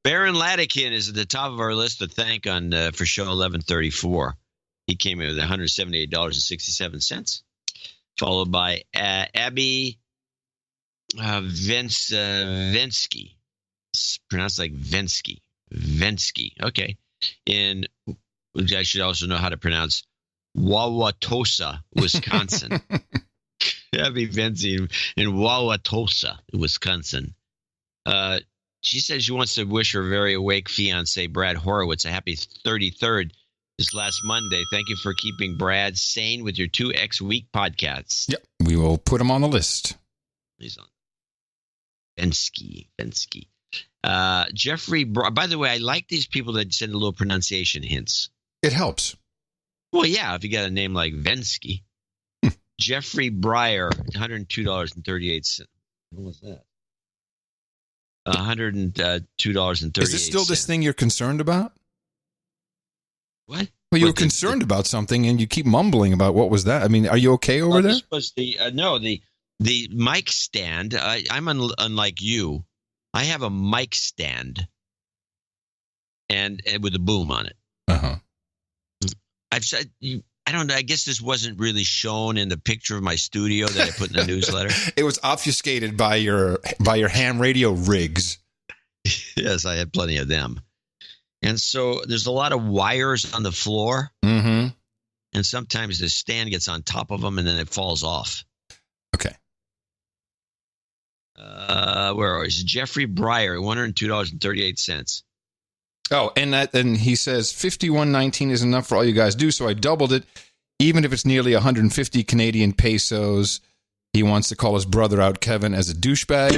Baron Latikin is at the top of our list to thank for show 1134. He came in with $178.67, followed by Abby Vensky. It's pronounced like Vensky. Okay. I should also know how to pronounce Wauwatosa, Wisconsin. Abby Vensky in Wauwatosa, Wisconsin. She says she wants to wish her very awake fiance, Brad Horowitz, a happy 33rd this last Monday. Thank you for keeping Brad sane with your 2X Week podcasts. Yep, we will put him on the list. He's on. Vensky. Jeffrey, by the way, I like these people that send a little pronunciation hints. It helps. Well, yeah, if you got a name like Vensky. Jeffrey Breyer, $102.38. What was that? $102.38. Is this still this thing you're concerned about? What? Well, you were concerned about something, and you keep mumbling about what was that. I mean, are you okay over there? This was the mic stand. I'm unlike you. I have a mic stand, and with a boom on it. I've said I don't know. I guess this wasn't really shown in the picture of my studio that I put in the newsletter. It was obfuscated by your ham radio rigs. Yes, I had plenty of them. And so there's a lot of wires on the floor. Mm-hmm. And sometimes the stand gets on top of them and then it falls off. Okay. Where is Jeffrey Breyer, $102.38. Oh, and he says $51.19 is enough for all you guys do, so I doubled it, even if it's nearly 150 Canadian pesos. He wants to call his brother out, Kevin, as a douchebag.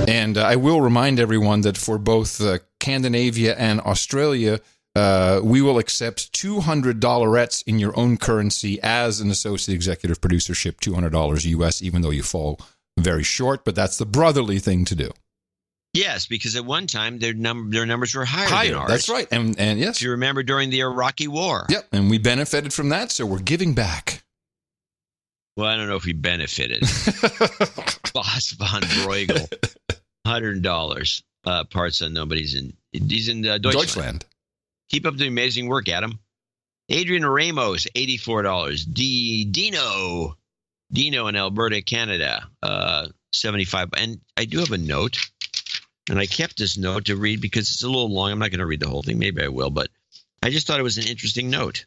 And I will remind everyone that for both Scandinavia and Australia, we will accept $200 in your own currency as an associate executive producership, $200 US, even though you fall very short. But that's the brotherly thing to do. Yes, because at one time their numbers were higher than ours. That's right. And yes. If you remember during the Iraqi War. Yep. And we benefited from that, so we're giving back. Well, I don't know if we benefited. Boss von Bruegel, $100. Parts unknown, but he's in Deutschland. Keep up the amazing work, Adam. Adrian Ramos, $84. Dino in Alberta, Canada, $75. And I do have a note, and I kept this note to read because it's a little long. I'm not going to read the whole thing. Maybe I will, but I just thought it was an interesting note.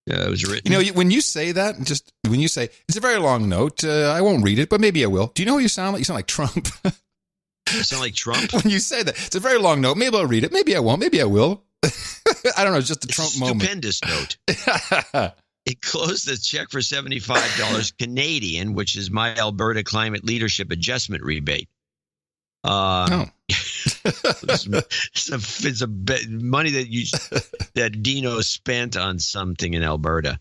it was written. When you say that, it's a very long note. I won't read it, but maybe I will. Do you know who you sound like? You sound like Trump. You sound like Trump? When you say that, it's a very long note. Maybe I'll read it. Maybe I won't. Maybe I will. I don't know. It's just a Trump moment. Stupendous note. It closed the check for $75 Canadian, which is my Alberta Climate Leadership Adjustment rebate. It's a money that Dino spent on something in Alberta.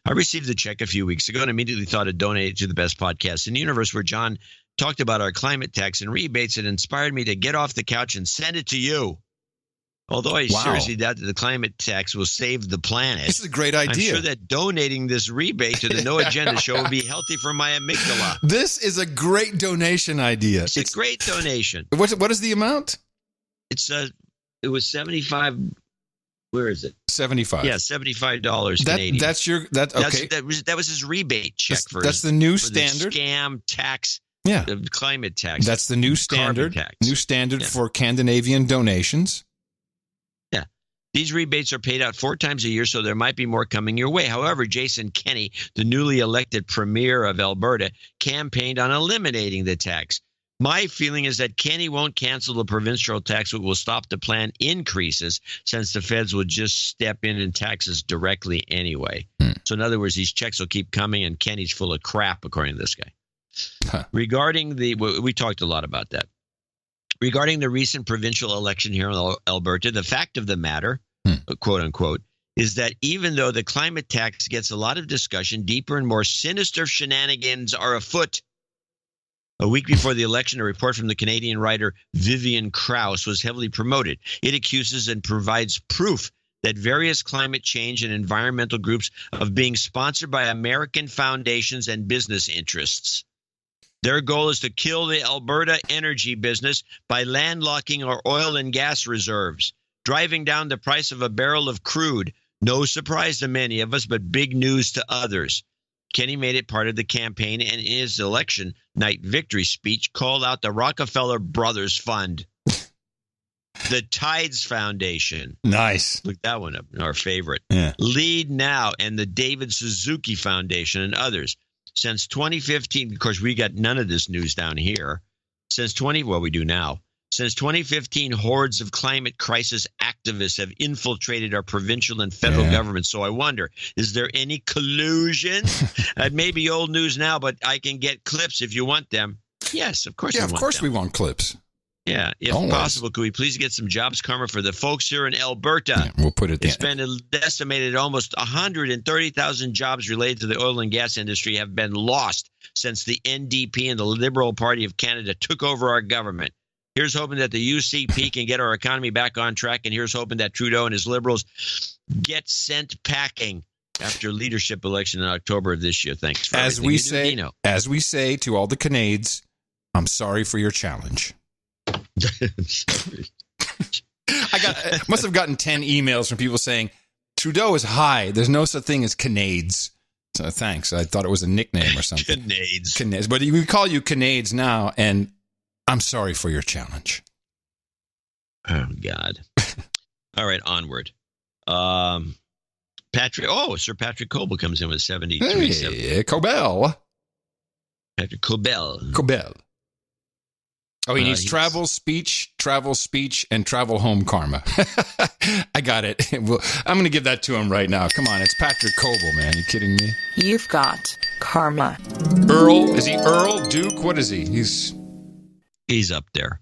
I received the check a few weeks ago and immediately thought to donate it to the best podcast in the universe, where John talked about our climate tax and rebates. It inspired me to get off the couch and send it to you. Although I seriously doubt that the climate tax will save the planet. This is a great idea. I'm sure that donating this rebate to the No Agenda show will be healthy for my amygdala. This is a great donation idea. It's a great donation. What is the amount? It was 75. Where is it? 75. Yeah, $75 Canadian. That was his rebate check that's the new standard. The scam tax. Yeah, the climate tax. That's the new standard. Tax. New standard for Scandinavian donations. Yeah, these rebates are paid out 4 times a year, so there might be more coming your way. However, Jason Kenney, the newly elected premier of Alberta, campaigned on eliminating the tax. My feeling is that Kenney won't cancel the provincial tax, but will stop the planned increases, since the feds will just step in and tax us directly anyway. So in other words, these checks will keep coming, and Kenney's full of crap, according to this guy. Regarding we talked a lot about that. Regarding the recent provincial election here in Alberta, the fact of the matter, quote unquote, is that even though the climate tax gets a lot of discussion, deeper and more sinister shenanigans are afoot. A week before the election, a report from the Canadian writer Vivian Krause was heavily promoted. It accuses and provides proof that various climate change and environmental groups of being sponsored by American foundations and business interests. Their goal is to kill the Alberta energy business by landlocking our oil and gas reserves, driving down the price of a barrel of crude. No surprise to many of us, but big news to others. Kenney made it part of the campaign, and in his election night victory speech called out the Rockefeller Brothers Fund, the Tides Foundation. Nice. Look that one up, our favorite. Yeah. Lead Now and the David Suzuki Foundation and others. Since 2015, of course, we got none of this news down here. We do now. Since 2015, hordes of climate crisis activists have infiltrated our provincial and federal government. So I wonder, is there any collusion? It may be old news now, but I can get clips if you want them. Yes, of course. Yeah, of course we want clips. Yeah, if possible, could we please get some jobs karma for the folks here in Alberta? Yeah, we'll put it there. It's been estimated almost 130,000 jobs related to the oil and gas industry have been lost since the NDP and the Liberal Party of Canada took over our government. Here's hoping that the UCP can get our economy back on track, and here's hoping that Trudeau and his Liberals get sent packing after leadership election in October of this year. Thanks for as we say to all the Canadians, I'm sorry for your challenge. Must have gotten 10 emails from people saying Trudeau is high. There's no such thing as Canades. So thanks. I thought it was a nickname or something. Canades. But we call you Canades now, and I'm sorry for your challenge. Oh, God. All right, onward. Sir Patrick Coble comes in with 73. Hey, Cobell. Patrick Cobell. Oh, he needs travel, speech, and travel home karma. I got it. I'm going to give that to him right now. Come on, it's Patrick Coble, man. You kidding me? You've got karma. Earl? Is he Earl? Duke? What is he? He's up there.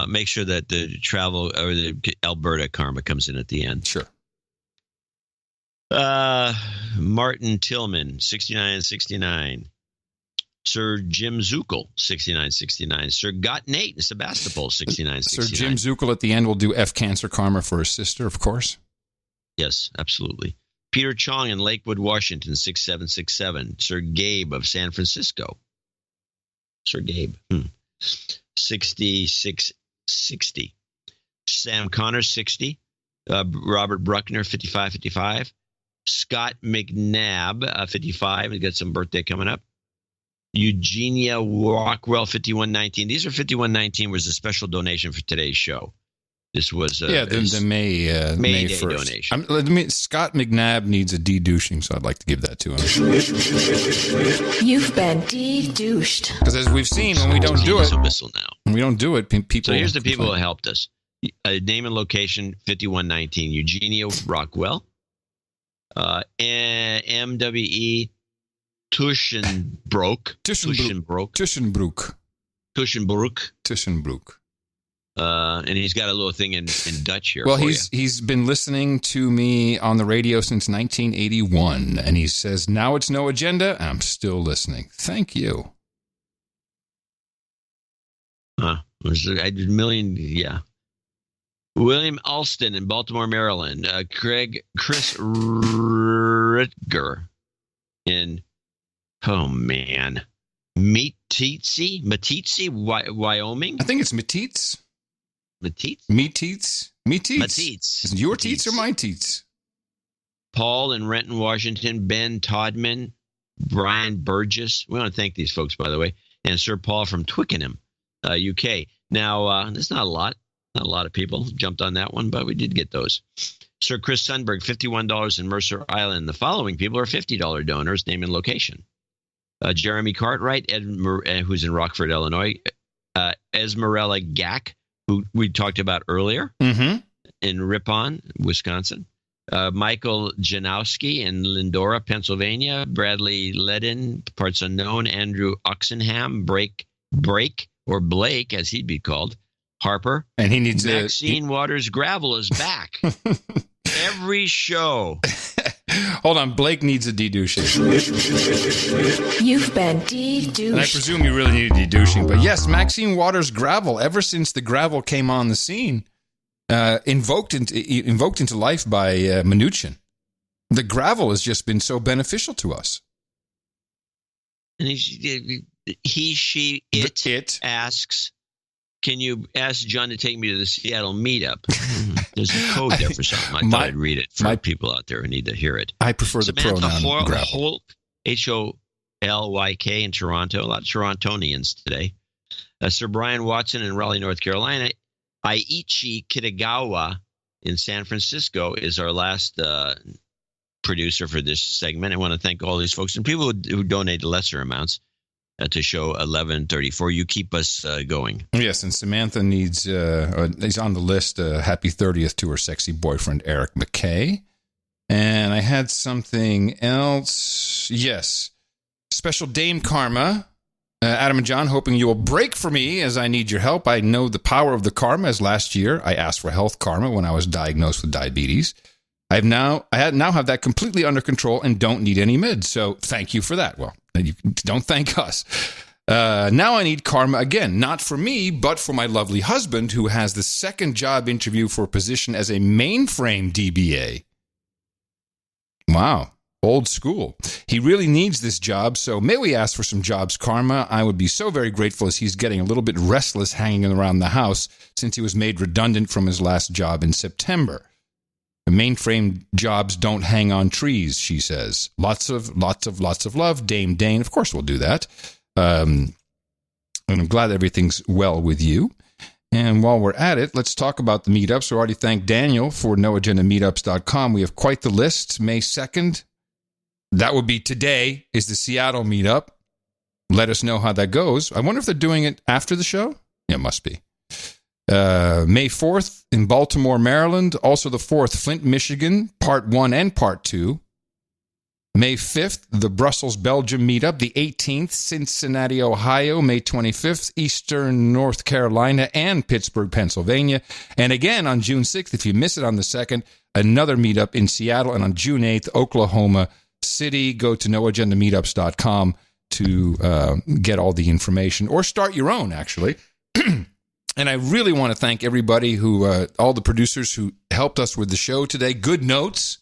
Make sure that the travel or the Alberta karma comes in at the end. Sure. Martin Tillman, 6969. Sir Jim Zuckel, 6969. Sir Got Nate in Sebastopol, 6969. Sir Jim Zuckel at the end will do F cancer karma for his sister, of course. Yes, absolutely. Peter Chong in Lakewood, Washington, 6767. Sir Gabe of San Francisco. Sir Gabe. 6660. Sam Connor, 60. Robert Bruckner, 5555. Scott McNabb, 55. He's got some birthday coming up. Eugenia Rockwell, 5119. These are 5119 was a special donation for today's show. This was the May Day 1st donation. Scott McNabb needs a de-douching, so I'd like to give that to him. You've been de-douched. Because as we've seen, when we don't do it, whistle now. When we don't do it, people. So here's the people who helped us. Name and location 5119 Eugenia Rockwell, MWE Tushenbrook. And he's got a little thing in Dutch here. Well, he's been listening to me on the radio since 1981, and he says, now it's no agenda. I'm still listening. Thank you. I did a million, yeah. William Alston in Baltimore, Maryland. Chris Ritger in, Meeteetse, Wyoming. I think it's Meeteetse. Meeteetse. Is it your teats or my teats? Paul in Renton, Washington. Ben Todman, Brian Burgess. We want to thank these folks, by the way. And Sir Paul from Twickenham, UK. Now, there's not a lot. Not a lot of people jumped on that one, but we did get those. Sir Chris Sundberg, $51 in Mercer Island. The following people are $50 donors, name and location. Jeremy Cartwright, who's in Rockford, Illinois. Esmerella Gack, who we talked about earlier, in Ripon, Wisconsin. Michael Janowski in Lindora, Pennsylvania. Bradley Ledin, parts unknown. Andrew Oxenham, Blake, or Blake, as he'd be called. Harper. And he needs Maxine Waters Gravel is back. Every show. Hold on, Blake needs a de-douching. You've been de-douched. And I presume you really need a de-douching. But yes, Maxine Waters Gravel, ever since the gravel came on the scene, invoked into life by Mnuchin. The gravel has just been so beneficial to us. And it asks, can you ask John to take me to the Seattle meetup? There's a code there for something. I thought I'd read it for people out there who need to hear it. I prefer the pronoun gravel. Holt, Holyk in Toronto. A lot of Torontonians today. Sir Brian Watson in Raleigh, North Carolina. Aichi Kitagawa in San Francisco is our last producer for this segment. I want to thank all these folks and people who donate lesser amounts. To show 1134. You keep us going. Yes, and Samantha needs, he's on the list, happy 30th to her sexy boyfriend, Eric McKay. And I had something else. Yes, special Dame Karma. Adam and John, hoping you will break for me as I need your help. I know the power of the karma, as last year I asked for health karma when I was diagnosed with diabetes. I now have that completely under control and don't need any meds. So thank you for that. Well, you don't thank us. Now I need karma again, not for me, but for my lovely husband, who has the second job interview for a position as a mainframe DBA. Wow, old school. He really needs this job, so may we ask for some jobs karma? I would be so very grateful, as he's getting a little bit restless hanging around the house since he was made redundant from his last job in September. The mainframe jobs don't hang on trees, she says. Lots of love. Dame Dane, of course we'll do that. And I'm glad everything's well with you. And while we're at it, let's talk about the meetups. We already thanked Daniel for noagendameetups.com. We have quite the list. May 2nd, that would be today, is the Seattle meetup. Let us know how that goes. I wonder if they're doing it after the show? Yeah, it must be. May 4th in Baltimore, Maryland. Also the 4th, Flint, Michigan, Part 1 and Part 2. May 5th, the Brussels, Belgium meetup. The 18th, Cincinnati, Ohio. May 25th, Eastern North Carolina and Pittsburgh, Pennsylvania. And again, on June 6th, if you miss it on the 2nd, another meetup in Seattle. And on June 8th, Oklahoma City. Go to noagendameetups.com to get all the information. Or start your own, actually. And I really want to thank everybody who, all the producers who helped us with the show today. Good notes,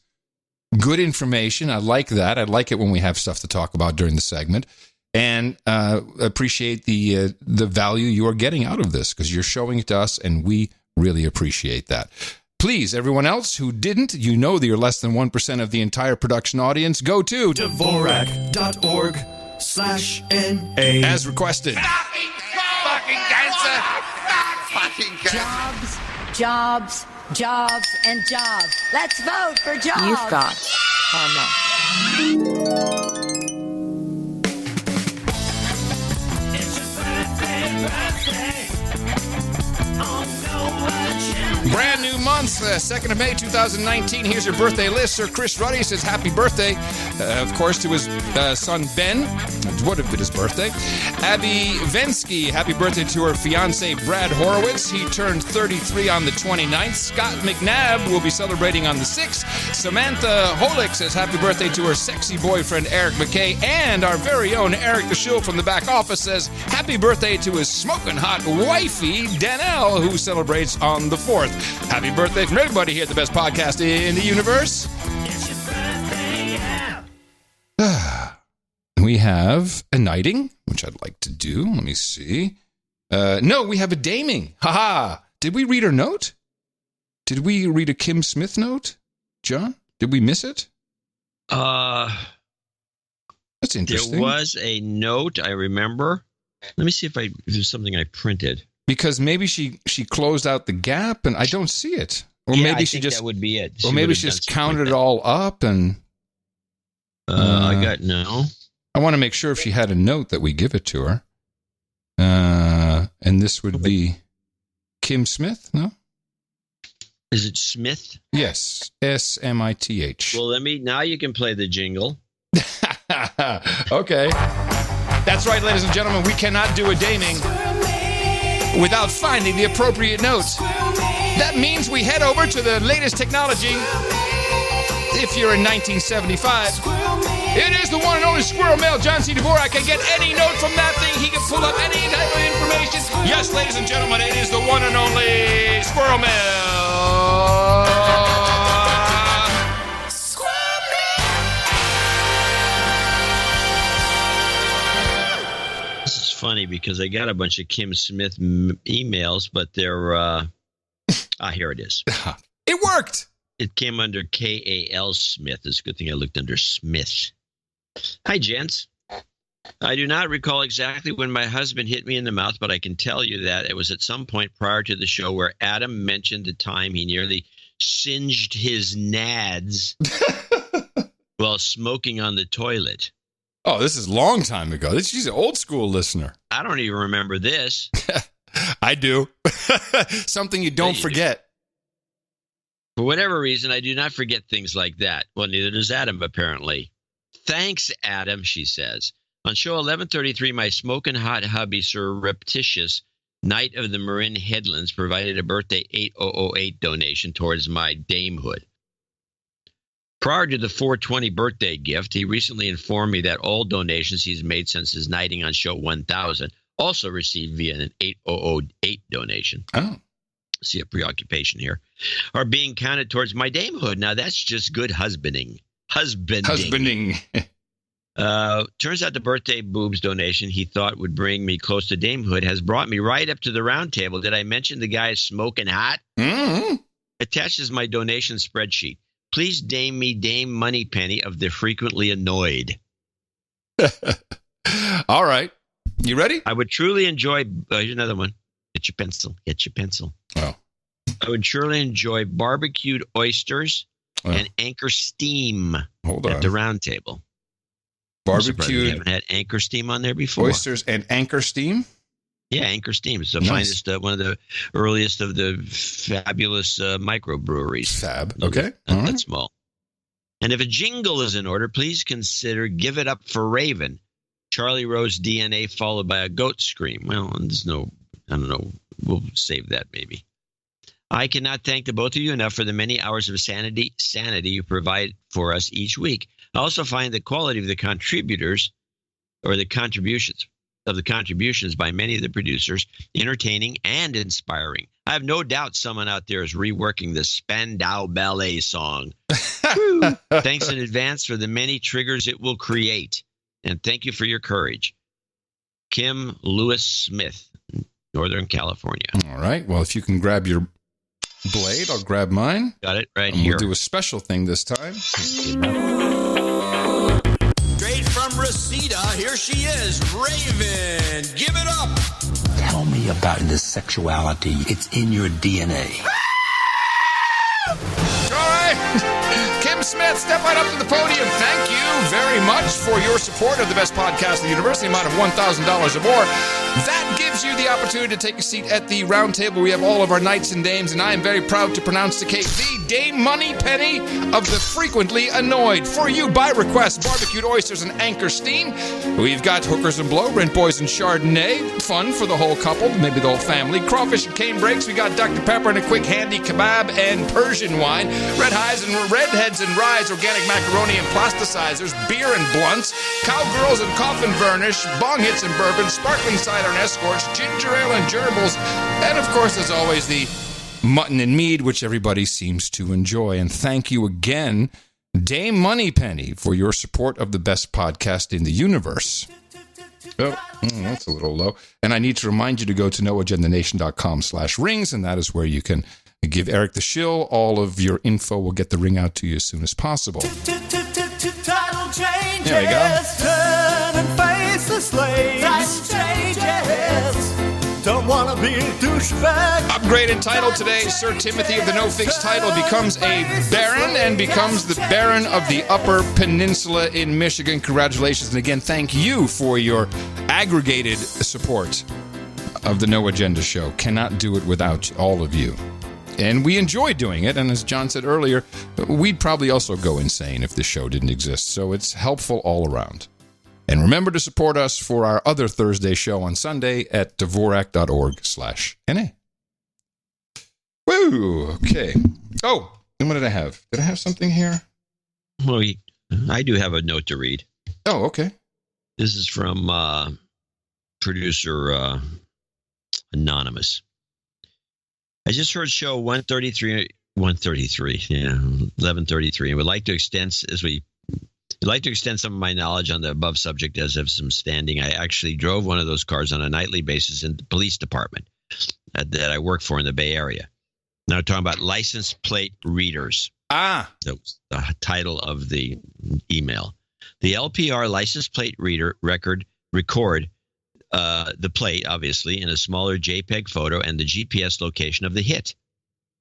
good information. I like that. I like it when we have stuff to talk about during the segment. And appreciate the value you are getting out of this, because you're showing it to us, and we really appreciate that. Please, everyone else who didn't, you know that you're less than 1% of the entire production audience. Go to Dvorak.org/NA as requested. Fucking cancer! Jobs, Jobs, jobs, and jobs. Let's vote for jobs. You've got karma. Brand new month, 2nd of May, 2019. Here's your birthday list. Sir Chris Ruddy says happy birthday, of course, to his son Ben. It would have been his birthday. Abby Vensky, happy birthday to her fiance Brad Horowitz. He turned 33 on the 29th. Scott McNabb will be celebrating on the 6th. Samantha Holick says happy birthday to her sexy boyfriend Eric McKay. And our very own Eric the Shill from the back office says happy birthday to his smoking hot wifey Danelle, who celebrates on the 4th. Happy birthday from everybody here at the best podcast in the universe. It's your birthday, yeah. We have a knighting, which I'd like to do. Let me see. No, we have a daming. Haha. Did we read her note? Did we read a Kim Smith note? John? Did we miss it? That's interesting. There was a note, I remember. Let me see if there's something I printed. Because maybe she closed out the gap and I don't see it. Or yeah, maybe I she think just that would be it. Or maybe she just counted it all up and I got no. I want to make sure if she had a note that we give it to her. And this would be Kim Smith, no? Is it Smith? Yes, Smith. Well, now you can play the jingle. Okay. That's right, ladies and gentlemen, we cannot do a daming without finding the appropriate notes. That means we head over to the latest technology. If you're in 1975, it is the one and only Squirrel Mail. John C. Dvorak can get any note from that thing. He can pull up any type of information. Yes, ladies and gentlemen, it is the one and only Squirrel Mail. This is funny because I got a bunch of Kim Smith emails, but they're here it is. It worked. It came under K-A-L Smith. It's a good thing I looked under Smith. Hi, gents. I do not recall exactly when my husband hit me in the mouth, but I can tell you that it was at some point prior to the show where Adam mentioned the time he nearly singed his nads while smoking on the toilet. Oh, this is a long time ago. She's an old school listener. I don't even remember this. I do. Something you don't forget. For whatever reason, I do not forget things like that. Well, neither does Adam, apparently. Thanks, Adam, she says. On show 1133, my smoking hot hubby, surreptitious Knight of the Marin Headlands, provided a birthday 8008 donation towards my damehood. Prior to the 420 birthday gift, he recently informed me that all donations he's made since his knighting on show 1000 also received via an 8008 donation. Oh. See a preoccupation here, are being counted towards my damehood. Now, that's just good husbanding. Husbanding. Turns out the birthday boobs donation he thought would bring me close to damehood has brought me right up to the round table. Did I mention the guy is smoking hot? Mm-hmm. Attached is my donation spreadsheet. Please dame me Dame Moneypenny of the frequently annoyed. All right. You ready? I would truly enjoy... here's another one. Get your pencil. Get your pencil. Oh. I would surely enjoy barbecued oysters and Anchor Steam at the round table. Barbecued. You haven't had Anchor Steam on there before. Oysters and Anchor Steam? Yeah, Anchor Steam. It's the Nice. finest, one of the earliest of the fabulous microbreweries. Fab. Okay. Not that small. And if a jingle is in order, please consider Give It Up for Raven. Charlie Rose DNA followed by a goat scream. Well, there's no... I don't know. We'll save that maybe. I cannot thank the both of you enough for the many hours of sanity you provide for us each week. I also find the quality of the contributors or the contributions by many of the producers entertaining and inspiring. I have no doubt someone out there is reworking the Spandau Ballet song. Thanks in advance for the many triggers it will create. And thank you for your courage. Kim Lewis Smith, Northern California. All right. Well, if you can grab your blade, I'll grab mine. Got it right and here. We'll do a special thing this time. Straight from Reseda, here she is, Raven. Give it up. Tell me about the sexuality. It's in your DNA. Smith, step right up to the podium. Thank you very much for your support of the best podcast in the universe, the amount of $1,000 or more. That gives you the opportunity to take a seat at the round table. We have all of our knights and dames, and I am very proud to pronounce the Dame Moneypenny of the frequently annoyed. For you, by request, barbecued oysters and Anchorstein. We've got hookers and blow, rent boys and Chardonnay. Fun for the whole couple, maybe the whole family. Crawfish and cane breaks. We got Dr. Pepper and a quick handy kebab and Persian wine. Redheads and ryes, organic macaroni and plasticizers. Beer and blunts. Cowgirls and coffin burnish. Bong hits and bourbon. Sparkling cider and escorts. Ginger ale and gerbils. And of course, as always, the mutton and mead, which everybody seems to enjoy. And thank you again, Dame Moneypenny, for your support of the best podcast in the universe. Oh, that's a little low. And I need to remind you to go to noagendanation.com/rings, and that is where you can give Eric the shill. All of your info will get the ring out to you as soon as possible. Title changes. There we go. Turn and face the slaves. Title changes. Don't want to be a douchebag. Upgraded title today. Sir Timothy of the No Fix title becomes a baron and becomes the Baron of the Upper Peninsula in Michigan. Congratulations. And again, thank you for your aggregated support of the No Agenda Show. Cannot do it without all of you. And we enjoy doing it. And as John said earlier, we'd probably also go insane if this show didn't exist. So it's helpful all around. And remember to support us for our other Thursday show on Sunday at Dvorak.org/NA. Woo! Okay. Oh, and what did I have? Did I have something here? Well, I do have a note to read. Oh, okay. This is from producer Anonymous. I just heard show 133, yeah, 1133, and would like to extend some of my knowledge on the above subject as of some standing. I actually drove one of those cars on a nightly basis in the police department that I work for in the Bay Area. Now, we're talking about license plate readers. That was the title of the email. The LPR license plate reader record the plate, obviously, in a smaller JPEG photo and the GPS location of the hit.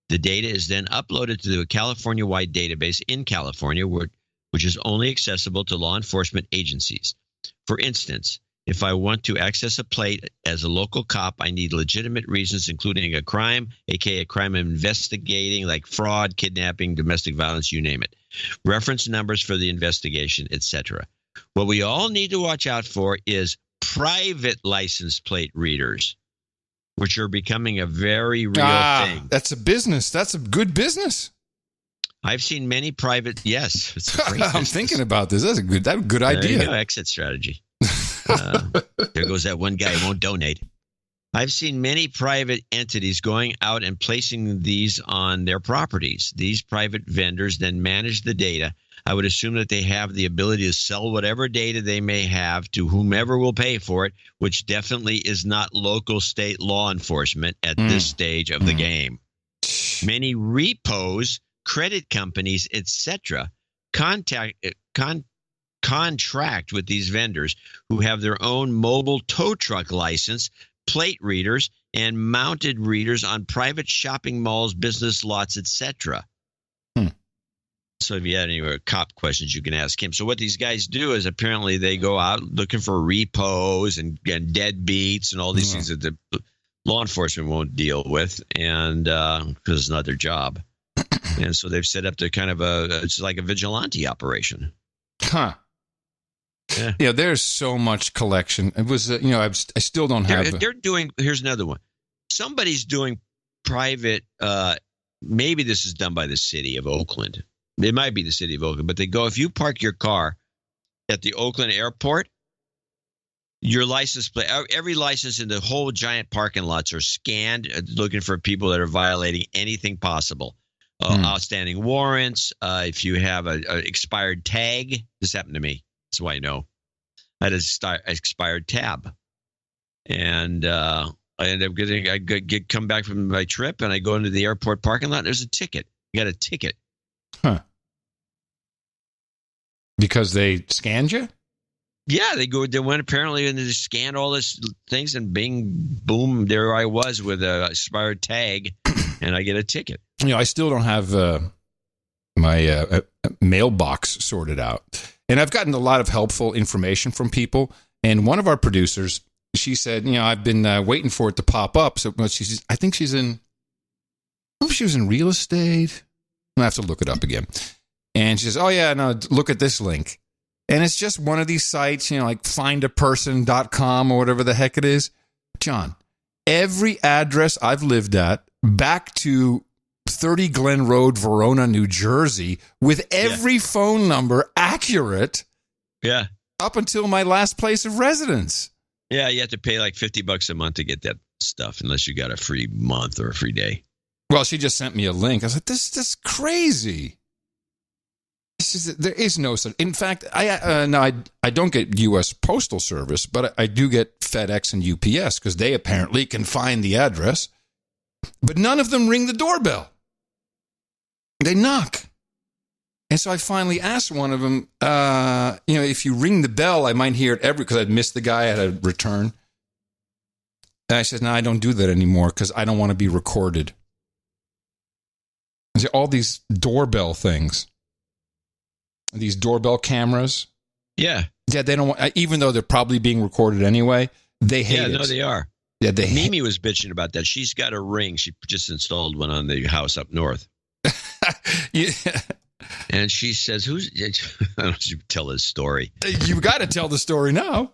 The data is then uploaded to the California-wide database in California, which is only accessible to law enforcement agencies. For instance, if I want to access a plate as a local cop, I need legitimate reasons, including a crime, aka a crime I'm investigating, like fraud, kidnapping, domestic violence, you name it. Reference numbers for the investigation, etc. What we all need to watch out for is private license plate readers, which are becoming a very real thing. That's a business. That's a good business. I've seen many private. Yes, it's a great I'm thinking about this. That's a good idea. There you go, exit strategy. There goes that one guy who won't donate. I've seen many private entities going out and placing these on their properties. These private vendors then manage the data. I would assume that they have the ability to sell whatever data they may have to whomever will pay for it, which definitely is not local state law enforcement at this stage of the game. Many repos, credit companies, etc., contract with these vendors who have their own mobile tow truck license, plate readers, and mounted readers on private shopping malls, business lots, etc. So if you had any cop questions, you can ask him. So what these guys do is apparently they go out looking for repos and deadbeats and all these things that the law enforcement won't deal with, and because it's not their job. And so they've set up the kind of it's like a vigilante operation. Huh. Yeah, there's so much collection. It was, I still don't have. They're doing. Here's another one. Somebody's doing private. Maybe this is done by the city of Oakland. It might be the city of Oakland, but they go, if you park your car at the Oakland airport, your license plate, every license in the whole giant parking lots are scanned, looking for people that are violating anything possible. Outstanding warrants. If you have an expired tag, this happened to me. That's why I know. I had an expired tab, and I ended up come back from my trip, and I go into the airport parking lot. There's a ticket. You got a ticket. Huh. Because they scanned you? Yeah, they went apparently and they scanned all these things, and bing, boom, there I was with a expired tag, and I get a ticket. I still don't have mailbox sorted out. And I've gotten a lot of helpful information from people. And one of our producers, she said, I've been waiting for it to pop up. So I think she was in real estate. I'll have to look it up again. And she says, oh, yeah, no, look at this link. And it's just one of these sites, like findaperson.com or whatever the heck it is. John, every address I've lived at back to 30 Glen Road, Verona, New Jersey, with every phone number accurate. Yeah. Up until my last place of residence. Yeah, you have to pay like $50 a month to get that stuff unless you got a free month or a free day. Well, she just sent me a link. I was like, this is crazy. There is no such. In fact, I don't get U.S. Postal Service, but I do get FedEx and UPS because they apparently can find the address. But none of them ring the doorbell. They knock. And so I finally asked one of them, if you ring the bell, I might hear it because I'd missed the guy at a return. And I said, no, I don't do that anymore because I don't want to be recorded. And all these doorbell things. These doorbell cameras. Yeah. Yeah, they don't want, even though they're probably being recorded anyway, they hate it. Yeah, no, they are. Yeah, Mimi was bitching about that. She's got a Ring. She just installed one on the house up north. Yeah. And she says, I don't know, tell this story. You got to tell the story now.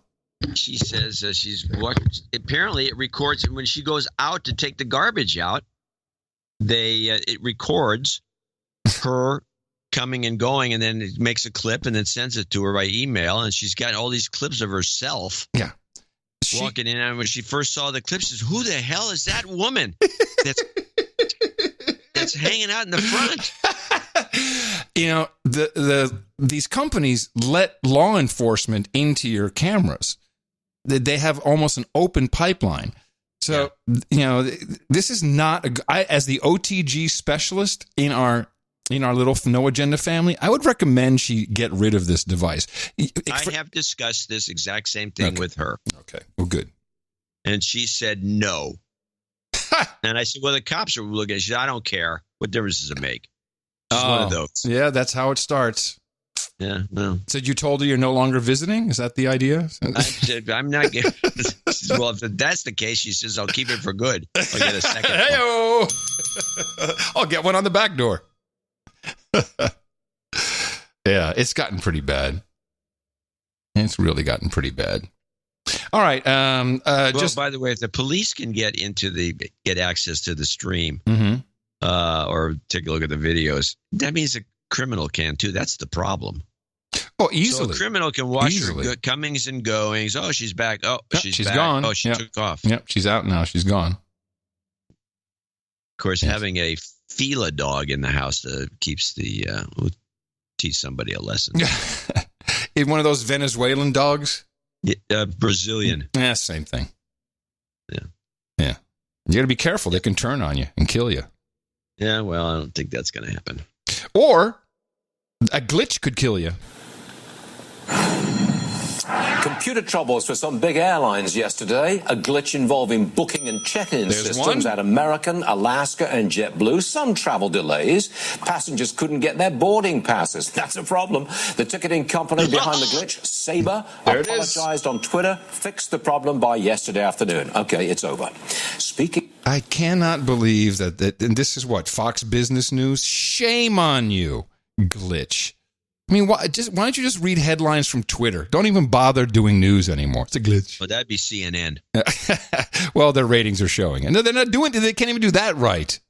She says apparently it records, and when she goes out to take the garbage out, it records her coming and going, and then it makes a clip and then sends it to her by email. And she's got all these clips of herself. Yeah. Walking in, and when she first saw the clip, she says, who the hell is that woman that's hanging out in the front? These companies let law enforcement into your cameras. They have almost an open pipeline. So, this is not as the OTG specialist in our little No Agenda family, I would recommend she get rid of this device. I have discussed this exact same thing with her. Okay. Well, good. And she said no. And I said, well, the cops are looking at it. She said, I don't care. What difference does it make? She's one of those. Yeah, that's how it starts. Yeah, well. So you told her you're no longer visiting? Is that the idea? I said, I'm not getting. Well, if that's the case, she says, I'll keep it for good. I'll get a second. Hey-o! I'll get one on the back door. Yeah, it's gotten pretty bad. It's really gotten pretty bad. All right. Just by the way, if the police can get access to the stream, or take a look at the videos, that means a criminal can too. That's the problem. Oh, easily. So a criminal can watch her comings and goings. Oh, she's back. Oh, she's back. Gone. Oh, she took off. Yep, she's out now. She's gone. Of course, having a Fila dog in the house keeps will teach somebody a lesson. Is one of those Venezuelan dogs? Brazilian. Yeah, same thing. Yeah. You got to be careful. They can turn on you and kill you. Yeah, well, I don't think that's going to happen. Or a glitch could kill you. Computer troubles for some big airlines yesterday. A glitch involving booking and check-in systems at American, Alaska, and JetBlue. Some travel delays. Passengers couldn't get their boarding passes. That's a problem. The ticketing company behind the glitch, Sabre, apologized on Twitter, fixed the problem by yesterday afternoon. Okay, it's over. I cannot believe that and this is what, Fox Business News? Shame on you, glitch. I mean, why don't you just read headlines from Twitter? Don't even bother doing news anymore. It's a glitch. Well, that'd be CNN. Well, their ratings are showing. And they're not doing it. They can't even do that right.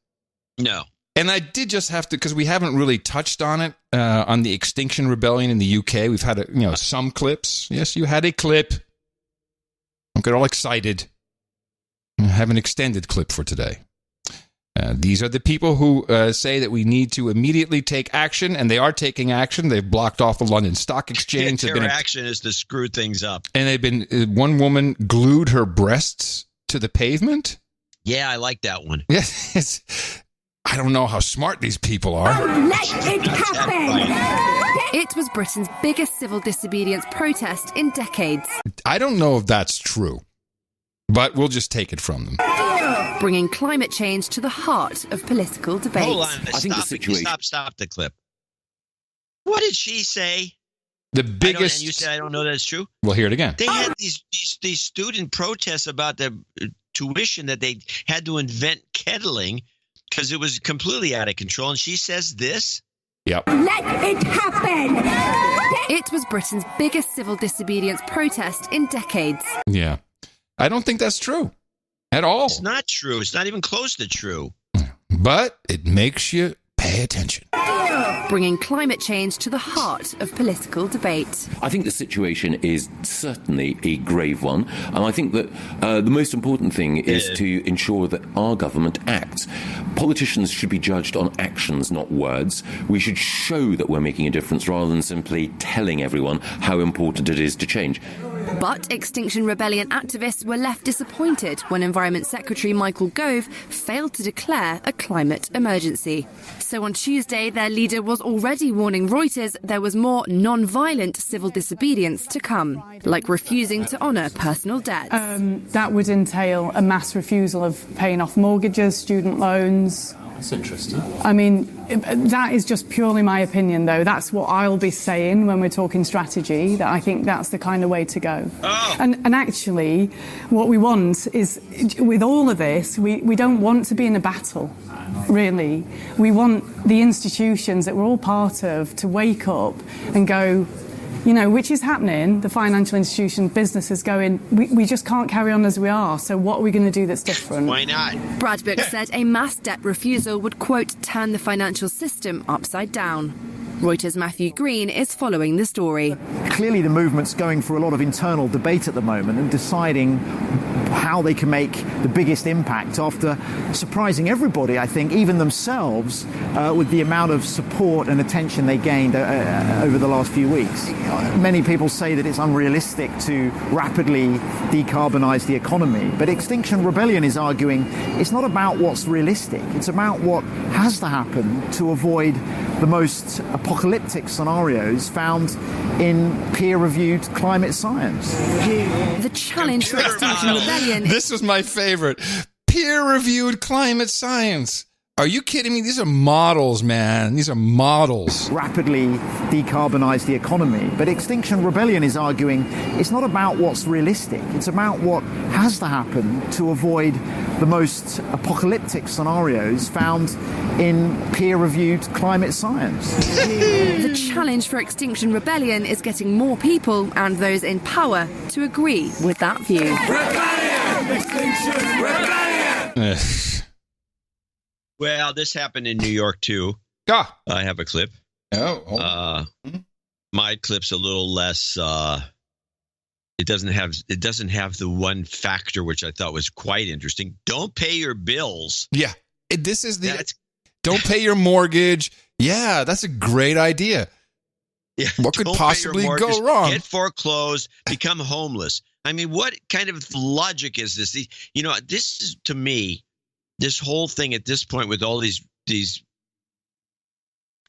No. And I did just have to, because we haven't really touched on it, on the Extinction Rebellion in the UK. We've had, some clips. Yes, you had a clip. Don't get all excited. I have an extended clip for today. These are the people who say that we need to immediately take action, and they are taking action. They've blocked off the London Stock Exchange. Their action is to screw things up. And they've been, one woman glued her breasts to the pavement. Yeah, I like that one. Yes. I don't know how smart these people are. Let it happen! It was Britain's biggest civil disobedience protest in decades. I don't know if that's true, but we'll just take it from them. Bringing climate change to the heart of political debate. Hold on. Stop the clip. What did she say? The biggest. And you said I don't know that it's true. We'll hear it again. They had these student protests about the tuition that they had to invent kettling because it was completely out of control. And she says this. Yep. Let it happen! It was Britain's biggest civil disobedience protest in decades. Yeah. I don't think that's true at all. It's not true. It's not even close to true. But it makes you pay attention. Bringing climate change to the heart of political debate. I think the situation is certainly a grave one, and I think that the most important thing is to ensure that our government acts. Politicians should be judged on actions, not words. We should show that we're making a difference rather than simply telling everyone how important it is to change. But Extinction Rebellion activists were left disappointed when Environment Secretary Michael Gove failed to declare a climate emergency. So on Tuesday, their leader was already warning Reuters there was more non-violent civil disobedience to come, like refusing to honour personal debts. That would entail a mass refusal of paying off mortgages, student loans. That's interesting. I mean, that is just purely my opinion, though. That's what I'll be saying when we're talking strategy, that I think that's the kind of way to go. Oh. And actually, what we want is, with all of this, we don't want to be in a battle, really. We want the institutions that we're all part of to wake up and go, you know, which is happening. The financial institutions, businesses going, we just can't carry on as we are. So what are we going to do that's different? Why not? Bradbury said a mass debt refusal would, quote, turn the financial system upside down. Reuters' Matthew Green is following the story. Clearly the movement's going through a lot of internal debate at the moment and deciding how they can make the biggest impact after surprising everybody, I think, even themselves, with the amount of support and attention they gained over the last few weeks. Many people say that it's unrealistic to rapidly decarbonize the economy, but Extinction Rebellion is arguing it's not about what's realistic, it's about what has to happen to avoid the most apocalyptic scenarios found in peer-reviewed climate science. The challenge for Extinction Rebellion... This was my favorite. Peer-reviewed climate science. Are you kidding me? These are models, man. These are models. Rapidly decarbonize the economy. But Extinction Rebellion is arguing it's not about what's realistic. It's about what has to happen to avoid the most apocalyptic scenarios found in peer-reviewed climate science. The challenge for Extinction Rebellion is getting more people and those in power to agree with that view. Rebellion! Extinction Rebellion! Well, this happened in New York, too. Ah. I have a clip. Oh. My clip's a little less... It doesn't have the one factor which I thought was quite interesting. Don't pay your bills. Yeah. This is don't pay your mortgage. Yeah, that's a great idea. Yeah, what could possibly go wrong? Get foreclosed, become homeless. I mean, what kind of logic is this? This is, to me, this whole thing at this point with all these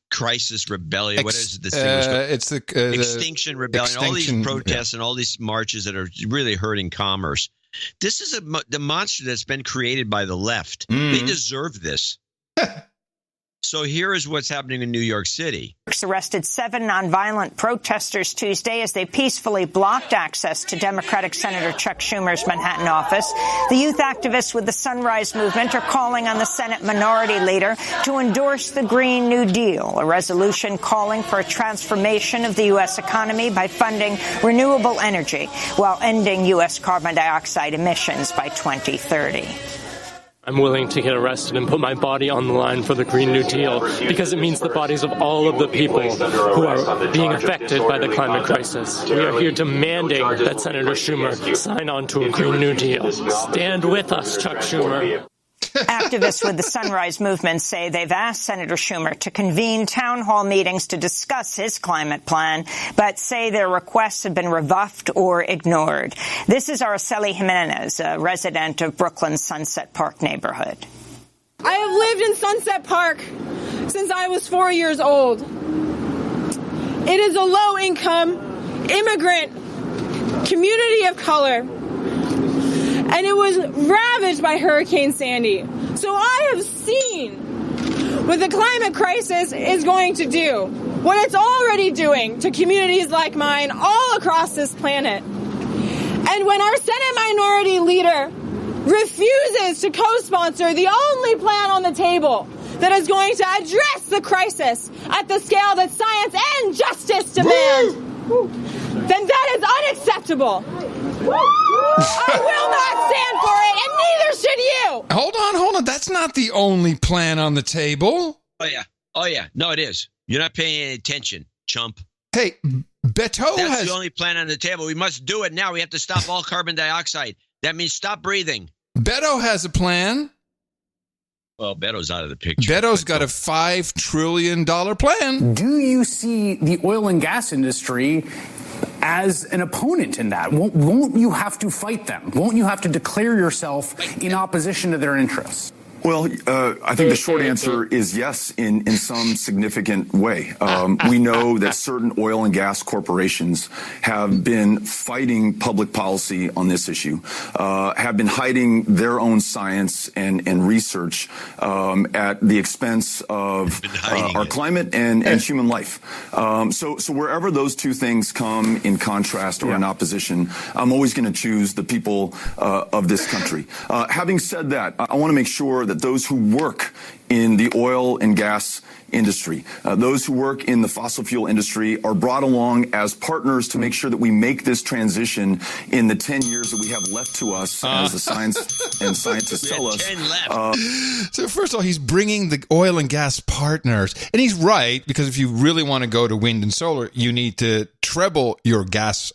crisis rebellion. What is this thing? It's the Extinction Rebellion. All these protests and all these marches that are really hurting commerce. This is the monster that's been created by the left. They deserve this. So here is what's happening in New York City. Arrested 7 nonviolent protesters Tuesday as they peacefully blocked access to Democratic Senator Chuck Schumer's Manhattan office. The youth activists with the Sunrise Movement are calling on the Senate Minority Leader to endorse the Green New Deal, a resolution calling for a transformation of the U.S. economy by funding renewable energy while ending U.S. carbon dioxide emissions by 2030. I'm willing to get arrested and put my body on the line for the Green New Deal because it means the bodies of all of the people who are being affected by the climate crisis. We are here demanding that Senator Schumer sign on to a Green New Deal. Stand with us, Chuck Schumer. Activists with the Sunrise Movement say they've asked Senator Schumer to convene town hall meetings to discuss his climate plan, but say their requests have been rebuffed or ignored. This is Araceli Jimenez, a resident of Brooklyn's Sunset Park neighborhood. I have lived in Sunset Park since I was 4 years old. It is a low-income, immigrant community of color. And it was ravaged by Hurricane Sandy. So I have seen what the climate crisis is going to do. what it's already doing to communities like mine all across this planet. And when our Senate Minority Leader refuses to co-sponsor the only plan on the table that is going to address the crisis at the scale that science and justice demand, then that is unacceptable. I will not stand for it, and neither should you. Hold on. That's not the only plan on the table. Oh, yeah. No, it is. You're not paying any attention, chump. Hey, Beto That's the only plan on the table. We must do it now. We have to stop all carbon dioxide. That means stop breathing. Beto has a plan. Well, Beto's out of the picture. Beto's got a $5 trillion plan. Do you see the oil and gas industry as an opponent in that? Won't you have to fight them? Won't you have to declare yourself in opposition to their interests? Well, I think the short answer is yes, in some significant way. We know that certain oil and gas corporations have been fighting public policy on this issue, have been hiding their own science and research at the expense of our climate and human life. So wherever those two things come in contrast or in opposition, I'm always going to choose the people of this country. Having said that, I want to make sure that those who work in the oil and gas industry, those who work in the fossil fuel industry are brought along as partners to make sure that we make this transition in the 10 years that we have left to us, as the science and scientists tell us. So first of all, he's bringing the oil and gas partners. And he's right, because if you really want to go to wind and solar, you need to treble your gas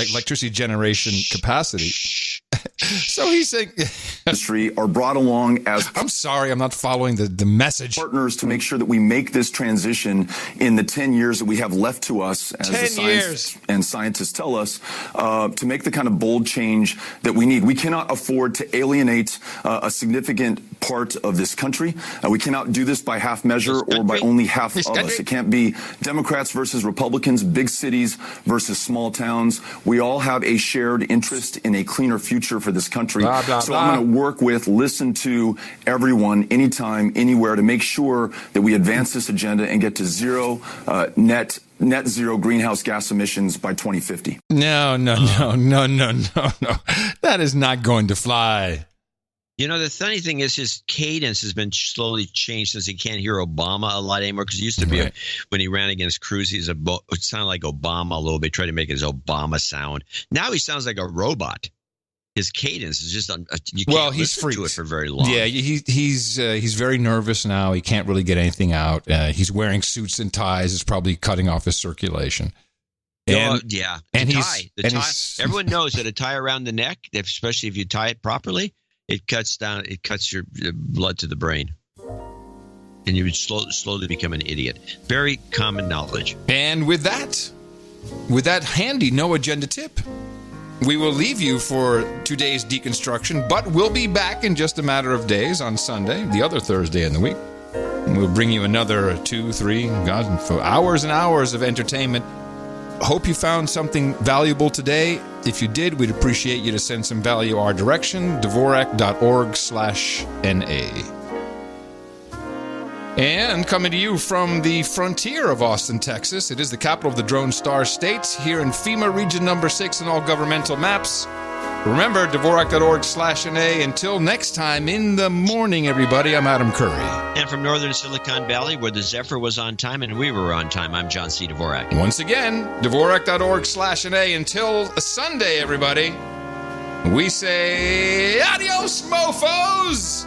electricity generation capacity. So he's saying industry are brought along as I'm sorry, I'm not following the message. Partners to make sure that we make this transition in the 10 years that we have left to us, as the science and scientists tell us, to make the kind of bold change that we need. We cannot afford to alienate a significant part of this country. We cannot do this by half measure or by only half of us. It can't be Democrats versus Republicans, big cities versus small towns. We all have a shared interest in a cleaner future for this country. Blah, blah, so blah. I'm going to work with, listen to everyone, anytime, anywhere, to make sure that we advance this agenda and get to zero net zero greenhouse gas emissions by 2050. No. That is not going to fly. You know, the funny thing is his cadence has been slowly changed since he can't hear Obama a lot anymore, because it used to be when he ran against Cruz, it sounded like Obama a little bit, tried to make his Obama sound. Now he sounds like a robot. His cadence is just you can't listen to it for very long. Yeah, he's very nervous now. He can't really get anything out. He's wearing suits and ties. It's probably cutting off his circulation. And the tie. Everyone knows that a tie around the neck, especially if you tie it properly, it cuts your blood to the brain, and you would slowly become an idiot. Very common knowledge. And with that handy no agenda tip, we will leave you for today's deconstruction, but we'll be back in just a matter of days on Sunday, the other Thursday in the week. We'll bring you another 2, 3, hours and hours of entertainment. Hope you found something valuable today. If you did, we'd appreciate you to send some value our direction, Dvorak.org/NA. And coming to you from the frontier of Austin, Texas, it is the capital of the Drone Star States, here in FEMA Region Number 6 in all governmental maps. Remember, Dvorak.org/NA. Until next time, in the morning, everybody, I'm Adam Curry. And from northern Silicon Valley, where the Zephyr was on time and we were on time, I'm John C. Dvorak. Once again, Dvorak.org/NA. Until Sunday, everybody, we say adios, mofos,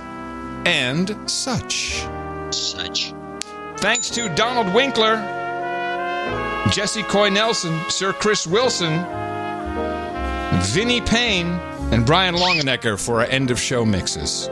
and such. Thanks to Donald Winkler, Jesse Coy Nelson, Sir Chris Wilson, Vinnie Payne, and Brian Longenecker for our end of show mixes.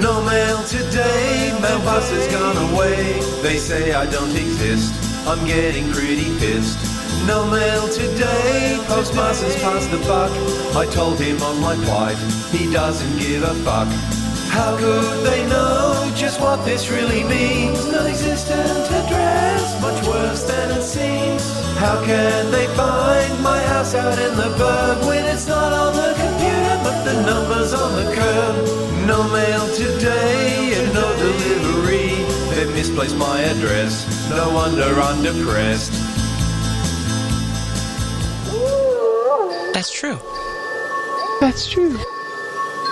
No mail today, mailbox has gone away. They say I don't exist. I'm getting pretty pissed. No mail today, postmaster's passed the buck. I told him on my plight, he doesn't give a fuck. How could they know just what this really means? Non-existent address, much worse than it seems. How can they find my house out in the burg when it's not on the computer but the number's on the curb? No mail today and no delivery. They've misplaced my address. No wonder I'm depressed. That's true. That's true.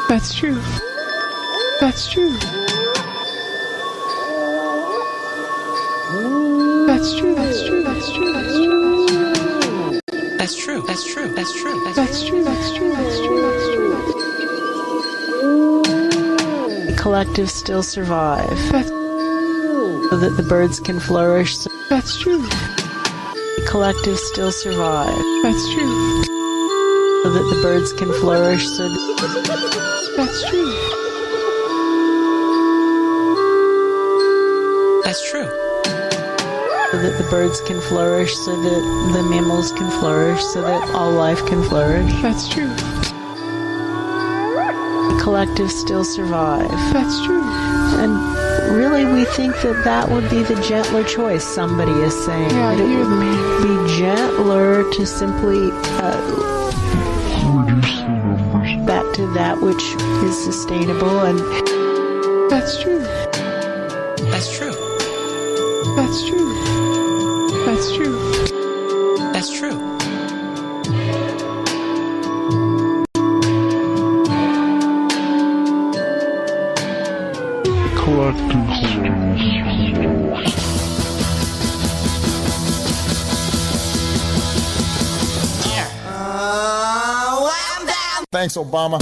That's true. That's true. That's true. That's true. That's true. That's true. That's true. That's true. That's true. That's true. That's true. That's true. That's true. The collective still survive. So that the birds can flourish. That's true. The collective still survive. That's true. So that the birds can flourish. That's true. That's true. So that the birds can flourish, so that the mammals can flourish, so that all life can flourish. That's true. The collective still survive. That's true. And really, we think that that would be the gentler choice, somebody is saying. Yeah, that it would be gentler to simply reduce the numbers back to that which is sustainable. And that's true. That's true. That's true. That's true. That's true. Collective Thanks, Obama.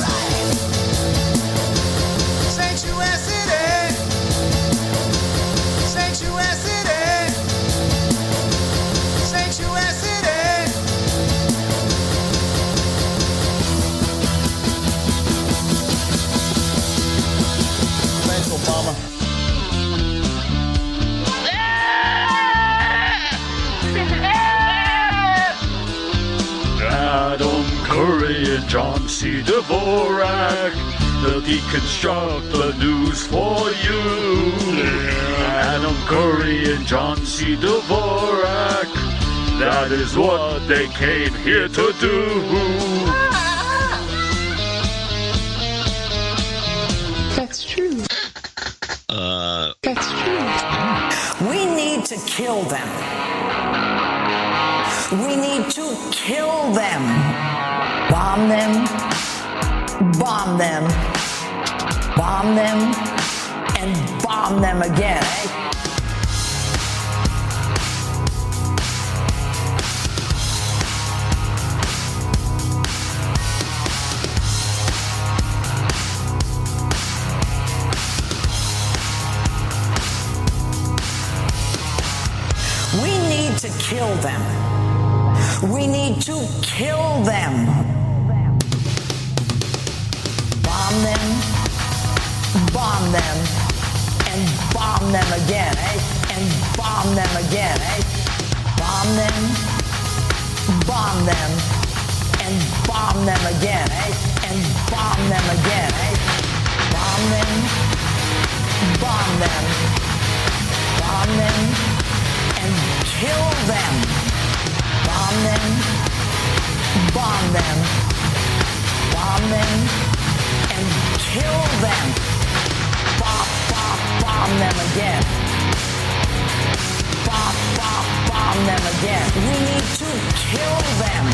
Adam Curry and John C. Dvorak, they'll deconstruct the news for you. Adam Curry and John C. Dvorak, that is what they came here to do. That's true. That's true. We need to kill them. We need to kill them. Bomb them. Bomb them. Bomb them. And bomb them again, eh? We need to kill them. We need to kill them. Bomb them, and bomb them again, eh? And bomb them again, eh? Bomb them, and bomb them again, eh? And bomb them again, eh? Bomb them, bomb them, and kill them. Bomb them, and kill them. Bomb them again. Bomb them again. We need to kill them.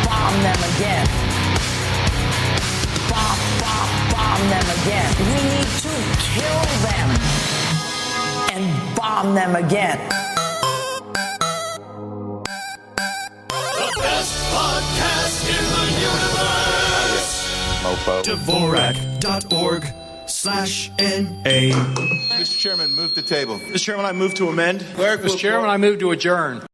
Bomb them again. Bomb them again. We need to kill them and bomb them again. The best podcast in the universe. Mofo. Dvorak.org/NA. Mr. Chairman, move the table. Mr. Chairman, I move to amend. Clerk, Mr. Chairman, I move to adjourn.